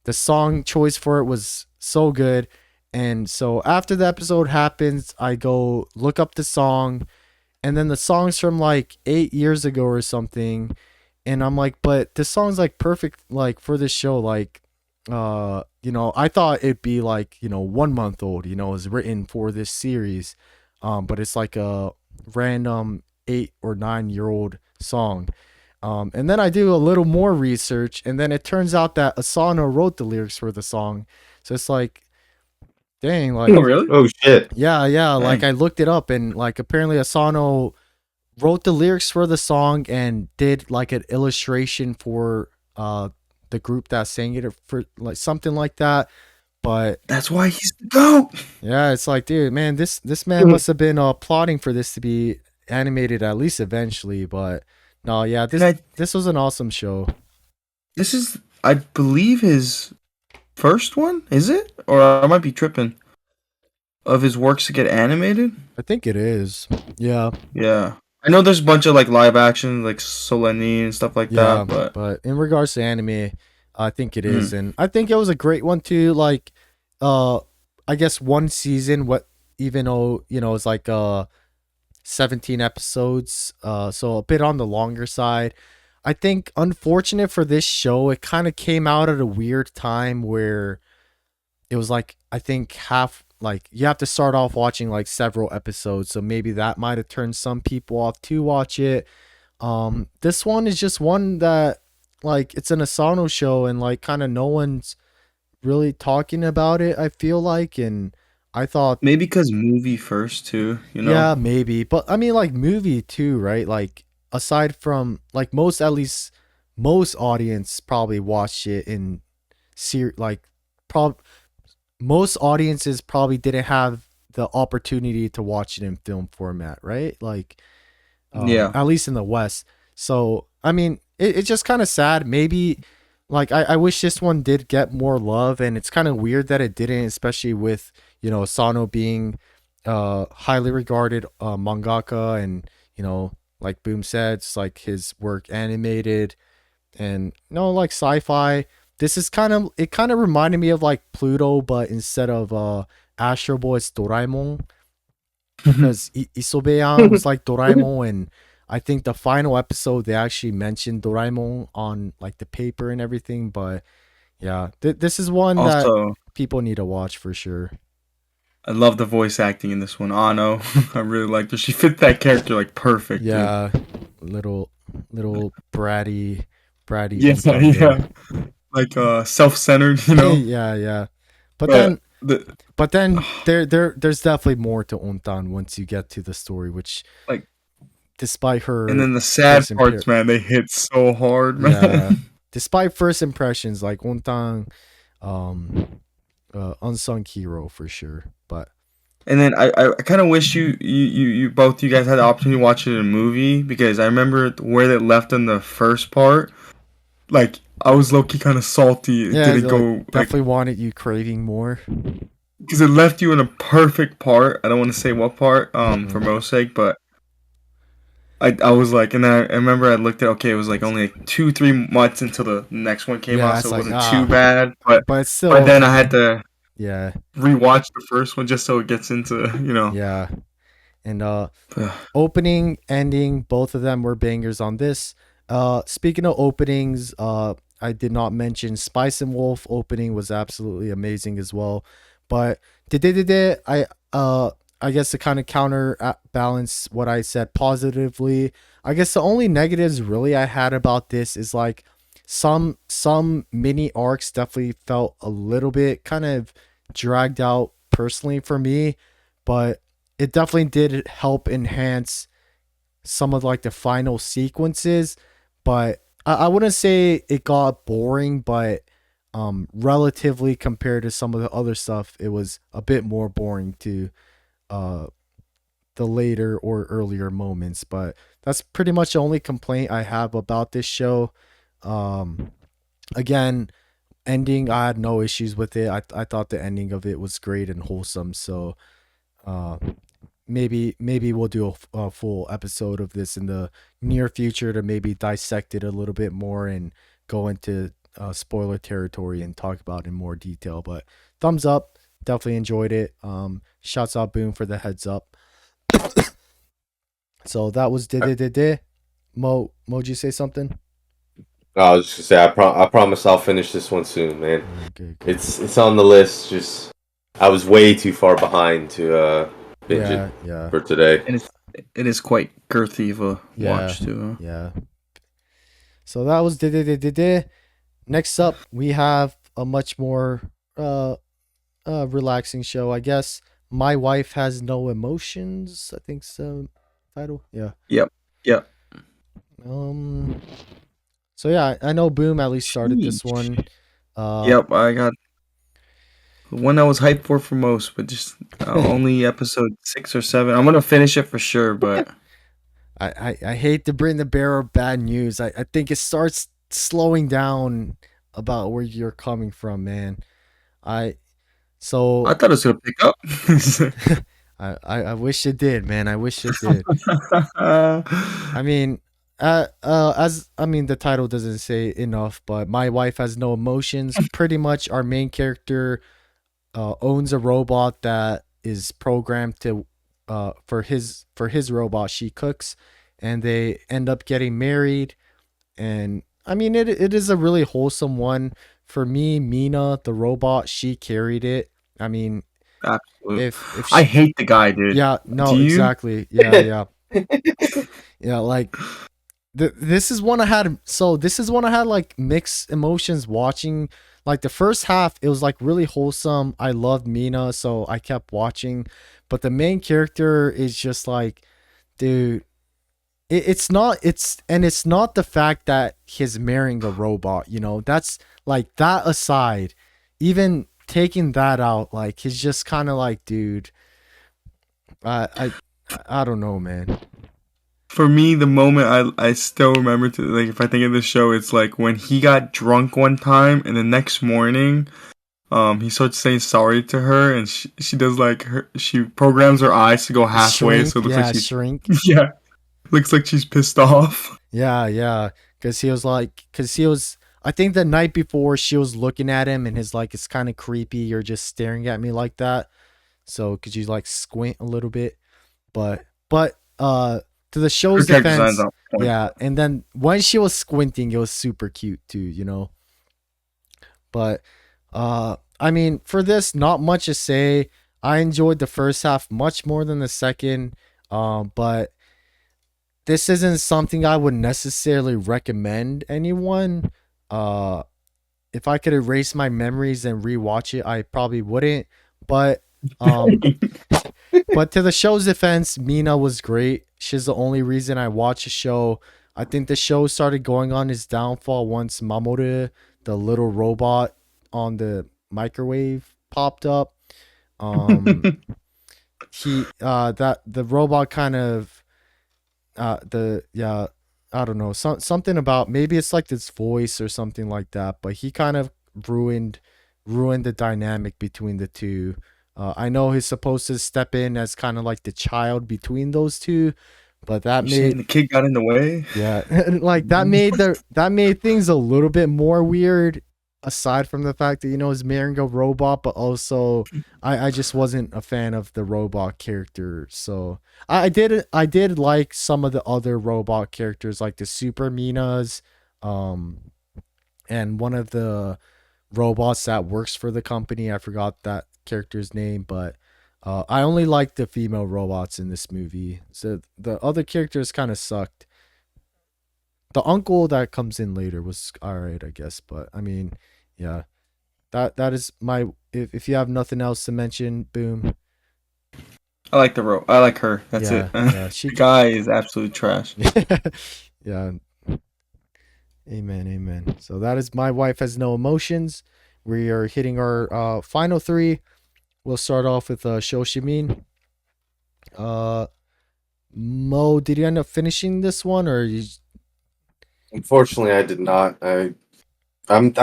S1: The song choice for it was so good. And so after the episode happens, I go look up the song and then the song's from like 8 years ago or something, and I'm like, but this song's like perfect like for this show. Like, I thought it'd be like 1 month old. It was written for this series, but it's like a random 8 or 9 year old song. And then I do a little more research, and then it turns out that Asano wrote the lyrics for the song. So it's like, dang,
S2: Oh,
S1: like,
S2: really?
S3: Oh shit.
S1: yeah, like
S2: Dang.
S1: I looked it up, and like apparently Asano wrote the lyrics for the song and did like an illustration for the group that sang it, for like something like that. But
S2: That's why he's the GOAT.
S1: yeah, it's like, dude, man, this man must have been plotting for this to be animated at least eventually. But no, yeah,
S2: And
S1: this was an awesome show.
S2: this is, I believe, his first one. Is it? Or I might be tripping. Of his works to get animated.
S1: I think it is. Yeah,
S2: Yeah. I know there's a bunch of like live action, like Solani and stuff like
S1: yeah.
S2: that,
S1: But in regards to anime, I think it is,
S2: Mhm.
S1: and I think it was a great one too. Like, uh, I guess one season, what even though it's like 17 episodes, so a bit on the longer side. I think unfortunate for this show, it kind of came out at a weird time where it was like, I think half, like you have to start off watching like several episodes, so maybe that might have turned some people off to watch it. This one is just one that, like, it's an Asano show, and like kind of no one's really talking about it, I feel like. And I thought,
S2: maybe because movie first too.
S1: yeah, maybe, but I mean, like, movie too, right? Like, aside from like at least most audience probably watched it in like, prob most audiences probably didn't have the opportunity to watch it in film format, right? Like,
S2: Yeah.
S1: at least in the West. So, I mean, it's just kind of sad. Maybe, like, I wish this one did get more love, and it's kind of weird that it didn't, especially with, Sano being highly regarded mangaka, and, like Boom said, it's like his work animated, and, like sci-fi. This is it kind of reminded me of like Pluto, but instead of Astro Boy, it's Doraemon, because Isobeyan was like Doraemon, and I think the final episode they actually mentioned Doraemon on like the paper and everything. But yeah, this is one that
S2: Also,
S1: people need to watch for sure.
S2: I love the voice acting in this one. Ano, I really liked her. She fit that character like perfect. Dude.
S1: Yeah, little bratty
S2: Yeah,
S1: Untan
S2: yeah. Like self-centered, you know.
S1: yeah. But
S2: But
S1: then there's definitely more to Ontan once you get to the story, which,
S2: like,
S1: despite her
S2: and then the sad
S1: first
S2: parts, man, they hit so hard, man.
S1: yeah, despite first impressions, like Ontang, unsung hero for sure. But
S2: And then I kind of wish you both you guys had the opportunity to watch it in a movie, because I remember where they left in the first part. Like, I was low key kind of salty. It
S1: yeah,
S2: didn't
S1: like,
S2: go like,
S1: definitely wanted you craving more.
S2: because it left you in a perfect part. I don't want to say what part, for
S1: Mhm.
S2: most sake, but I was like, and then I remember I looked at, okay, it was like only like 2-3 months until the next one came
S1: Yeah,
S2: out, so
S1: it's
S2: it
S1: like,
S2: wasn't too bad.
S1: but it's
S2: But
S1: still,
S2: then I had to
S1: yeah,
S2: rewatch the first one just so it gets into,
S1: yeah. And opening, ending, both of them were bangers on this. Speaking of openings, I did not mention Spice and Wolf opening was absolutely amazing as well. But Dededede, I guess to kind of counterbalance what I said positively, I guess the only negatives really I had about this is like some mini arcs definitely felt a little bit kind of dragged out personally for me, but it definitely did help enhance some of like the final sequences. But I wouldn't say it got boring, but relatively compared to some of the other stuff, it was a bit more boring to uh the later or earlier moments. But that's pretty much the only complaint I have about this show. um Again, ending, I had no issues with it. I thought the ending of it was great and wholesome. So uh maybe we'll do a full episode of this in the near future to maybe dissect it a little bit more and go into spoiler territory and talk about it in more detail. But thumbs up, definitely enjoyed it. Shouts out Boom for the heads up. So that was Dededede. Mo'd you say something?
S3: I was just gonna say I promise I'll finish this one soon, man.
S1: Okay, good.
S3: It's on the list. Just I was way too far behind to binge
S1: Yeah,
S3: it
S1: yeah,
S3: for today.
S2: And it is quite girthy of a
S1: yeah,
S2: watch too.
S1: yeah. So that was Dededede. Next up, we have a much more relaxing show, I guess. My Wife Has No Emotions, I think so. Title, yeah.
S2: Yep. Yep.
S1: Um. So yeah, I know Boom at least started this
S2: Sheesh.
S1: one.
S2: Yep, I got the one I was hyped for most, but just only episode 6 or 7. I'm gonna finish it for sure, but
S1: I hate to bring the bearer of bad news. I think it starts slowing down about where you're coming from, man. I
S2: I
S1: so
S2: thought it was gonna pick up.
S1: I wish it did, man. I wish it did. I mean, as I mean, the title doesn't say enough, but My Wife Has No Emotions. Pretty much, our main character owns a robot that is programmed to for his robot. She cooks, and they end up getting married. And I mean, it is a really wholesome one for me. Mina, the robot, she carried it. I mean,
S2: Absolute.
S1: if
S2: I
S1: she,
S2: hate the guy, dude.
S1: yeah,
S2: Do
S1: no,
S2: you?
S1: exactly, yeah, yeah, like this is one I had. So this is one I had like mixed emotions watching. Like the first half, it was like really wholesome. I loved Mina, so I kept watching. But the main character is just like, dude, it's not the fact that he's marrying a robot. You know, that's like that aside. Even taking that out, like he's just kind of like, dude, I don't know, man.
S2: For me, the moment I still remember to like if I think of the show, it's like when he got drunk one time and the next morning, he starts saying sorry to her and she does like she programs her eyes to go halfway
S1: Shrink,
S2: so it looks like
S1: yeah,
S2: she's
S1: shrink.
S2: yeah, looks like she's pissed off.
S1: Yeah, yeah. Cause he was, I think the night before she was looking at him and his like, it's kind of creepy. You're just staring at me like that. So could you like squint a little bit? But to the
S2: Her
S1: show's
S2: character design's
S1: defense,
S2: on point.
S1: yeah. And then when she was squinting, it was super cute too, you know? But, I mean, for this, not much to say. I enjoyed the first half much more than the second. But this isn't something I would necessarily recommend anyone. Uh, if I could erase my memories and rewatch it, I probably wouldn't. But um, but to the show's defense, Mina was great. She's the only reason I watched the show. I think the show started going on its downfall once Mamoru, the little robot on the microwave, popped up. Um, he that the robot kind of the yeah, I don't know, something about, maybe it's like this voice or something like that, but he kind of ruined the dynamic between the two. I know he's supposed to step in as kind of like the child between those two, but that
S2: You saying
S1: made,
S2: the kid got in the way?
S1: yeah, like that made things a little bit more weird. Aside from the fact that he's marrying a robot, but also I just wasn't a fan of the robot character. So I did like some of the other robot characters, like the Super Minas, um, and one of the robots that works for the company. I forgot that character's name, but I only liked the female robots in this movie. So the other characters kind of sucked. The uncle that comes in later was all right, I guess, but I mean, yeah, that is my. If you have nothing else to mention, boom.
S2: I like I like her. That's it.
S1: Yeah, yeah,
S2: The guy is absolute trash.
S1: yeah. Amen, amen. So that is My Wife Has No Emotions. We are hitting our final three. We'll start off with Shoshimin. Uh, Mo, did you end up finishing this one, or you?
S3: Unfortunately, I did not. I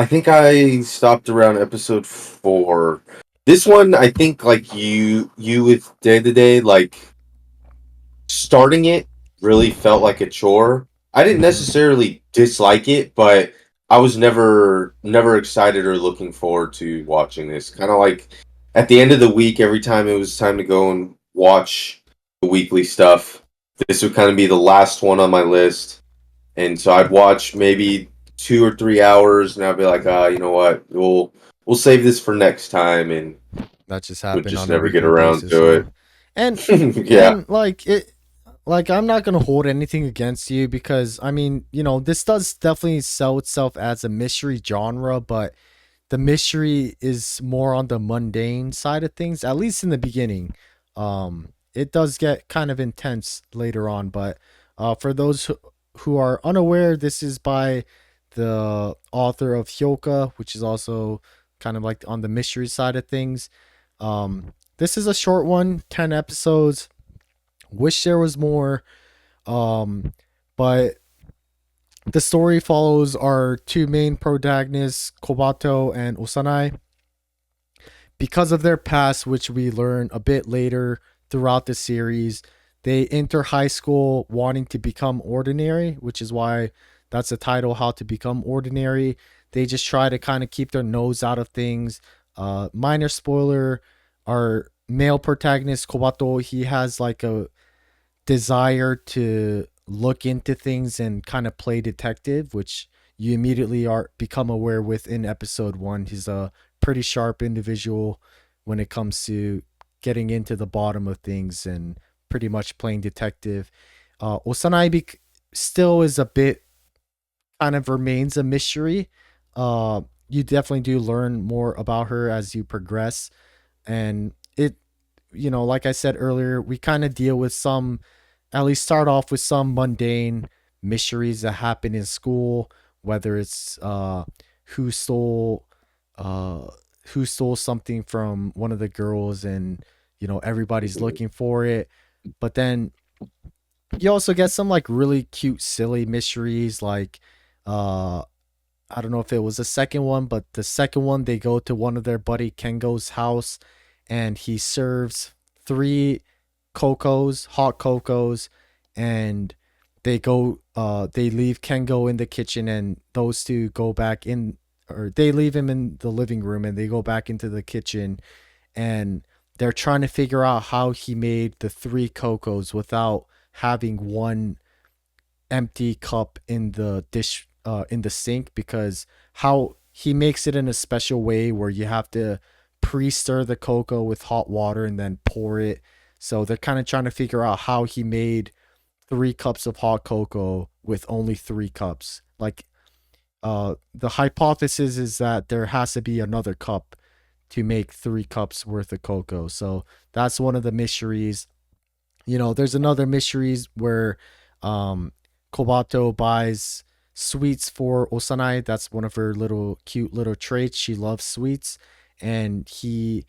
S3: think I stopped around episode 4. This one, I think, like you with Day to Day, like starting it really felt like a chore. I didn't necessarily dislike it, but I was never excited or looking forward to watching this. Kind of like at the end of the week, every time it was time to go and watch the weekly stuff, this would kind of be the last one on my list. And so I'd watch maybe 2 or 3 hours, and I'd be like, you know what, we'll save this for next time, and
S1: That just
S3: would
S1: happened
S3: just
S1: on a
S3: never get
S1: regular
S3: around
S1: basis,
S3: to
S1: huh?
S3: it.
S1: And
S3: Yeah.
S1: like it, like I'm not gonna hold anything against you because I mean, this does definitely sell itself as a mystery genre, but the mystery is more on the mundane side of things, at least in the beginning. It does get kind of intense later on, but for those who are unaware, this is by the author of Hyoka, which is also kind of like on the mystery side of things. This is a short one, 10 episodes. Wish there was more. But the story follows our two main protagonists, Kobato and Osanai. Because of their past, which we learn a bit later throughout the series, they enter high school wanting to become ordinary, which is why that's the title, How to Become Ordinary. They just try to kind of keep their nose out of things. Minor spoiler, our male protagonist, Kobato, he has like a desire to look into things and kind of play detective, which you immediately are become aware within episode one. He's a pretty sharp individual when it comes to getting into the bottom of things and pretty much playing detective. Osanai still is a bit kind of remains a mystery. You definitely do learn more about her as you progress, and like I said earlier, we kind of deal with some, at least start off with some mundane mysteries that happen in school, whether it's who stole uh who stole something from one of the girls, and everybody's looking for it. But then you also get some like really cute silly mysteries, like uh I don't know if it was the second one, but the second one, they go to one of their buddy Kengo's house, and he serves three hot cocos, and they leave Kengo in the kitchen, and those two go back in, or they leave him in the living room, and they go back into the kitchen, and they're trying to figure out how he made the three cocos without having one empty cup in the dish, in the sink, because how he makes it in a special way where you have to pre-stir the cocoa with hot water and then pour it. So they're kind of trying to figure out how he made 3 cups of hot cocoa with only 3 cups. Like, the hypothesis is that there has to be another cup to make 3 cups worth of cocoa. So that's one of the mysteries. There's another mysteries where um Kobato buys sweets for Osanai. That's one of her little cute little traits. She loves sweets, and he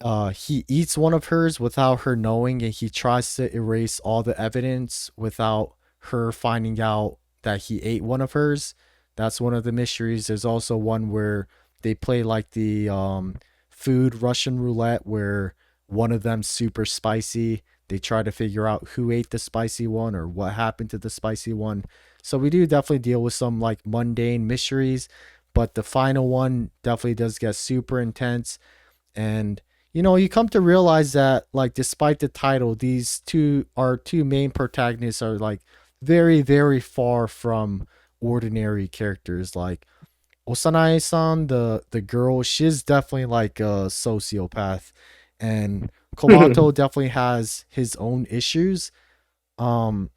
S1: eats one of hers without her knowing, and he tries to erase all the evidence without her finding out that he ate one of hers. That's one of the mysteries. There's also one where they play like the food Russian roulette, where one of them's super spicy. They try to figure out who ate the spicy one or what happened to the spicy one. So we do definitely deal with some like mundane mysteries, but the final one definitely does get super intense. And you come to realize that, like, despite the title, these our two main protagonists are like very, very far from ordinary characters. Like Osanai-san, the girl, she's definitely like a sociopath, and Kobato definitely has his own issues. Um,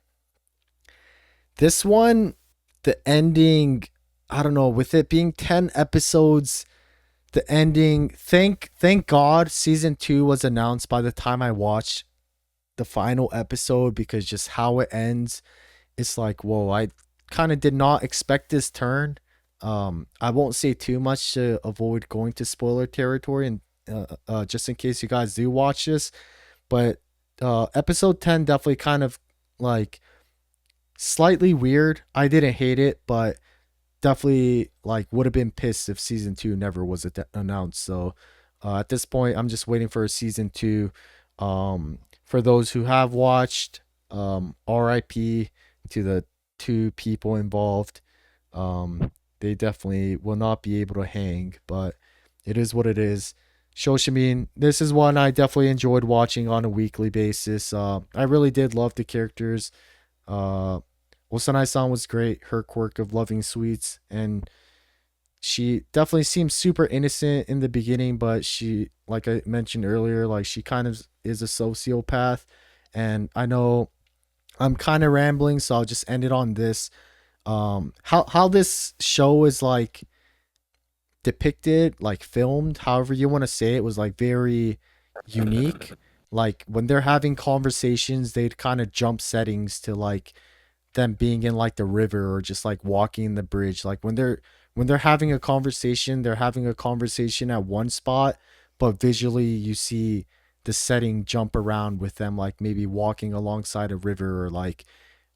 S1: this one, the ending, I don't know, with it being 10 episodes, the ending, thank God season 2 was announced by the time I watched the final episode, because just how it ends, it's like, whoa, I kind of did not expect this turn. I won't say too much to avoid going to spoiler territory, and just in case you guys do watch this, but episode 10 definitely kind of like slightly weird. I didn't hate it, but definitely like would have been pissed if season 2 never was announced. So at this point, I'm just waiting for a season 2. For those who have watched, RIP to the 2 people involved. They definitely will not be able to hang, but it is what it is. Shoshimin, this is one I definitely enjoyed watching on a weekly basis. I really did love the characters. Uh, Osanai-san was great. Her quirk of loving sweets, and she definitely seems super innocent in the beginning, but she, like I mentioned earlier, like she kind of is a sociopath. And I know I'm kind of rambling, so I'll just end it on this. How this show is like depicted, like filmed, however you want to say it, was like very unique. Like when they're having conversations, they'd kind of jump settings to like them being in like the river or just like walking the bridge. Like when they're having a conversation, they're having a conversation at one spot, but visually you see the setting jump around with them like maybe walking alongside a river, or like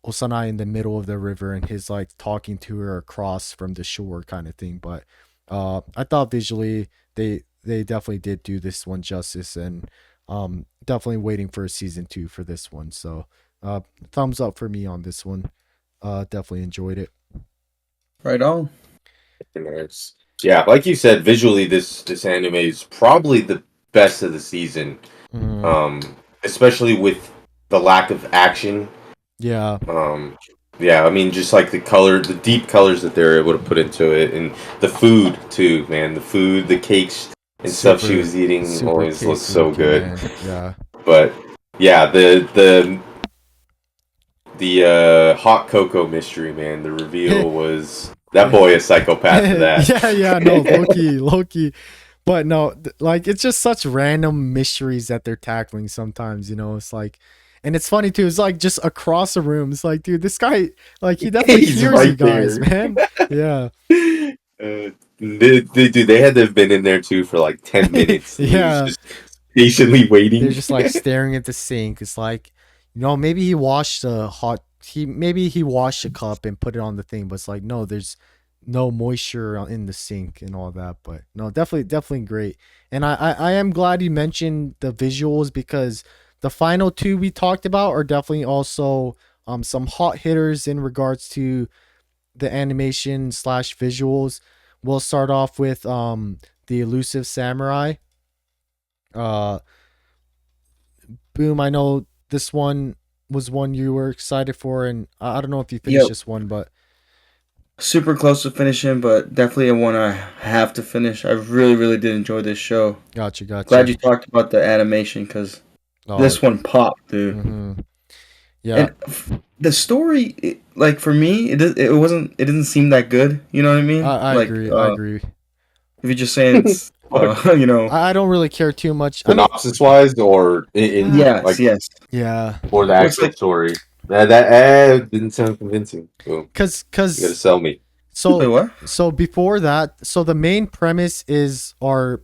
S1: Osanai in the middle of the river and his like talking to her across from the shore kind of thing. But I thought visually they definitely did do this one justice, and definitely waiting for a season 2 for this one. So thumbs up for me on this one. Definitely enjoyed it.
S2: Right on.
S3: Nice. Yeah, like you said, visually this anime is probably the best of the season.
S1: Mm,
S3: Especially with the lack of action.
S1: yeah.
S3: Yeah, I mean, just like the deep colors that they're able to put into it, and the food too, man. The food, the cakes and stuff she
S1: Super
S3: was eating
S1: super
S3: always looked
S1: tasty
S3: so
S1: looking,
S3: good.
S1: man. Yeah.
S3: But yeah, the hot cocoa mystery, man. The reveal was that boy a psychopath for that.
S1: Yeah, no, Loki. But no, like it's just such random mysteries that they're tackling sometimes, you know. It's like, and it's funny too, it's like just across the room. It's like, dude, this guy, like he definitely
S3: He's
S1: hears
S3: right
S1: you guys,
S3: there.
S1: man. Yeah.
S3: They had to have been in there too for like 10 minutes. And he was
S1: Yeah.
S3: just patiently
S1: They're
S3: waiting.
S1: just like staring at the sink. It's like, you know, maybe he washed the hot maybe he washed a cup and put it on the thing, but it's like, no, there's no moisture in the sink and all that. But no, definitely great. And I am glad you mentioned the visuals, because the final two we talked about are definitely also some hot hitters in regards to the animation slash visuals. We'll start off with the Elusive Samurai. Uh Boom, I know this one was one you were excited for, and I don't know if you finished
S2: Yep.
S1: this one, but
S2: Super close to finishing, but definitely a one I have to finish. I really, really did enjoy this show. Glad
S1: gotcha.
S2: you talked about the animation because
S1: Oh,
S2: this one popped, dude.
S1: mm-hmm. Yeah,
S2: And the story, like for me, it didn't seem that good. You know what I mean?
S1: I
S2: Like,
S1: agree. I agree.
S2: if you're just saying it's,
S3: What,
S2: you know,
S1: I don't really care too much. I mean,
S3: synopsis wise, or in
S2: yes,
S3: like,
S2: yes.
S1: yeah,
S3: or the
S2: Well, it's
S3: actual
S2: like,
S3: story? That didn't sound convincing. Boom,
S1: cause
S3: you gotta
S1: cause
S3: sell me.
S2: wait,
S1: so
S2: what?
S1: so before that, so the main premise is our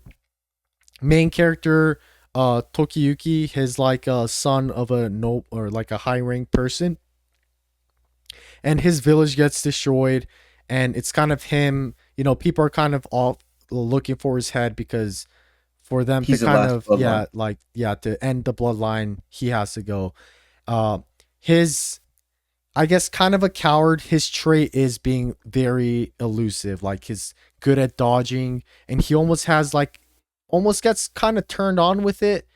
S1: main character, Tokiyuki, his like a son of a no, or like a high rank person, and his village gets destroyed, and it's kind of him, you know, people are kind of all looking for his head, because for them to
S2: He's the
S1: kind
S2: last
S1: of,
S2: bloodline.
S1: to end the bloodline, he has to go. His, I guess, kind of a coward, his trait is being very elusive, like he's good at dodging, and he almost has like, almost gets kind of turned on with it,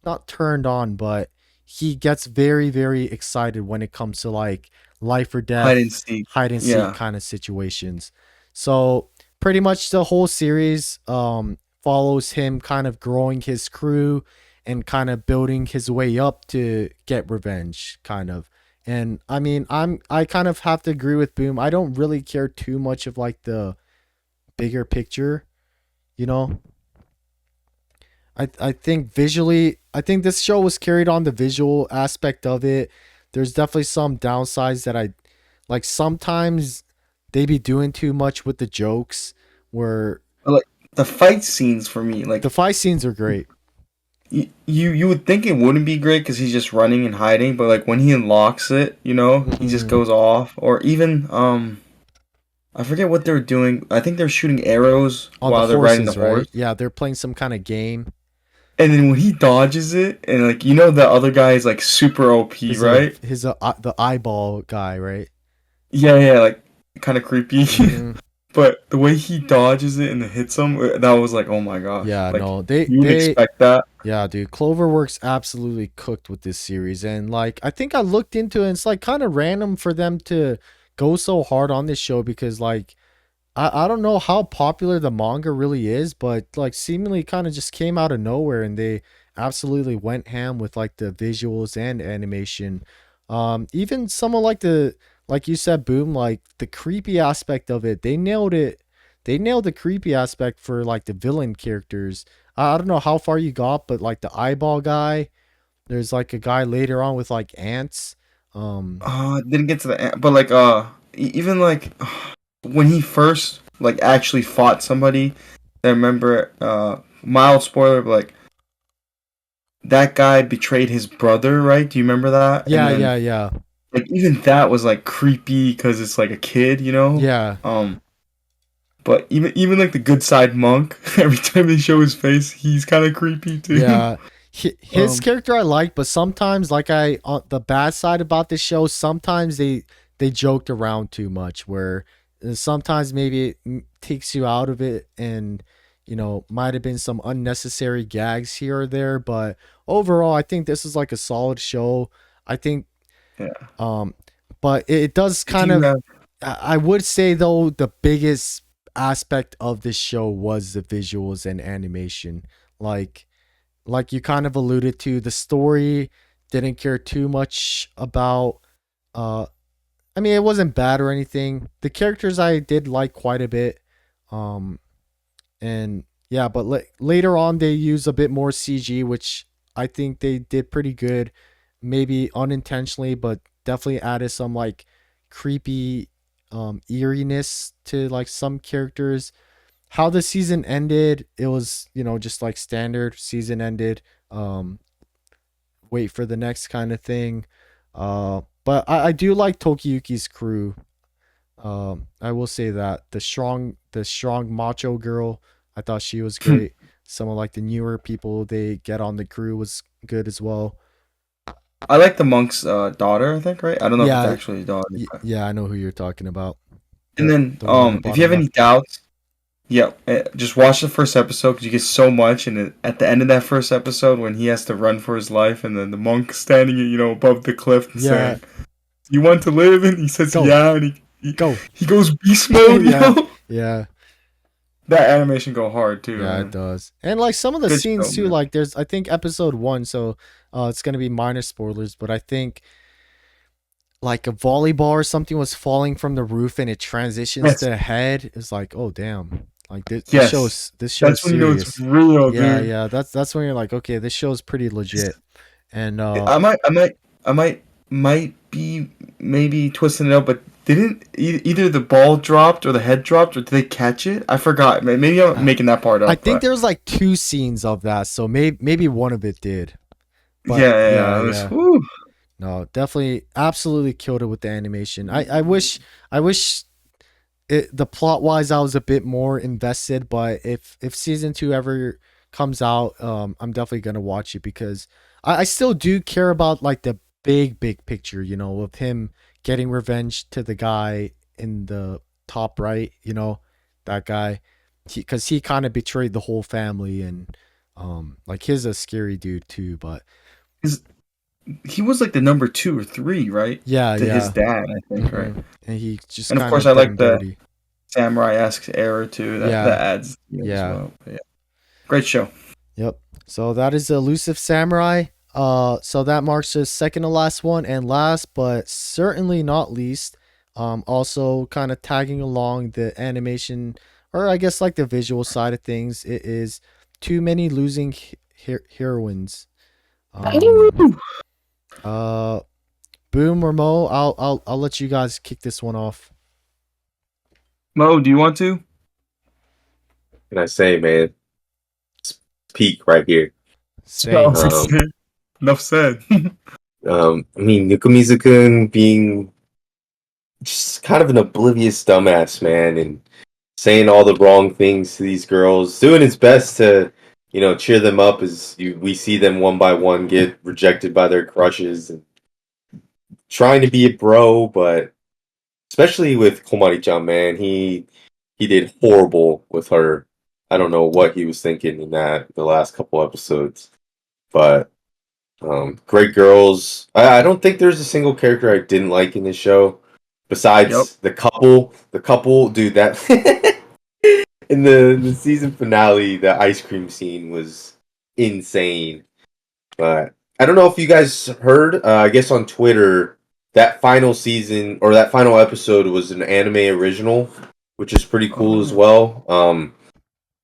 S1: not turned on, but he gets very, very excited when it comes to like life or
S2: Hide
S1: death,
S2: and seek.
S1: hide and seek
S2: Yeah.
S1: kind of situations. So pretty much the whole series follows him kind of growing his crew and kind of building his way up to get revenge, kind of. And I mean, I kind of have to agree with Boom. I don't really care too much of like the bigger picture, you know. I think visually, I think this show was carried on the visual aspect of it. There's definitely some downsides that I like. Sometimes they be doing too much with the jokes, where
S2: But, like, the fight scenes for me, like,
S1: the fight scenes are great.
S2: you would think it wouldn't be great because he's just running and hiding, but like when he unlocks it, you know, he just
S1: Mhm.
S2: goes off. Or even I forget what they're doing. I think they're shooting arrows
S1: On the
S2: while they're riding the
S1: horses,
S2: horse.
S1: right? Yeah, they're playing some kind of game.
S2: And then when he dodges it, and like you know the other guy is like super OP, right?
S1: His the eyeball guy, right?
S2: Yeah, yeah, like kind of creepy.
S1: Hmm.
S2: But the way he dodges it and it hits him, that was like, oh my gosh.
S1: Yeah,
S2: Like,
S1: no, they
S2: you would
S1: they
S2: expect that.
S1: yeah, dude, Cloverworks absolutely cooked with this series, and like I think I looked into it. And it's like kind of random for them to go so hard on this show because like I don't know how popular the manga really is, but like seemingly kind of just came out of nowhere and they absolutely went ham with like the visuals and animation. Even some of like the like you said, Boom, like the creepy aspect of it, they nailed it. They nailed the creepy aspect for like the villain characters. I don't know how far you got, but like the eyeball guy, there's like a guy later on with like ants.
S2: Didn't get to the end, but like, even like when he first like actually fought somebody, I remember, mild spoiler, but like that guy betrayed his brother, right? Do you remember that? And
S1: Yeah,
S2: then
S1: yeah, yeah.
S2: like even that was like creepy because it's like a kid, you know.
S1: Yeah.
S2: But even like the good side monk, every time they show his face, he's kind of creepy too.
S1: Yeah, his
S2: Um,
S1: character I like, but sometimes like I on the bad side about this show, sometimes they joked around too much. Where sometimes maybe it takes you out of it, and might have been some unnecessary gags here or there. But overall, I think this is like a solid show. I think,
S2: yeah.
S1: um, but it does
S2: If
S1: kind
S2: you
S1: of.
S2: have,
S1: I would say though the biggest aspect of this show was the visuals and animation, like you kind of alluded to, the story didn't care too much about. uh I mean, it wasn't bad or anything. The characters I did like quite a bit. um and yeah, but later on they use a bit more CG, which I think they did pretty good, maybe unintentionally, but definitely added some like creepy eeriness to like some characters. How the season ended, it was, just like standard season ended. Wait for the next kind of thing. But I do like Tokiyuki's crew. I will say that the strong macho girl, I thought she was great. Some of like the newer people they get on the crew was good as well.
S2: I like the monk's daughter. I think, right? I don't know if it's
S1: Yeah,
S2: actually his daughter. But...
S1: yeah, I know who you're talking about.
S2: And
S1: The
S2: then,
S1: the one on the
S2: if you
S1: bottom
S2: have any
S1: left.
S2: doubts, yeah, just watch the first episode because you get so much. And then at the end of that first episode, when he has to run for his life, and then the monk standing, above the cliff and
S1: Yeah,
S2: saying, "You want to live?" And he says,
S1: go,
S2: "Yeah," and
S1: go.
S2: he goes beast mode.
S1: Yeah, yeah.
S2: That animation go hard too,
S1: Yeah, it
S2: man.
S1: does. And like some of the
S2: Good show,
S1: scenes too,
S2: man.
S1: like there's I think episode 1, so it's going to be minor spoilers, but I think like a volleyball or something was falling from the roof and it transitions
S2: Yes,
S1: to a head. It's like, "Oh damn." Like this
S2: yes.
S1: show's
S2: That's when you know it's
S1: serious.
S2: real,
S1: Yeah,
S2: dude.
S1: yeah. That's when you're like, "Okay, this show's pretty legit." And
S2: I might, I might, might be maybe twisting it up, but didn't either the ball dropped or the head dropped, or did they catch it? I forgot. Maybe I'm
S1: uh,
S2: making that part
S1: I
S2: up,
S1: think
S2: but
S1: there was like two scenes of that, so maybe one of it did. But
S2: yeah,
S1: yeah,
S2: it was.
S1: yeah.
S2: Whew.
S1: No, definitely absolutely killed it with the animation. I wish the plot wise I was a bit more invested, but if season 2 ever comes out, I'm definitely gonna watch it because I still do care about like the big picture, of him getting revenge to the guy in the top right, that guy, because he kind of betrayed the whole family. And like he's a scary dude too. But
S2: 'Cause he was like the number 2 or 3, right?
S1: yeah,
S2: To his
S1: yeah.
S2: dad, I think, right?
S1: And he just
S2: And of
S1: kind
S2: course,
S1: of
S2: I
S1: did
S2: like
S1: him
S2: the
S1: dirty.
S2: samurai-esque era too. That
S1: Yeah,
S2: adds to it as
S1: yeah.
S2: well. But yeah, great show.
S1: Yep. So that is the Elusive Samurai. So that marks the second to last one, and last but certainly not least, also kind of tagging along the animation, or I guess like the visual side of things. It is Too Many Losing Heroines. Um,
S2: Woo!
S1: uh, Boom or Mo, I'll let you guys kick this one off.
S2: Mo, do you want to?
S3: Can I say, man? It's peak right here.
S1: Same.
S2: Enough said.
S3: I mean, Nukumizu-kun being just kind of an oblivious dumbass, man, and saying all the wrong things to these girls, doing his best to, cheer them up as we see them one by one get rejected by their crushes, and trying to be a bro, but especially with Komari-chan, man, he he did horrible with her. I don't know what he was thinking in the last couple episodes, but great girls. I don't think there's a single character I didn't like in this show, besides the couple. The couple, dude. That in the season finale, the ice cream scene was insane. But I don't know if you guys heard. I guess on Twitter, that final season or that final episode was an anime original, which is pretty cool as well.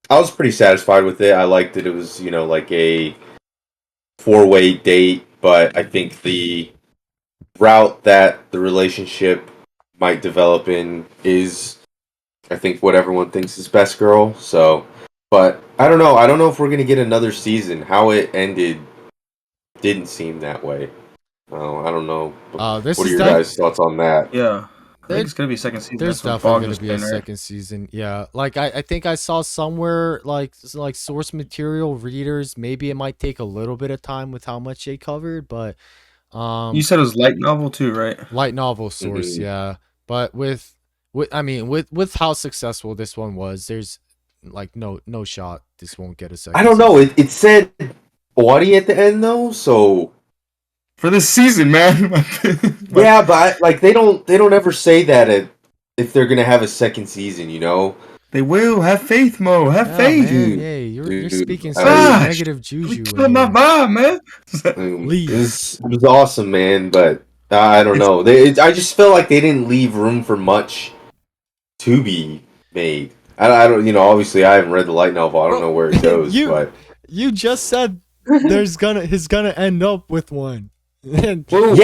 S3: I was pretty satisfied with it. I liked it. It was, like a 4-way date, but I think the route that the relationship might develop in is, I think, what everyone thinks is best girl. So, but I don't know. I don't know if we're gonna get another season. How it ended didn't seem that way. I don't know. What are your guys' thoughts on that?
S2: Yeah. I think it's gonna be a second season.
S1: There's definitely gonna be a second season. Yeah, like I think I saw somewhere like source material readers. Maybe it might take a little bit of time with how much they covered, but
S2: you said it was light novel too, right?
S1: Light novel source, yeah. But with how successful this one was, there's like no shot this won't get a second.
S3: I don't know. It said 40 at the end though, so.
S2: For this season, man.
S3: Yeah, but they don't ever say that if they're gonna have a second season,
S2: They will. Have faith, Mo. Have faith.
S1: Man, yeah, you're speaking some negative juju.
S2: Killing my vibe, man.
S3: It was awesome, man, but I don't know. I just feel like they didn't leave room for much to be made. I don't, obviously I haven't read the light novel. I don't know where it goes, but
S1: you just said he's gonna end up with one.
S3: Yeah, but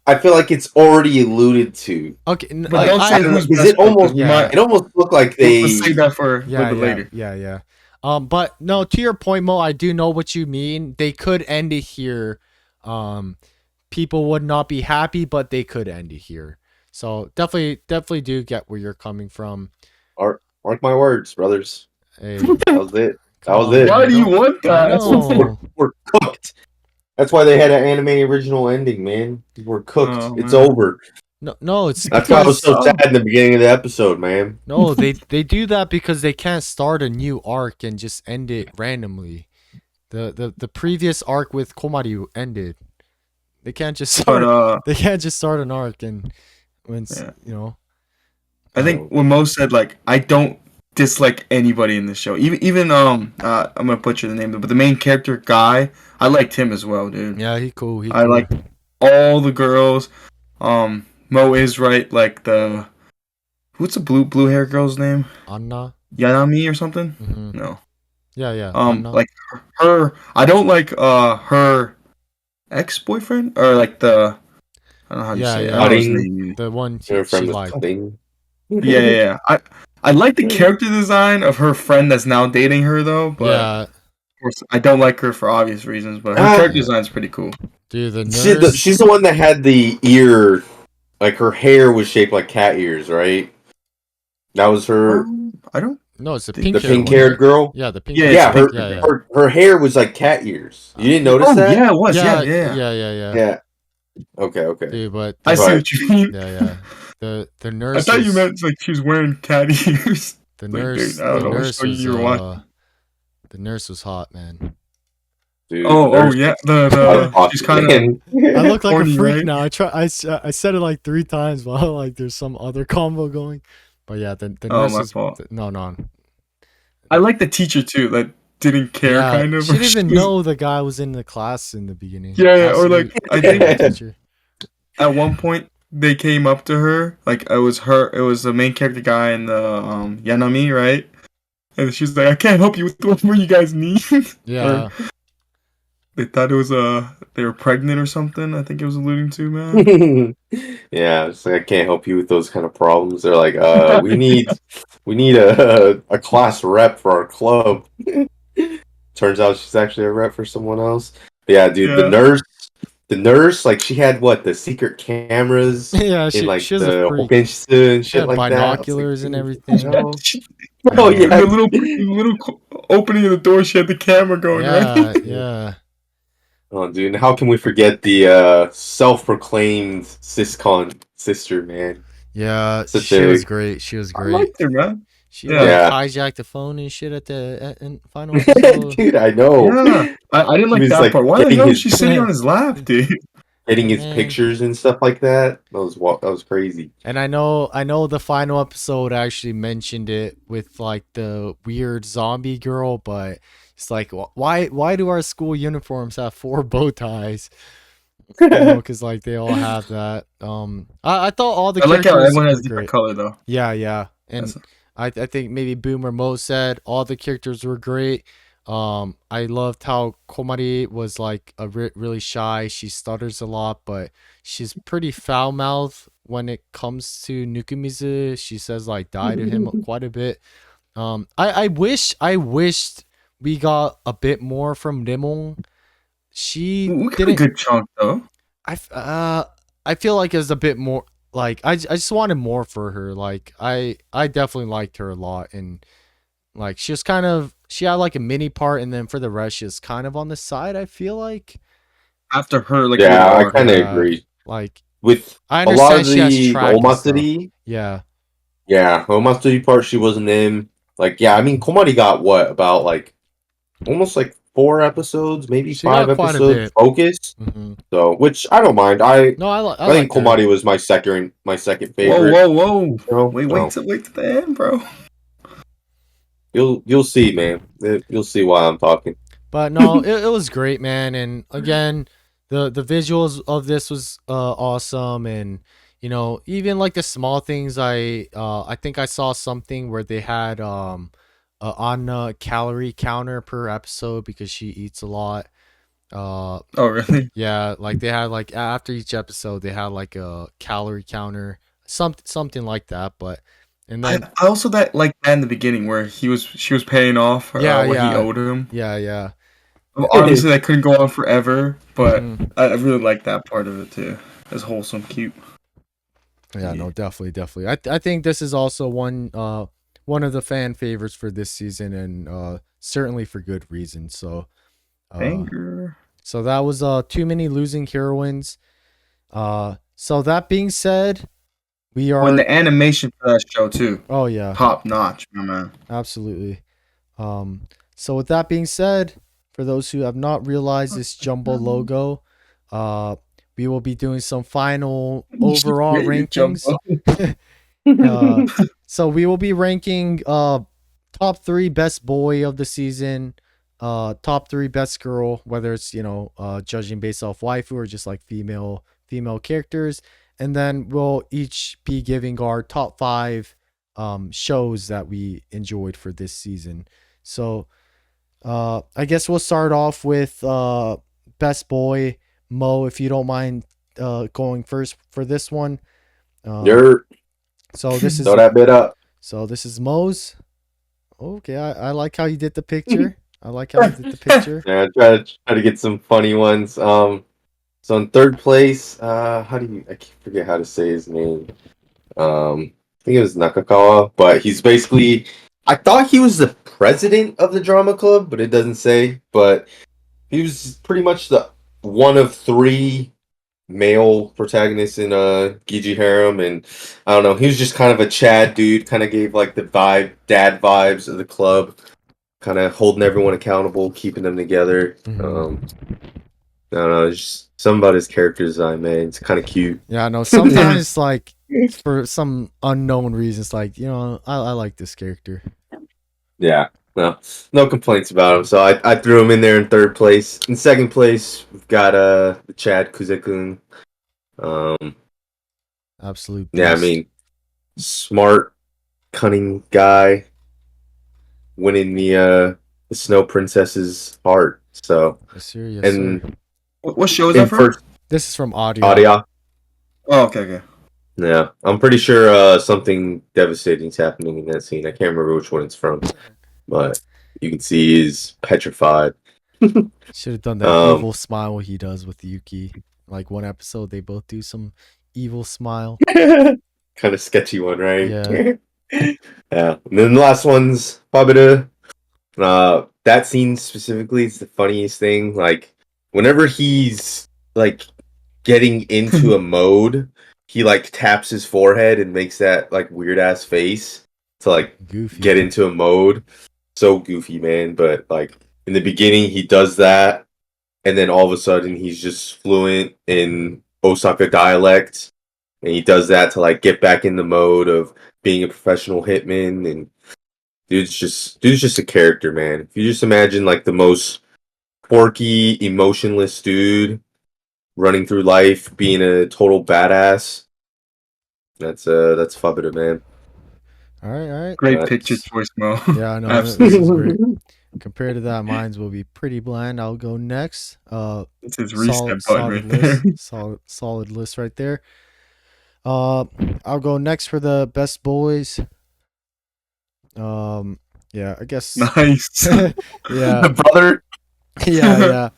S3: I feel like it's already alluded to.
S1: Okay,
S2: but don't say who's best.
S3: It almost looked like they
S2: say that for a little bit later.
S1: Yeah. But no, to your point, Mo, I do know what you mean. They could end it here. People would not be happy, but they could end it here. So definitely do get where you're coming from.
S3: Mark my words, brothers.
S1: Hey,
S3: that was it.
S2: Why do you want that?
S3: We're cooked. That's why they had an anime original ending, man. We're cooked. It's over.
S1: No, it's
S3: that's why I was so sad in the beginning of the episode, man.
S1: No, they do that because they can't start a new arc and just end it randomly. The previous arc with Komari ended. They can't just start. They can't just start an arc and when
S2: I think when Mo said I don't dislike anybody in this show. Even I'm gonna butcher the name, but the main character guy, I liked him as well, dude.
S1: Yeah, he cool.
S2: I liked all the girls. Mo is right. Like what's the blue hair girl's name?
S1: Anna.
S2: Yanami or something?
S1: Mm-hmm.
S2: No.
S1: Yeah.
S2: Anna. Like her. I don't like her ex-boyfriend or like the. I don't know how you say it.
S1: The one she liked.
S2: Yeah. I like the character design of her friend that's now dating her though, but of course I don't like her for obvious reasons. But her character design is pretty cool.
S1: Dude, the nurse...
S3: she's the one that had the ear, like her hair was shaped like cat ears, right? That was her.
S2: I don't.
S1: No, it's the
S3: pink-haired girl.
S1: Yeah, the pink.
S3: Yeah, her hair was like cat ears. You didn't notice that?
S2: Yeah, it was.
S3: Yeah. Okay.
S1: Dude, but
S2: I see what you mean.
S1: Yeah. The nurse.
S2: I thought you meant she was wearing cat ears.
S1: The nurse. The nurse was hot, man.
S3: Dude,
S2: yeah. She's kind of.
S1: I look like a freak now. I said it like 3 times while there's some other combo going. But yeah, the nurse
S2: my
S1: is
S2: fault.
S1: No.
S2: I like the teacher too. That didn't care, kind of.
S1: She didn't even know the guy was in the class in the beginning.
S2: Yeah, or I think at one point they came up to her, it was the main character guy and the Yanami, right? And she's like, I can't help you with whatever you guys need.
S1: Yeah.
S2: They thought it was they were pregnant or something, I think it was alluding to, man.
S3: Yeah, it's I can't help you with those kind of problems. They're like, we need a class rep for our club. Turns out she's actually a rep for someone else. But yeah, dude, the nurse, she had the secret cameras.
S1: Yeah,
S3: she has
S1: the
S3: bench and shit like
S1: binoculars and everything.
S3: Oh yeah,
S2: the little opening of the door, she had the camera going. Right?
S1: Yeah.
S3: Oh, dude, and how can we forget the self-proclaimed siscon sister, man?
S1: Yeah,
S3: Such
S1: she was
S3: a
S1: great. She was
S2: I
S1: great.
S2: liked her, man.
S1: She
S2: Yeah.
S1: like
S3: yeah,
S1: hijacked the phone and shit at the final episode.
S3: dude. I know.
S2: Yeah. I didn't
S3: He
S2: like
S3: was
S2: that
S3: like
S2: part. Why the
S3: getting
S2: hell is
S3: his
S2: she sitting on his lap, dude?
S3: getting his
S1: Man.
S3: pictures and stuff like that. That was crazy.
S1: And I know the final episode actually mentioned it with like the weird zombie girl, but it's like why do our school uniforms have four bow ties? Because like they all have that. I thought all the
S2: I like how
S1: characters
S2: everyone has
S1: were
S2: different
S1: great.
S2: color though.
S1: Yeah,
S2: That's,
S1: and I think maybe Boomer Mo said all the characters were great. I loved how Komari was like really shy. She stutters a lot, but she's pretty foul mouthed when it comes to Nukumizu. She says like die to him quite a bit. I wished we got a bit more from Rimon. She
S2: we got a
S1: didn't.
S2: good chunk though.
S1: I feel like it's a bit more like I just wanted more for her. Like I definitely liked her a lot, and like she had like a mini part, and then for the rest she's kind of on the side. I feel like
S2: After her, like a little
S3: Yeah, I
S2: arc.
S3: kind of
S1: yeah,
S3: agree
S1: like
S3: with
S1: I
S3: a lot
S1: understand
S3: of
S1: she has
S3: the
S1: track and stuff.
S3: Omatsuri.
S1: Yeah,
S3: Yeah, Omatsuri part she wasn't in. Like, yeah, I mean, Komari got what about like almost like 4 episodes, maybe
S1: she
S3: five
S1: got quite a
S3: episodes
S1: bit.
S3: focus.
S1: Hmm.
S3: So, which I don't mind. I
S1: No, I
S3: I think
S1: liked her.
S3: Komari was my second
S2: Whoa,
S3: favorite.
S2: whoa, whoa!
S3: You know,
S2: Wait
S3: so
S2: till the end, bro.
S3: you'll see, man. You'll see why I'm talking.
S1: But no, it was great, man. And again, the visuals of this was awesome, and even like the small things. I think I saw something where they had on a calorie counter per episode because she eats a lot.
S2: Oh, really?
S1: Yeah, like they had like after each episode they had like a calorie counter, something like that. But and then
S2: I also that like that in the beginning where she was paying off
S1: yeah,
S2: what he
S1: yeah,
S2: owed him.
S1: yeah.
S2: Obviously, that couldn't go on forever, but
S1: Hmm.
S2: I really like that part of it too. It's wholesome, cute.
S1: Yeah,
S2: Yeah.
S1: no, definitely. I think this is also one of the fan favorites for this season, and certainly for good reason. So uh
S2: Banger.
S1: so that was too many losing heroines. So that being said, we
S2: When
S1: are
S2: the animation for that show too,
S1: oh yeah,
S2: top notch, my man.
S1: absolutely. So with that being said, for those who have not realized this jumbo logo, uh we will be doing some final
S2: You should
S1: overall
S2: create your
S1: rankings.
S2: jumbo.
S1: uh so we will be ranking top 3 best boy of the season, top 3 best girl, whether it's judging based off waifu or just like female characters, and then we'll each be giving our top 5 shows that we enjoyed for this season. So I guess we'll start off with best boy. Mo, if you don't mind going first for this one. um
S3: You're
S1: so this is
S3: throw that bit up.
S1: Mo's. Okay, I like how you did the picture. I like how you did the picture.
S3: Yeah, try to get some funny ones. So in third place, how do you? I forget how to say his name. I think it was Nakakawa, but he's basically. I thought he was the president of the drama club, but it doesn't say. But he was pretty much the one of 3 male protagonists in Gigi Harem, and I don't know. He was just kind of a Chad dude. Kind of gave like the dad vibes of the club. Kind of holding everyone accountable, keeping them together.
S1: Mhm.
S3: I don't know, just something about his character design, man. It's kind of cute.
S1: Yeah, no. Sometimes like for some unknown reasons, like I like this character.
S3: Yeah, no complaints about him. So I threw him in there in third place. In second place, we've got Chad Kuzekun. Um,
S1: Absolute
S3: yeah, I
S1: beast.
S3: mean, smart, cunning guy, winning the Snow Princess's heart. So
S1: Yes, sir. Yes, sir.
S3: and
S2: What show is
S3: in
S2: that from?
S3: first
S1: This is from Audio.
S3: audio.
S2: Oh, okay.
S3: Yeah, I'm pretty sure something devastating is happening in that scene. I can't remember which one it's from, but you can see he's petrified.
S1: Should have done that
S3: Um,
S1: evil smile he does with Yuki. Like one episode, they both do some evil smile.
S3: kind of sketchy one, right?
S1: Yeah.
S3: Yeah. And then the last one's Pabita. That scene specifically is the funniest thing. Like, whenever he's like getting into a mode, he like taps his forehead and makes that like weird ass face to like
S1: Goofy.
S3: get into a mode. So goofy, man. But like in the beginning, he does that, and then all of a sudden, he's just fluent in Osaka dialect, and he does that to like get back in the mode of being a professional hitman. And dude's just a character, man. If you just imagine like the most quirky, emotionless dude running through life, being a total badass. That's Fubita, man.
S1: All right.
S2: Great picture
S3: That's
S2: choice, Mo.
S1: Yeah, I know. This is
S2: Absolutely.
S1: great. Compared to that, mine's will be pretty bland. I'll go next.
S2: It's his reset
S1: Solid,
S2: button
S1: solid
S2: right there.
S1: list. Solid list right there. I'll go next for the best boys. Yeah, I guess.
S2: Nice.
S1: Yeah,
S3: the brother.
S1: yeah.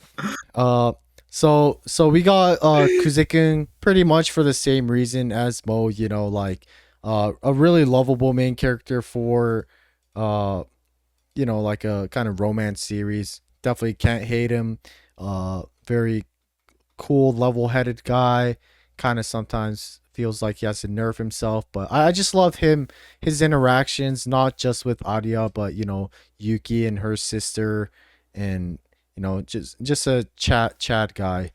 S1: So we got Kuzikun pretty much for the same reason as Mo. You know, like a really lovable main character for like a kind of romance series. Definitely can't hate him. Very cool, level-headed guy. Kind of sometimes feels like he has to nerf himself, but I just love him. His interactions, not just with Arya, but Yuki and her sister, and just a chat guy.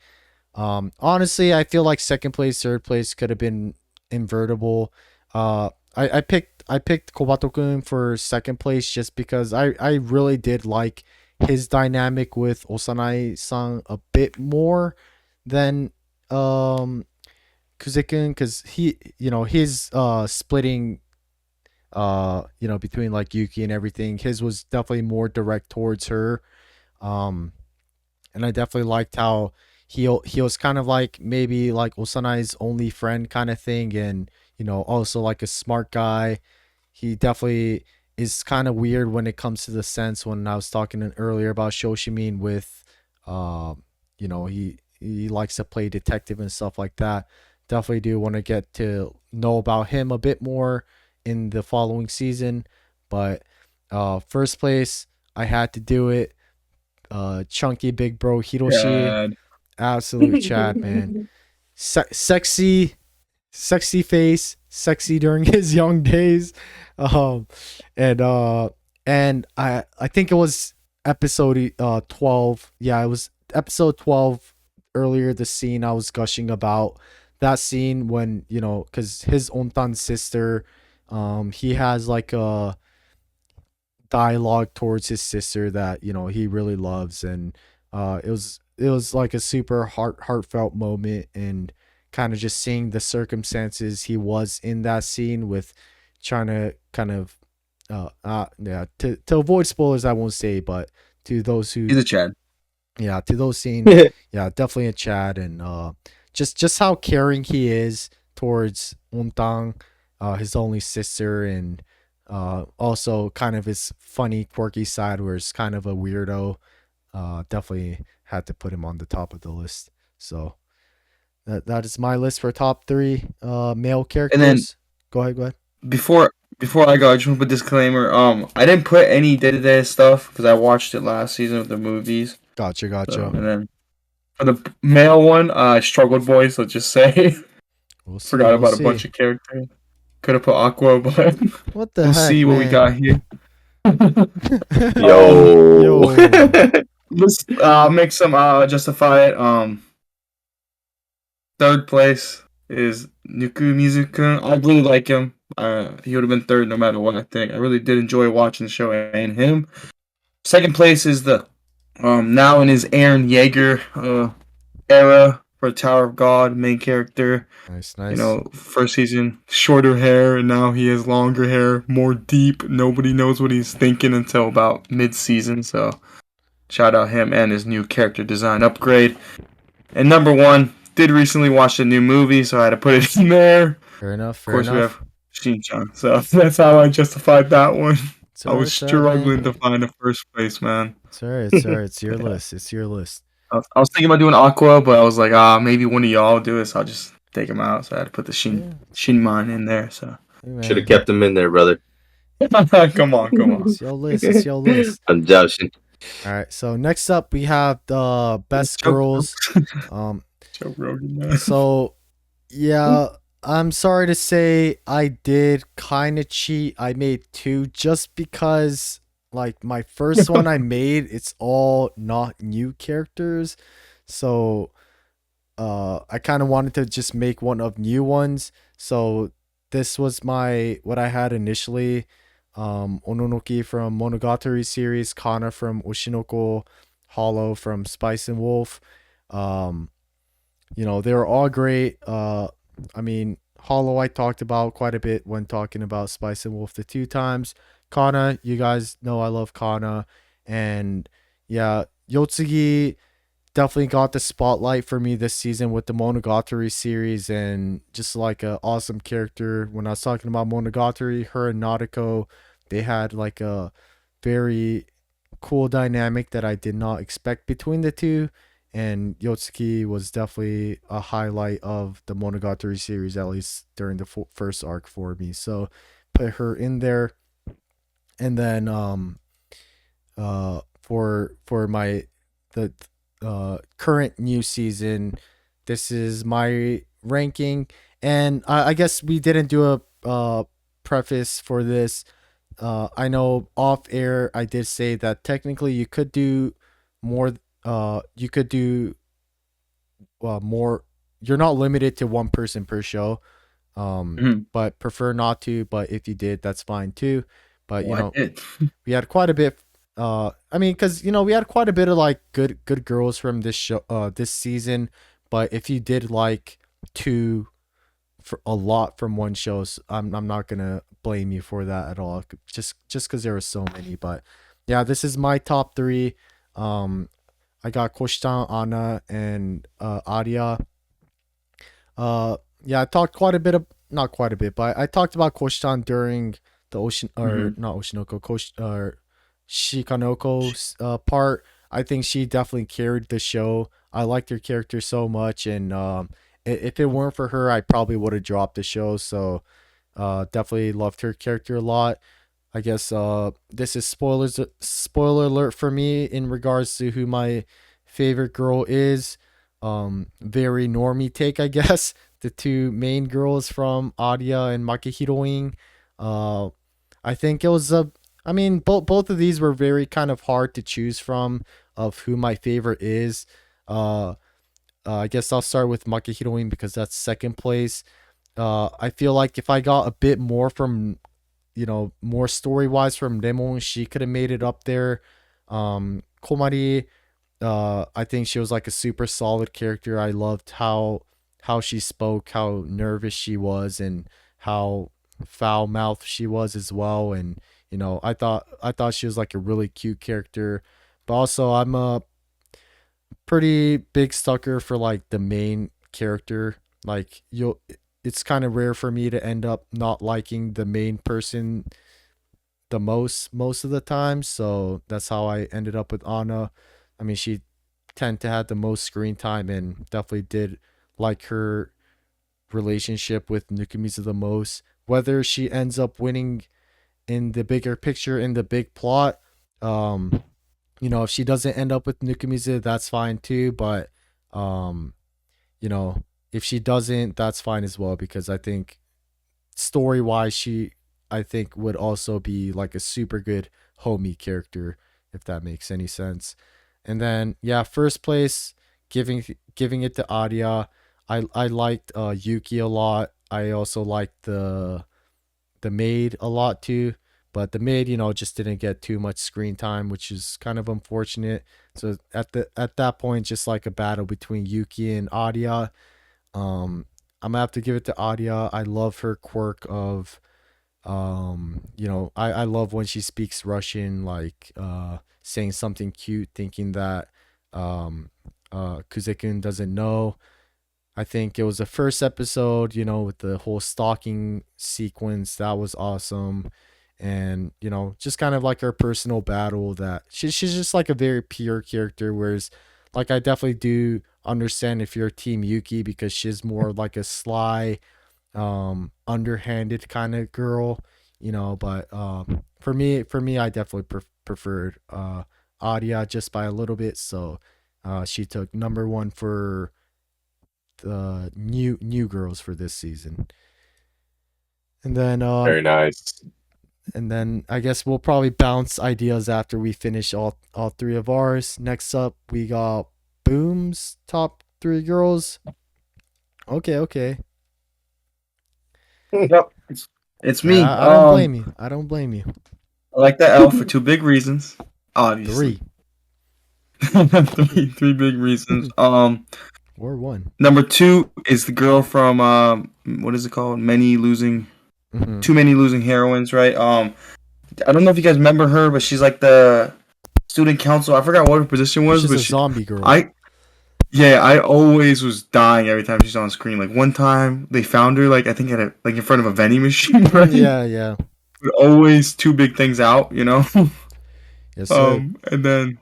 S1: Honestly, I feel like second place, third place could have been invertible. I picked Kobato-kun for second place just because I really did like his dynamic with Osanai-san a bit more than Kuzikun, because his splitting between like Yuki and everything, his was definitely more direct towards her. um and I definitely liked how he was kind of like maybe like Osanai's only friend kind of thing, and also like a smart guy. He definitely is kind of weird when it comes to the sense when I was talking earlier about Shoshimin with he likes to play detective and stuff like that. Definitely do want to get to know about him a bit more in the following season. But first place, I had to do it. Chunky big bro Hiroshi,
S2: God.
S1: absolute Chad, man. Sexy face, sexy during his young days. um and I think it was episode 12. Yeah, it was episode 12. Earlier, the scene I was gushing about, that scene when because his ontan sister, he has like a dialogue towards his sister that he really loves, and it was like a super heartfelt moment, and kind of just seeing the circumstances he was in that scene with, trying to kind of yeah, to avoid spoilers I won't say, but to those who,
S2: He's a Chad.
S1: yeah, to those scenes, yeah, definitely a Chad. And just how caring he is towards Untang, his only sister, and also kind of his funny, quirky side where it's kind of a weirdo. Definitely had to put him on the top of the list. So that is my list for top three male characters.
S2: And then
S1: Go ahead.
S2: before I go, I just want to put a disclaimer. I didn't put any Dededede stuff because I watched it last season of the movies.
S1: Gotcha.
S2: So, and then for the male one, I struggled, boys. Let's just say
S1: We'll see.
S2: forgot about a bunch of characters. Could have put Aqua, but
S1: What the
S2: we'll
S1: heck,
S2: see what we
S1: man?
S2: got here.
S3: Yo.
S2: Let's make some justify it. Third place is Nuku Mizuku. I really like him. He would have been third no matter what, I think. I really did enjoy watching the show and him. Second place is the now in his Eren Yeager era for Tower of God main character.
S1: Nice.
S2: First season shorter hair, and now he has longer hair, more deep. Nobody knows what he's thinking until about mid-season. So shout out him and his new character design upgrade. And number one, did recently watch the new movie, so I had to put it in there.
S1: Fair enough.
S2: Of course, we have Shin-chan, so that's how I justified that one. I was struggling to find a first place, man.
S1: It's alright. It's your list. It's your list.
S2: I was thinking about doing Aqua, but I was like, maybe one of y'all do it, so I'll just take him out. So I had to put the Shinman in there. So
S3: Should have kept him in there, brother.
S2: come on.
S1: It's your list.
S3: I'm joshing.
S1: All right. So next up, we have the best girls.
S2: Joe Rogan, man.
S1: So yeah, I'm sorry to say I did kind of cheat. I made two just because like my first one I made, it's all not new characters. So I kind of wanted to just make one of new ones. So this was my what I had initially. Ononoki from Monogatari series, Kana from Oshinoko, Hollow from Spice and Wolf. Um, they were all great. I mean, Hollow I talked about quite a bit when talking about Spice and Wolf the two times. Kana, you guys know I love Kana, and yeah, Yotsugi definitely got the spotlight for me this season with the Monogatari series and just like a awesome character. When I was talking about Monogatari, her and Nautiko, they had like a very cool dynamic that I did not expect between the two. And Yotsuki was definitely a highlight of the Monogatari series, at least during the first arc for me. So put her in there. And then for my the current new season, this is my ranking, and I guess we didn't do a preface for this. I know off air I did say that technically you could do more. You could do more. You're not limited to one person per show.
S2: Mhm.
S1: But prefer not to. But if you did, that's fine too. But
S2: Well, I did.
S1: we had quite a bit. I mean, because we had quite a bit of like good girls from this show, this season. But if you did like two for a lot from one show, I'm not gonna blame you for that at all. Just because there were so many. But yeah, this is my top three. I got Koshtan, Anna, and Arya. Yeah, I talked quite a bit of not quite a bit, but I talked about Koshtan during the ocean or
S2: Mhm.
S1: not Oshinoko, or Shikanoko part. I think she definitely carried the show. I liked her character so much, and if it weren't for her, I probably would have dropped the show. So definitely loved her character a lot. I guess this is spoiler alert for me in regards to who my favorite girl is. Very normie take, I guess. The two main girls from Arya and Makihiroin. Uh, I think it was a. I mean, both of these were very kind of hard to choose from of who my favorite is. Uh, I guess I'll start with Makihiroin because that's second place. I feel like if I got a bit more from more story wise from Demon, she could have made it up there. Komari, I think she was like a super solid character. I loved how she spoke, how nervous she was, and how foul mouthed she was as well. And I thought she was like a really cute character. But also, I'm a pretty big sucker for like the main character. Like it's kind of rare for me to end up not liking the main person the most of the time. So that's how I ended up with Anna. I mean, she tend to have the most screen time and definitely did like her relationship with Nukumiza the most. Whether she ends up winning in the bigger picture in the big plot, um, if she doesn't end up with Nukumiza, that's fine too. But um, you know, if she doesn't, that's fine as well because I think story wise, she I think would also be like a super good homie character if that makes any sense. And then yeah, first place giving it to Arya. I liked Yuki a lot. I also liked the maid a lot too. But the maid, just didn't get too much screen time, which is kind of unfortunate. So at that point, just like a battle between Yuki and Arya. I'm gonna have to give it to Arya. I love her quirk of I love when she speaks Russian, like saying something cute, thinking that Kuzekun doesn't know. I think it was the first episode, with the whole stalking sequence. That was awesome. And, just kind of like her personal battle that she's just like a very pure character. Whereas, like, I definitely do understand if you're Team Yuki because she's more like a sly, underhanded kind of girl, but for me, I definitely preferred Adia just by a little bit. So she took number one for new girls for this season. And then
S3: Very nice.
S1: I guess we'll probably bounce ideas after we finish all three of ours. Next up, we got Boom's top three girls. Okay.
S2: Yep. It's me.
S1: I don't blame you. I don't blame you.
S2: I like that L for two big reasons. Obviously.
S1: Three
S2: three big reasons.
S1: or one.
S2: Number 2 is the girl from what is it called? Too many losing heroines, right? I don't know if you guys remember her, but she's like the student council. I forgot what her position was,
S1: She's
S2: but
S1: a zombie girl.
S2: I always was dying every time she's on screen. Like one time they found her, like I think in front of a vending machine, right?
S1: Yeah.
S2: But always two big things out, you know.
S1: Yes, sir.
S2: And then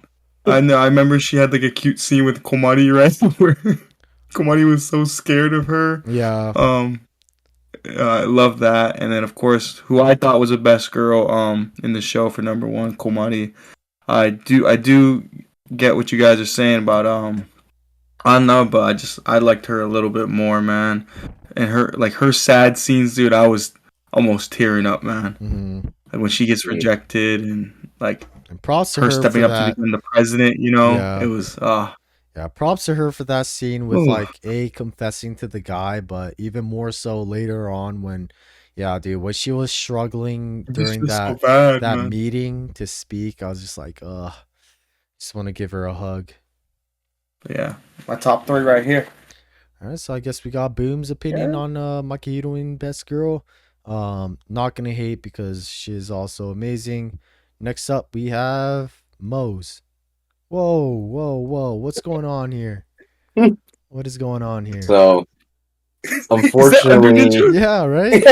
S2: I remember she had like a cute scene with Komari, right? Where Komari was so scared of her.
S1: Yeah.
S2: I love that. And then of course, who I thought was the best girl in the show for number 1, Komari. I do get what you guys are saying about I don't know, but I liked her a little bit more, man. And her sad scenes, dude, I was almost tearing up, man.
S1: Mm-hmm.
S2: Like when she gets rejected and like
S1: And props to
S2: her
S1: her
S2: stepping
S1: for
S2: up
S1: that.
S2: to become the president, you know,
S1: Yeah.
S2: it was
S1: Yeah, props to her for that scene with
S2: Ooh.
S1: like confessing to the guy, but even more so later on when, yeah, dude, when she was struggling during
S2: was
S1: that
S2: so bad, man.
S1: meeting to speak, I was just like, just want to give her a hug.
S2: But yeah, my top 3 right here.
S1: All right, so I guess we got Boom's opinion on Maki Heroine Best Girl. Not gonna hate because she's also amazing. Next up, we have Moe's. Whoa! What's going on here? What is going on here?
S3: So,
S2: Is that Under
S3: unfortunately,
S2: Ninja?
S1: Yeah, right.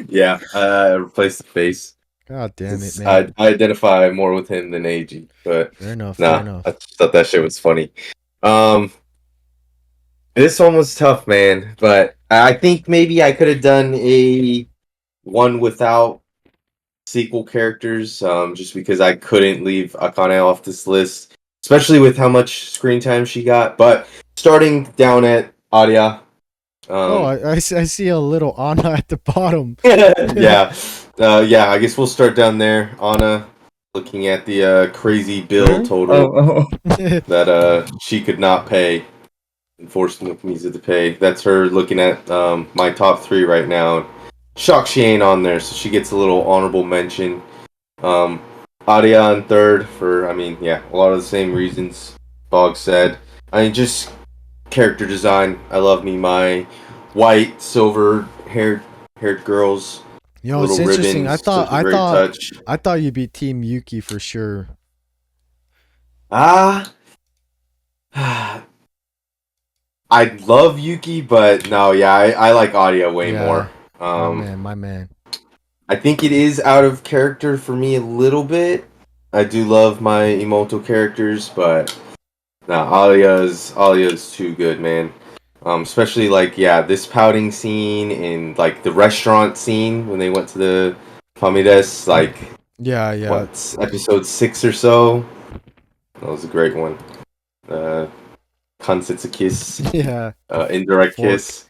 S3: yeah. I replaced the face.
S1: God damn it,
S3: Since
S1: man.
S3: I identify more with him than AG, but
S1: Fair enough.
S3: nah, I just thought that shit was funny. This one was tough, man, but I think maybe I could have done a one without sequel characters, just because I couldn't leave Akane off this list, especially with how much screen time she got. But starting down at Alya.
S1: I see a little Anna at the bottom.
S3: Yeah. I guess we'll start down there. Anna, looking at the crazy bill total that she could not pay and forced Misa to pay. That's her looking at my top 3 right now. Shocked she ain't on there, so she gets a little honorable mention. Adia on 3rd for, a lot of the same reasons Boggs said. Just character design. I love me my white, silver haired girls.
S1: Yo, it's
S3: little
S1: interesting.
S3: ribbons,
S1: I thought you'd be Team Yuki for sure.
S3: I love Yuki, but no, yeah, I like Adia way more.
S1: My man.
S3: I think it is out of character for me a little bit. I do love my Emoto characters, but no, Alia's too good, man. Especially this pouting scene and like the restaurant scene when they went to the Famides, what, episode 6 or so. That was a great one. Consensus kiss.
S1: Yeah.
S3: Indirect kiss.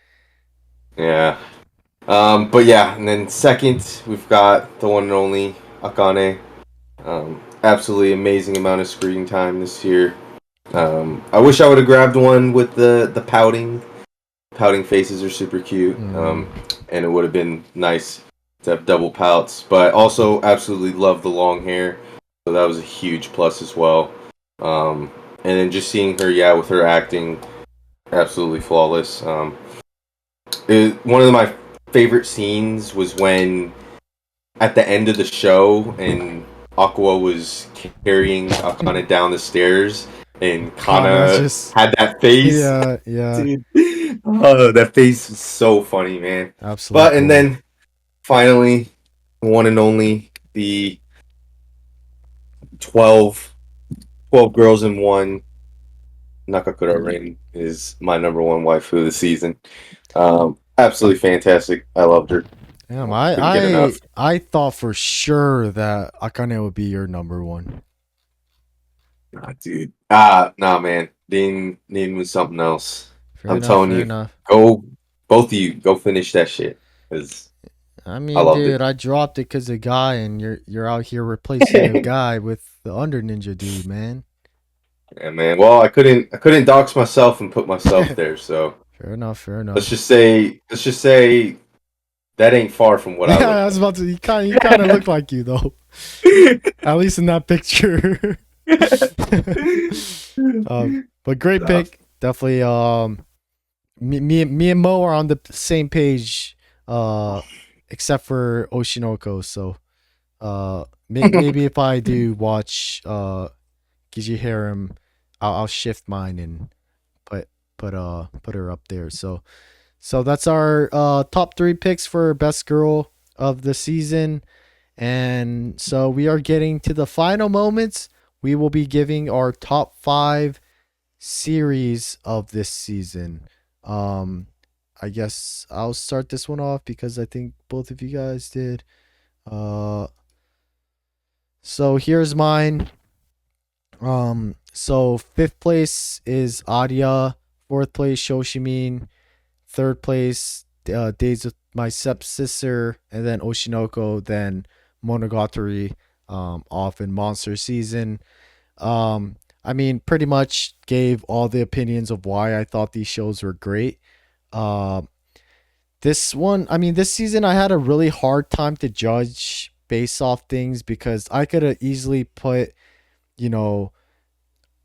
S3: Yeah. But yeah, and then second we've got the one and only Akane. Absolutely amazing amount of screen time this year. I wish I would have grabbed one with the pouting. Pouting faces are super cute. And it would have been nice to have double pouts. But also absolutely love the long hair. So that was a huge plus as well. And then just seeing her, with her acting, absolutely flawless. One of my favorite scenes was when at the end of the show and Aqua was carrying Akane down the stairs and Kana just had that face.
S1: Yeah.
S3: Dude. Oh, that face is so funny, man.
S1: Absolutely.
S3: But and then finally, one and only, the 12 girls in one. Nakakura Rin is my number 1 waifu this season. Absolutely fantastic. I loved her.
S1: Damn, I thought for sure that Akane would be your number 1.
S3: Dude. Nah, man. Dean was something else.
S1: Fair
S3: I'm
S1: enough.
S3: telling
S1: Fair
S3: you,
S1: enough.
S3: both of you, go finish that shit. Because
S1: I
S3: I
S1: mean,
S3: loved
S1: dude,
S3: it.
S1: I dropped it because a guy, and you're out here replacing a guy with the Under Ninja dude, man.
S3: Yeah, man. Well, I couldn't dox myself and put myself there, so
S1: Fair enough. Fair
S3: let's
S1: enough.
S3: just say that ain't far from what I
S1: Yeah,
S3: look
S1: I was about to. You kind of look like you though,
S3: like.
S1: at least in that picture. But great
S3: Nah,
S1: pick. Definitely. Me and Mo are on the same page. Except for Oshinoko. So, maybe if I do watch Gigi Harem, I'll shift mine and put put her up there. So that's our top three picks for best girl of the season. And so we are getting to the final moments. We will be giving our top five series of this season. Um, I guess I'll start this one off because I think both of you guys did. Uh, so here's mine. So fifth place is Arya. Fourth place Shoshimin. Third place Days with My Stepsister, and then Oshinoko, then Monogatari, off in Monster Season. I mean, pretty much gave all the opinions of why I thought these shows were great. Uh, this one, I mean, this season I had a really hard time to judge based off things because I could have easily put, you know,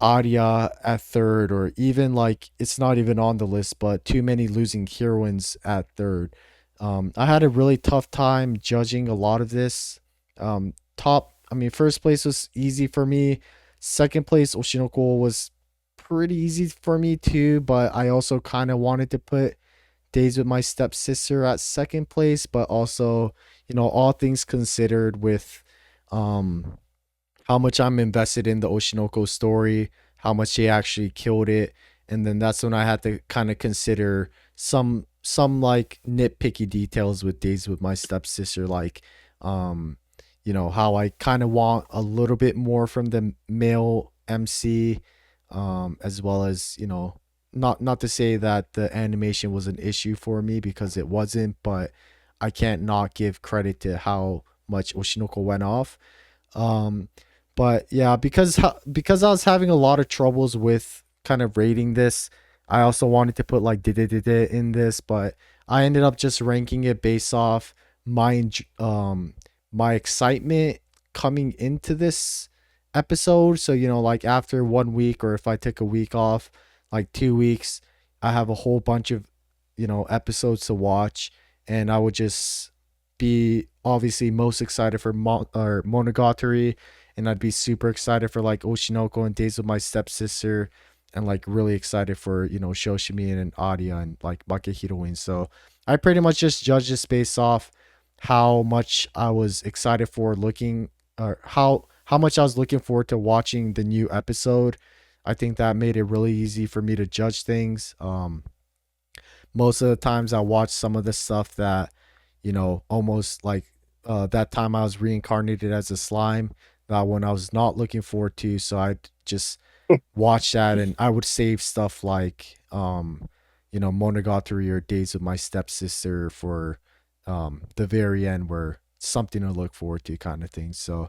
S1: Arya at third, or even like it's not even on the list, but Too Many Losing Heroines at third. I had a really tough time judging a lot of this. I mean, first place was easy for me. Second place, Oshinoko, was pretty easy for me too, but I also kind of wanted to put Days with My Stepsister at second place, but also, all things considered with um how much I'm invested in the Oshinoko story, how much they actually killed it, and then that's when I had to kind of consider some like nitpicky details with Days with My Stepsister, like um, how I kind of want a little bit more from the male MC, as well as not to say that the animation was an issue for me because it wasn't, but I can't not give credit to how much Oshinoko went off. Um, but yeah, because I was having a lot of troubles with kind of rating this, I also wanted to put like Dededede in this, but I ended up just ranking it based off my excitement coming into this episode. So like after 1 week, or if I took a week off, like 2 weeks, I have a whole bunch of episodes to watch, and I would just be obviously most excited for Monogatari, and I'd be super excited for like Oshinoko and Days of My Stepsister, and like really excited for Shoshimi and Arya and like Heroines. So I pretty much just judged this based off how much I was excited for looking, or how much I was looking forward to watching the new episode. I think that made it really easy for me to judge things. Most of the times I watch some of the stuff that almost like that time I was reincarnated as a slime, that one I was not looking forward to, so I just watch that, and I would save stuff like Monogatari or Days of My Stepsister for the very end, where something to look forward to kind of thing. So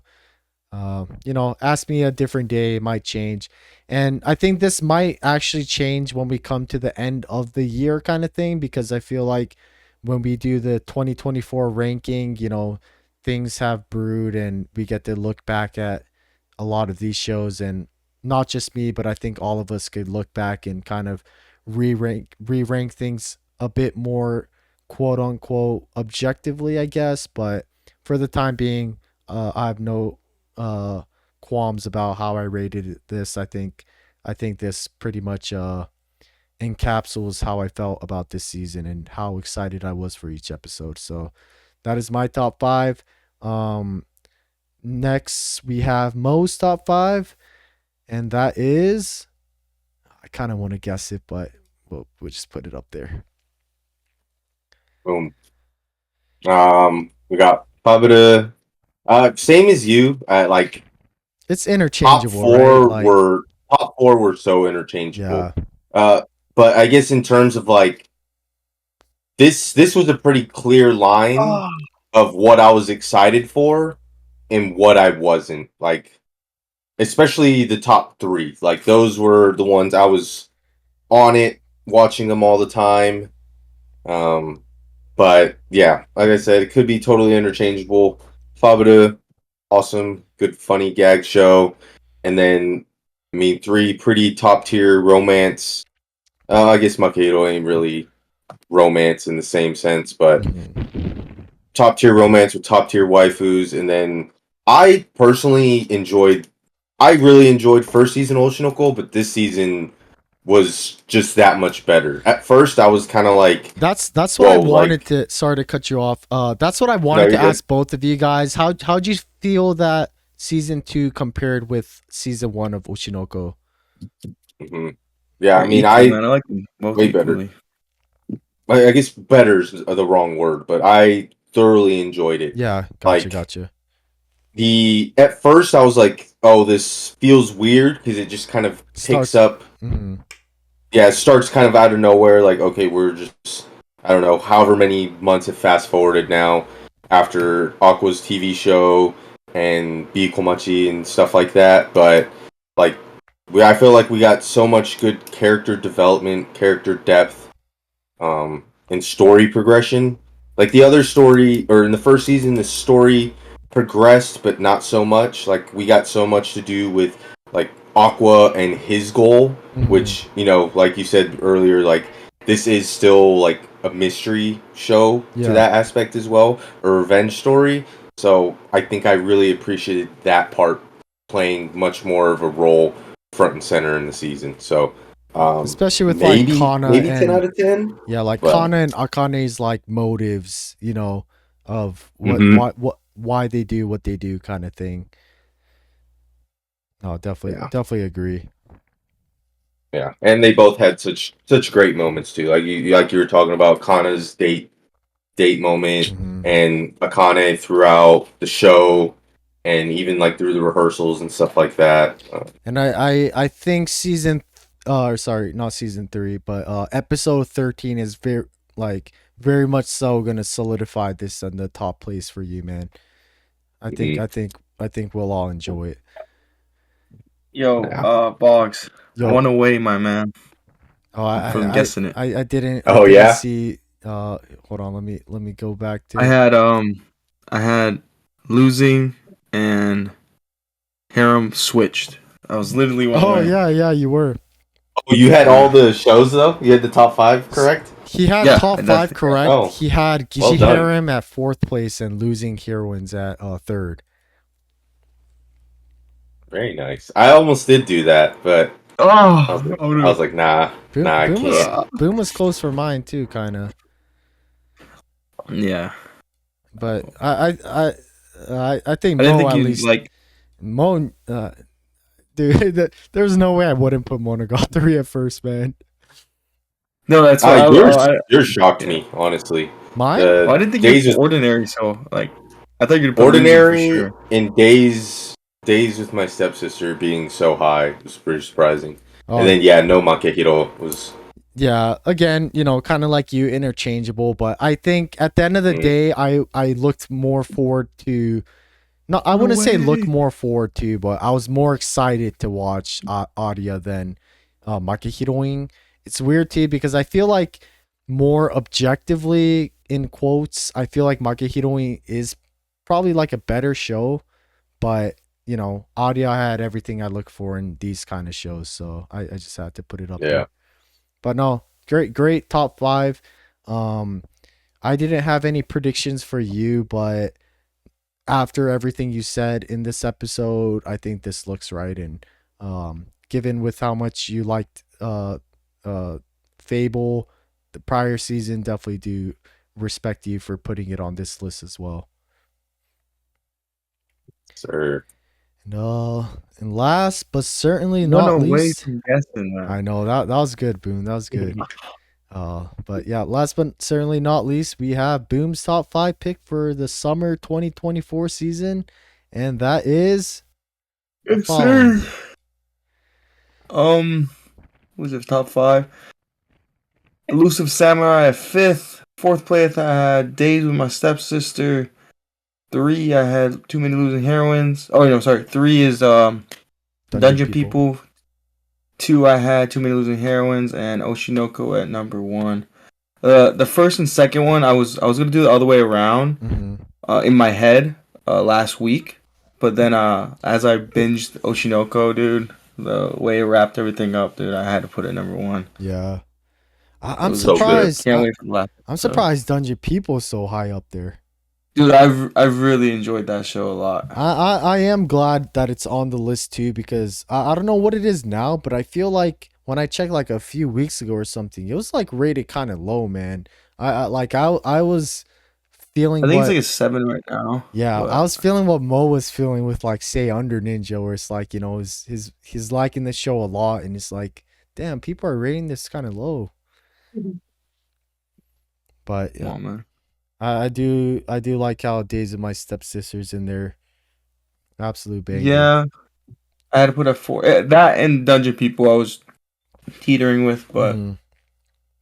S1: ask me a different day, it might change. And I think this might actually change when we come to the end of the year kind of thing, because I feel like when we do the 2024 ranking, things have brewed and we get to look back at a lot of these shows, and not just me, but I think all of us could look back and kind of re-rank things a bit more quote unquote objectively, I guess. But for the time being, I have no uh qualms about how I rated this. I think this pretty much encapsulates how I felt about this season and how excited I was for each episode. So that is my top five. Next we have Mo's top five, and that is, I kind of want to guess it, but we'll just put it up there.
S3: Boom. We got Pabada. Same as you. I like.
S1: It's
S3: top
S1: interchangeable, right?
S3: four
S1: Like,
S3: were top four were so interchangeable.
S1: yeah,
S3: But I guess in terms of like this was a pretty clear line
S2: Oh,
S3: of what I was excited for and what I wasn't. Like, especially the top three. Like those were the ones I was on it, watching them all the time. Um, but yeah, like I said, it could be totally interchangeable. Fabada, awesome, good, funny gag show, and then I mean three pretty top tier romance. I guess Makero ain't really romance in the same sense, but
S1: mhm.
S3: top tier romance with top tier waifus, and then I personally enjoyed. I really enjoyed first season Oshinoko, but this season was just that much better. At first, I was kind of like,
S1: That's what I
S3: "Whoa,
S1: wanted
S3: like
S1: to. Sorry to cut you off. That's what I
S3: no,
S1: wanted
S3: you're
S1: to
S3: good."
S1: ask both of you guys. How'd you feel that season 2 compared with season 1 of Oshinoko?
S3: hmm Yeah, I
S2: they're
S3: mean,
S2: equal, man. I like them both
S3: way better.
S2: equally.
S3: I guess better is the wrong word, but I thoroughly enjoyed it.
S1: Yeah, gotcha,
S3: Like
S1: gotcha.
S3: the at first, I was like, "Oh, this feels weird" because it just kind of picks
S1: Starts.
S3: up.
S1: Mhm.
S3: Yeah, it starts kind of out of nowhere. Like, okay, we're just I don't know, however many months have fast forwarded now after Aqua's TV show and Bikomachi and stuff like that. But like, I feel like we got so much good character development, character depth, and story progression. Like the other story, or in the first season, the story progressed, but not so much. Like we got so much to do with like Aqua and his goal,
S1: Mhm.
S3: which like you said earlier, like this is still like a mystery show to
S1: Yeah.
S3: that aspect as well, a revenge story. So I think I really appreciated that part playing much more of a role front and center in the season. So
S1: Especially with like
S3: maybe
S1: Kana
S3: maybe 10 out
S1: and
S3: of 10.
S1: yeah, like
S3: But
S1: Kana and Akane's like motives, of
S3: hmm
S1: why they do what they do kind of thing. No,
S3: yeah,
S1: definitely agree.
S3: yeah, and they both had such great moments too. Like you were talking about Kana's date moment
S1: Mhm.
S3: and Akane throughout the show, and even like through the rehearsals and stuff like that.
S1: And I think or sorry, not season 3, but episode 13 is very much so gonna solidify this in the top place for you, man. I think
S3: Mhm.
S1: I think I think we'll all enjoy it.
S2: Yo,
S3: Yeah.
S2: Boggs,
S1: Yo,
S2: one away, my man,
S1: oh,
S2: from guessing it.
S1: I
S3: Oh
S1: didn't
S3: yeah.
S1: see. Hold on, let me go back
S2: I
S1: to.
S2: had I had losing and harem switched. I was literally one
S1: Oh
S2: away.
S1: yeah, yeah, you were.
S3: Oh, you had all
S2: Yeah,
S3: the shows though. You had the top five correct.
S1: He had
S2: yeah,
S1: top
S2: that's
S1: 5 correct.
S3: Oh,
S1: He had
S3: well
S1: Gishi
S3: done.
S1: Harem at 4th place and losing Heroines at third.
S3: Very nice. I almost did do that, but
S2: oh,
S3: I was like, nah, I can't.
S1: Boom was close for mine too, kind of.
S2: yeah.
S1: But I think
S2: I didn't
S1: Mo
S2: think
S1: at
S2: you
S1: least
S2: like.
S1: Mo dude, there's no way I wouldn't put Monogatari at first, man.
S2: No, that's what
S3: Yours shocked
S2: yeah.
S3: me, honestly.
S1: Mine?
S2: Well, I
S3: The
S2: didn't think you'd
S3: days
S2: put
S3: with
S2: ordinary, so like, I thought you'd put losing for
S3: ordinary
S2: sure.
S3: and days with my stepsister being so high was pretty surprising. And
S1: Oh
S3: then yeah, no Makehiro was.
S1: yeah, again, kind of like you, interchangeable. But I think at the end of the
S3: Mm,
S1: day, I looked more forward to. No, I
S2: One
S1: wouldn't say look
S2: away.
S1: more forward to, but I was more excited to watch Aria than Makehiroing. It's weird too because I feel like more objectively, in quotes, I feel like Makehiroing is probably like a better show, but Aria had everything I look for in these kind of shows, so I just had to put it up
S3: yeah.
S1: there. But no, great top 5. Um, I didn't have any predictions for you, but after everything you said in this episode, I think this looks right. And given with how much you liked Fable, the prior season, definitely do respect you for putting it on this list as well.
S3: Sir.
S1: No, and last but certainly
S2: One
S1: not
S2: away
S1: least,
S2: from guessing that.
S1: I know that was good, Boom. That was good. But yeah, last but certainly not least, we have Boom's top 5 pick for the summer 2024 season, and that is I'm
S2: Yes,
S1: following.
S2: sir. What was it top 5? Elusive Samurai at 5th. 4th place I had Days with My Stepsister. 3 I had Too Many Losing Heroines. Oh no, sorry. 3 is
S1: Dungeon
S2: Dungeon
S1: people.
S2: People. 2 I had Too Many Losing Heroines and Oshinoko at number 1. The first and second one I was gonna do the other way around
S1: Mm-hmm.
S2: in my head last week, but then as I binged Oshinoko, dude, the way it wrapped everything up, dude, I had to put it number 1.
S1: Yeah.
S2: It
S1: I'm
S2: was
S3: So good.
S1: surprised.
S2: can't wait for the last
S1: I'm
S2: episode.
S1: surprised Dungeon People is so high up there.
S2: Dude, I've really enjoyed that show a lot.
S1: I am glad that it's on the list too because I don't know what it is now, but I feel like when I checked like a few weeks ago or something, it was like rated kind of low, man. I was
S2: I
S1: feeling
S2: think it's like
S1: what
S2: a 7 right now.
S1: yeah, I
S2: But
S1: was feeling what Mo was feeling with like say Under Ninja, where it's like, he's liking the show a lot and it's like, damn, people are rating this kind of low. But
S2: come
S1: yeah,
S2: on, man.
S1: I do like how Days of My Stepsisters in there. Absolute banger.
S2: Yeah, I had to put a 4. That and Dungeon People I was teetering with, but
S1: Hmm.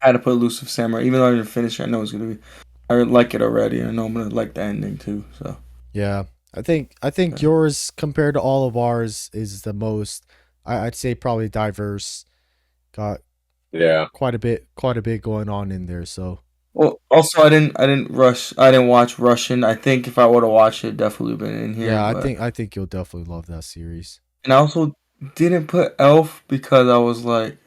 S2: I had to put Elusive Samurai. Even though I didn't finish it, I know it's gonna be. I like it already. I know I'm gonna like the ending too. So
S1: Yeah. I think
S2: yeah.
S1: yours compared to all of ours is the most I'd say probably diverse. Got
S3: Yeah.
S1: quite a bit going on in there. So
S2: Well, also I didn't watch Russian. I think if I would have watched it, definitely been in here.
S1: yeah, I
S2: But
S1: think I think you'll definitely love that series.
S2: and I also didn't put Elf because I was like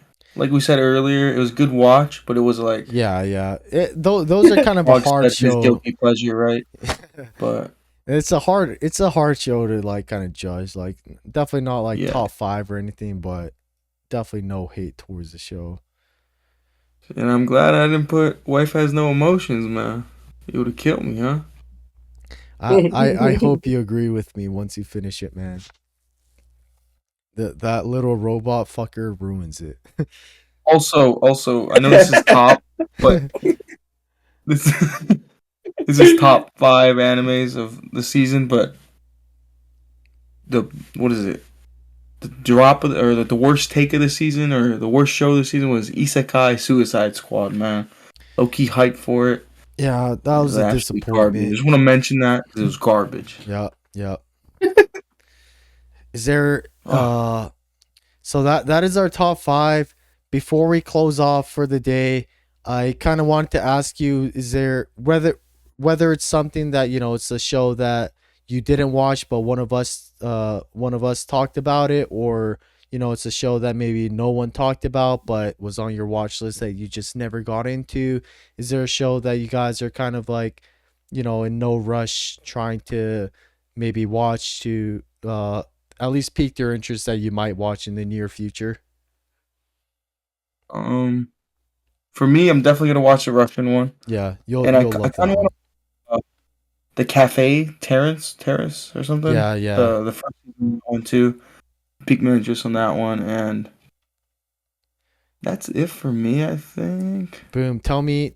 S2: we said earlier, it was a good watch, but it was like
S1: Yeah, yeah. Those are kind of a
S2: Boggs
S1: hard
S2: said his
S1: show.
S2: guilty pleasure, right? But
S1: It's a hard show to like kind of judge. Like definitely not like
S2: yeah,
S1: top 5 or anything, but definitely no hate towards the show.
S2: and I'm glad I didn't put Wife Has No Emotions, man. It would have killed me, huh?
S1: I hope you agree with me once you finish it, man. That little robot fucker ruins it.
S2: Also, I know this is top, but this this is top 5 animes of the season. But the what is it? The drop of or the worst take of the season or the worst show of the season was Isekai Suicide Squad. Man, low key hype for it.
S1: Yeah, that
S2: It
S1: was
S2: was
S1: a
S2: actually garbage. I
S1: disappointment.
S2: just want to mention that because it was garbage.
S1: Yeah, yeah. Is there
S2: Oh,
S1: so that is our top 5. Before we close off for the day, I kind of wanted to ask you, is there whether it's something that, it's a show that you didn't watch but one of us talked about it, or it's a show that maybe no one talked about but was on your watch list that you just never got into? Is there a show that you guys are kind of like, in no rush trying to maybe watch to at least pique your interest that you might watch in the near future?
S2: um, for me, I'm definitely gonna watch the Russian one,
S1: Yeah, you'll
S2: and
S1: you'll
S2: I
S1: love
S2: kind
S1: that
S2: of want
S1: one.
S2: the cafe Terrace or something.
S1: Yeah, yeah.
S2: The first one too. Piqued my interest on that one, and that's it for me. I think.
S1: Boom. Tell me.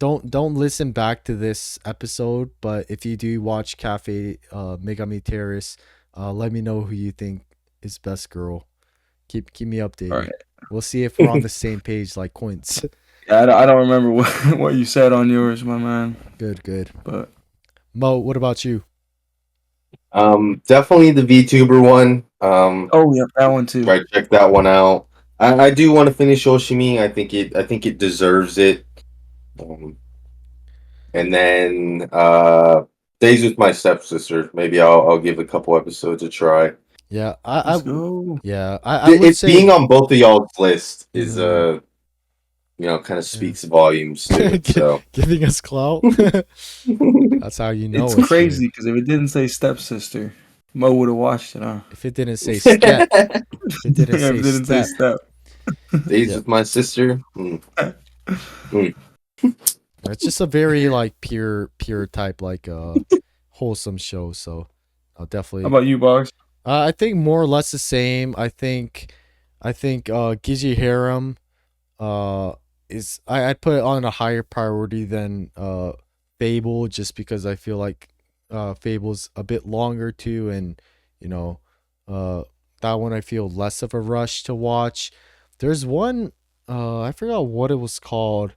S1: Don't listen back to this episode, but if you do watch Cafe Megami Terrace, let me know who you think is best girl. Keep me
S2: All
S1: updated.
S2: right.
S1: We'll see if we're on the same page like Quince.
S2: Yeah, I don't remember what what you said on yours, my man.
S1: Good, good.
S2: But
S1: Mo, what about you?
S3: Definitely the VTuber one.
S2: oh yeah, that one too.
S3: Try to check that one out. I do want to finish Oshimi. I think it deserves it. Um, and then Days with My Stepsister. Maybe I'll give a couple episodes a try.
S1: Yeah,
S2: Let's go.
S1: I would
S3: It being
S1: say
S3: on both of y'all's list is
S1: mhm,
S3: kind of
S1: yeah.
S3: speaks volumes to it. So
S1: Giving us clout. That's how you
S2: It's
S1: know it's good.
S2: crazy because if it didn't say stepsister, Mo would have watched it, huh?
S1: If it didn't say step, if it didn't
S2: If
S1: say
S2: it didn't say
S1: step,
S2: step.
S3: Days
S1: yeah,
S3: with My Sister. Mm.
S1: it's just a very like pure type like wholesome show. So I'll
S2: How
S1: definitely.
S2: about you, Boggs?
S1: I think more or less the same. I think Gigi Harem I'd put it on a higher priority than Fable, just because I feel like Fable's a bit longer too, and you know Uh, that one I feel less of a rush to watch. There's one, I forgot what it was called.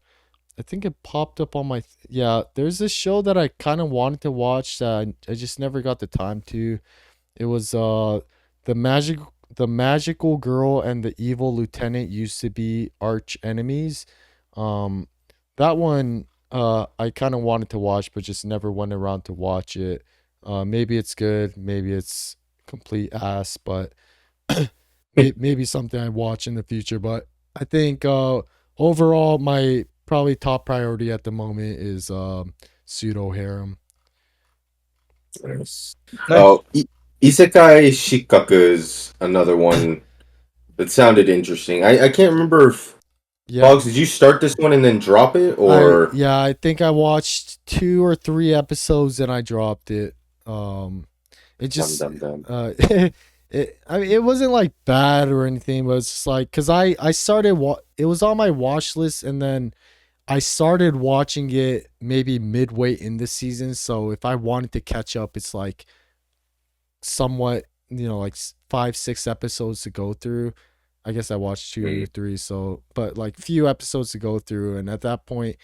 S1: I think it popped up on my yeah. There's this show that I kind of wanted to watch that I just never got the time to. It was the magic the magical girl and the evil lieutenant used to be arch enemies. Um, that one I kind of wanted to watch, but just never went around to watch it. Maybe it's good, maybe it's complete ass, but maybe something I watch in the future. But I think overall, my probably top priority at the moment is Pseudo Harem.
S3: Nice.
S2: Nice.
S3: Oh, Isekai Shikaku is another one that sounded interesting. I can't remember if
S1: Yeah,
S3: Boggs, did you start this one and then drop it, or
S1: I think I watched 2 or 3 episodes and I dropped it. It
S3: dum
S1: just
S3: dum dum?
S1: I mean it wasn't like bad or anything, but it's just like cuz I started it was on my watch list and then I started watching it maybe midway in the season, so if I wanted to catch up it's like somewhat, like 5 6 episodes to go through. I guess I watched 2 or 3, so but like few episodes to go through, and at that point,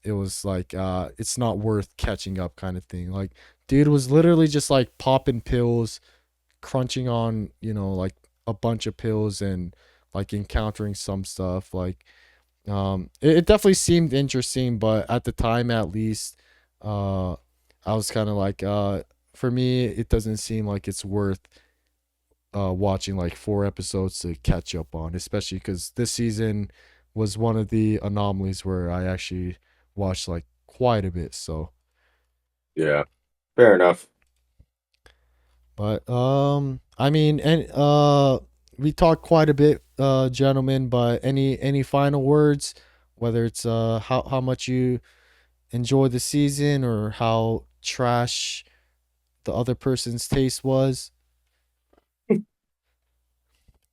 S1: it was like it's not worth catching up kind of thing. Like, dude was literally just like popping pills, crunching on like a bunch of pills, and like encountering some stuff. Like, it definitely seemed interesting, but at the time, at least, uh, I was kind of like, for me, it doesn't seem like it's worth watching like 4 episodes to catch up on, especially because this season was one of the anomalies where I actually watched like quite a bit. So,
S3: Yeah, fair enough.
S1: but I mean, and we talked quite a bit, gentlemen. But any final words, whether it's how much you enjoy the season or how trash the other person's taste was.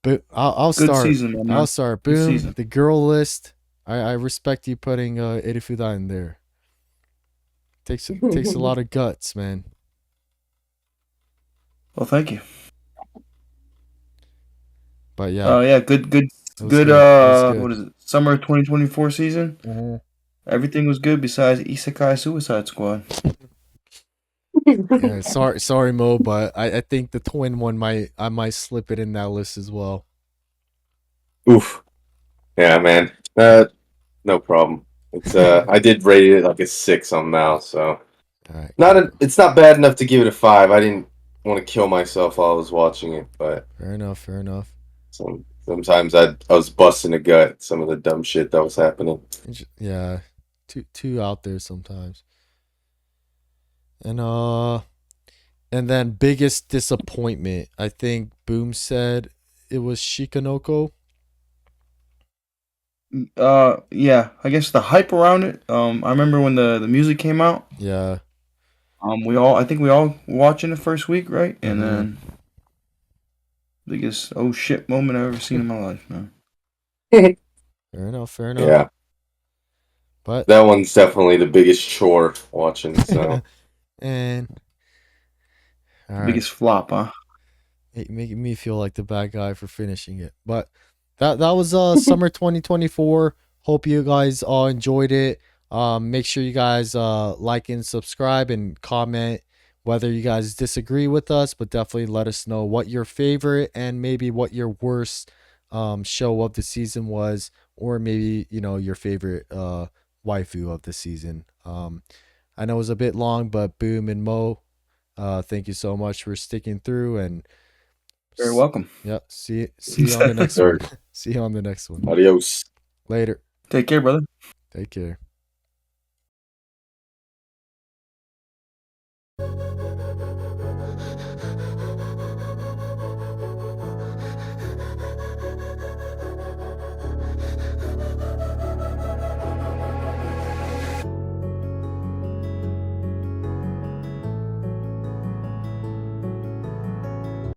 S1: But I'll
S2: Good
S1: start.
S2: season, my
S1: I'll
S2: man.
S1: start.
S2: Good
S1: Boom.
S2: season.
S1: The girl list. I respect you putting Erifuda in there. Takes a lot of guts, man.
S2: Well, thank you.
S1: But yeah,
S2: Yeah, good,
S1: it was
S2: good.
S1: good. It was good.
S2: What is it? Summer 2024 season.
S1: Mhm.
S2: Everything was good besides Isekai Suicide Squad.
S1: Yeah, sorry, Mo, but I think the twin one I might slip it in that list as well.
S3: Oof. Yeah, man. No problem. It's I did rate it like a 6 on Mouse, so
S1: All right,
S3: not
S1: cool.
S3: a, it's not bad enough to give it a 5. I didn't want to kill myself while I was watching it, but
S1: Fair enough. Fair enough.
S3: sometimes I was busting a gut at some of the dumb shit that was happening.
S1: Yeah, too out there sometimes. And and then biggest disappointment. I think Boom said it was Shikanoko.
S2: Yeah. I guess the hype around it. I remember when the music came out.
S1: Yeah.
S2: I think we all watching the first week, right? And
S1: Mm-hmm.
S2: then biggest oh shit moment I've ever seen in my life, man.
S1: Fair enough. Fair enough.
S3: Yeah,
S1: But
S3: that one's definitely the biggest chore watching. So
S1: and all right,
S2: Biggest flop, huh?
S1: making me feel like the bad guy for finishing it. But that was summer 2024. Hope you guys all enjoyed it. Make sure you guys like and subscribe and comment whether you guys disagree with us, but definitely let us know what your favorite and maybe what your worst show of the season was, or maybe your favorite waifu of the season. I know it was a bit long, but Boom and Mo, thank you so much for sticking through and
S2: Very welcome.
S1: yeah, see you on the next one.
S3: third.
S1: See you on the next one.
S3: Adios.
S1: Later.
S2: Take care, brother.
S1: Take care.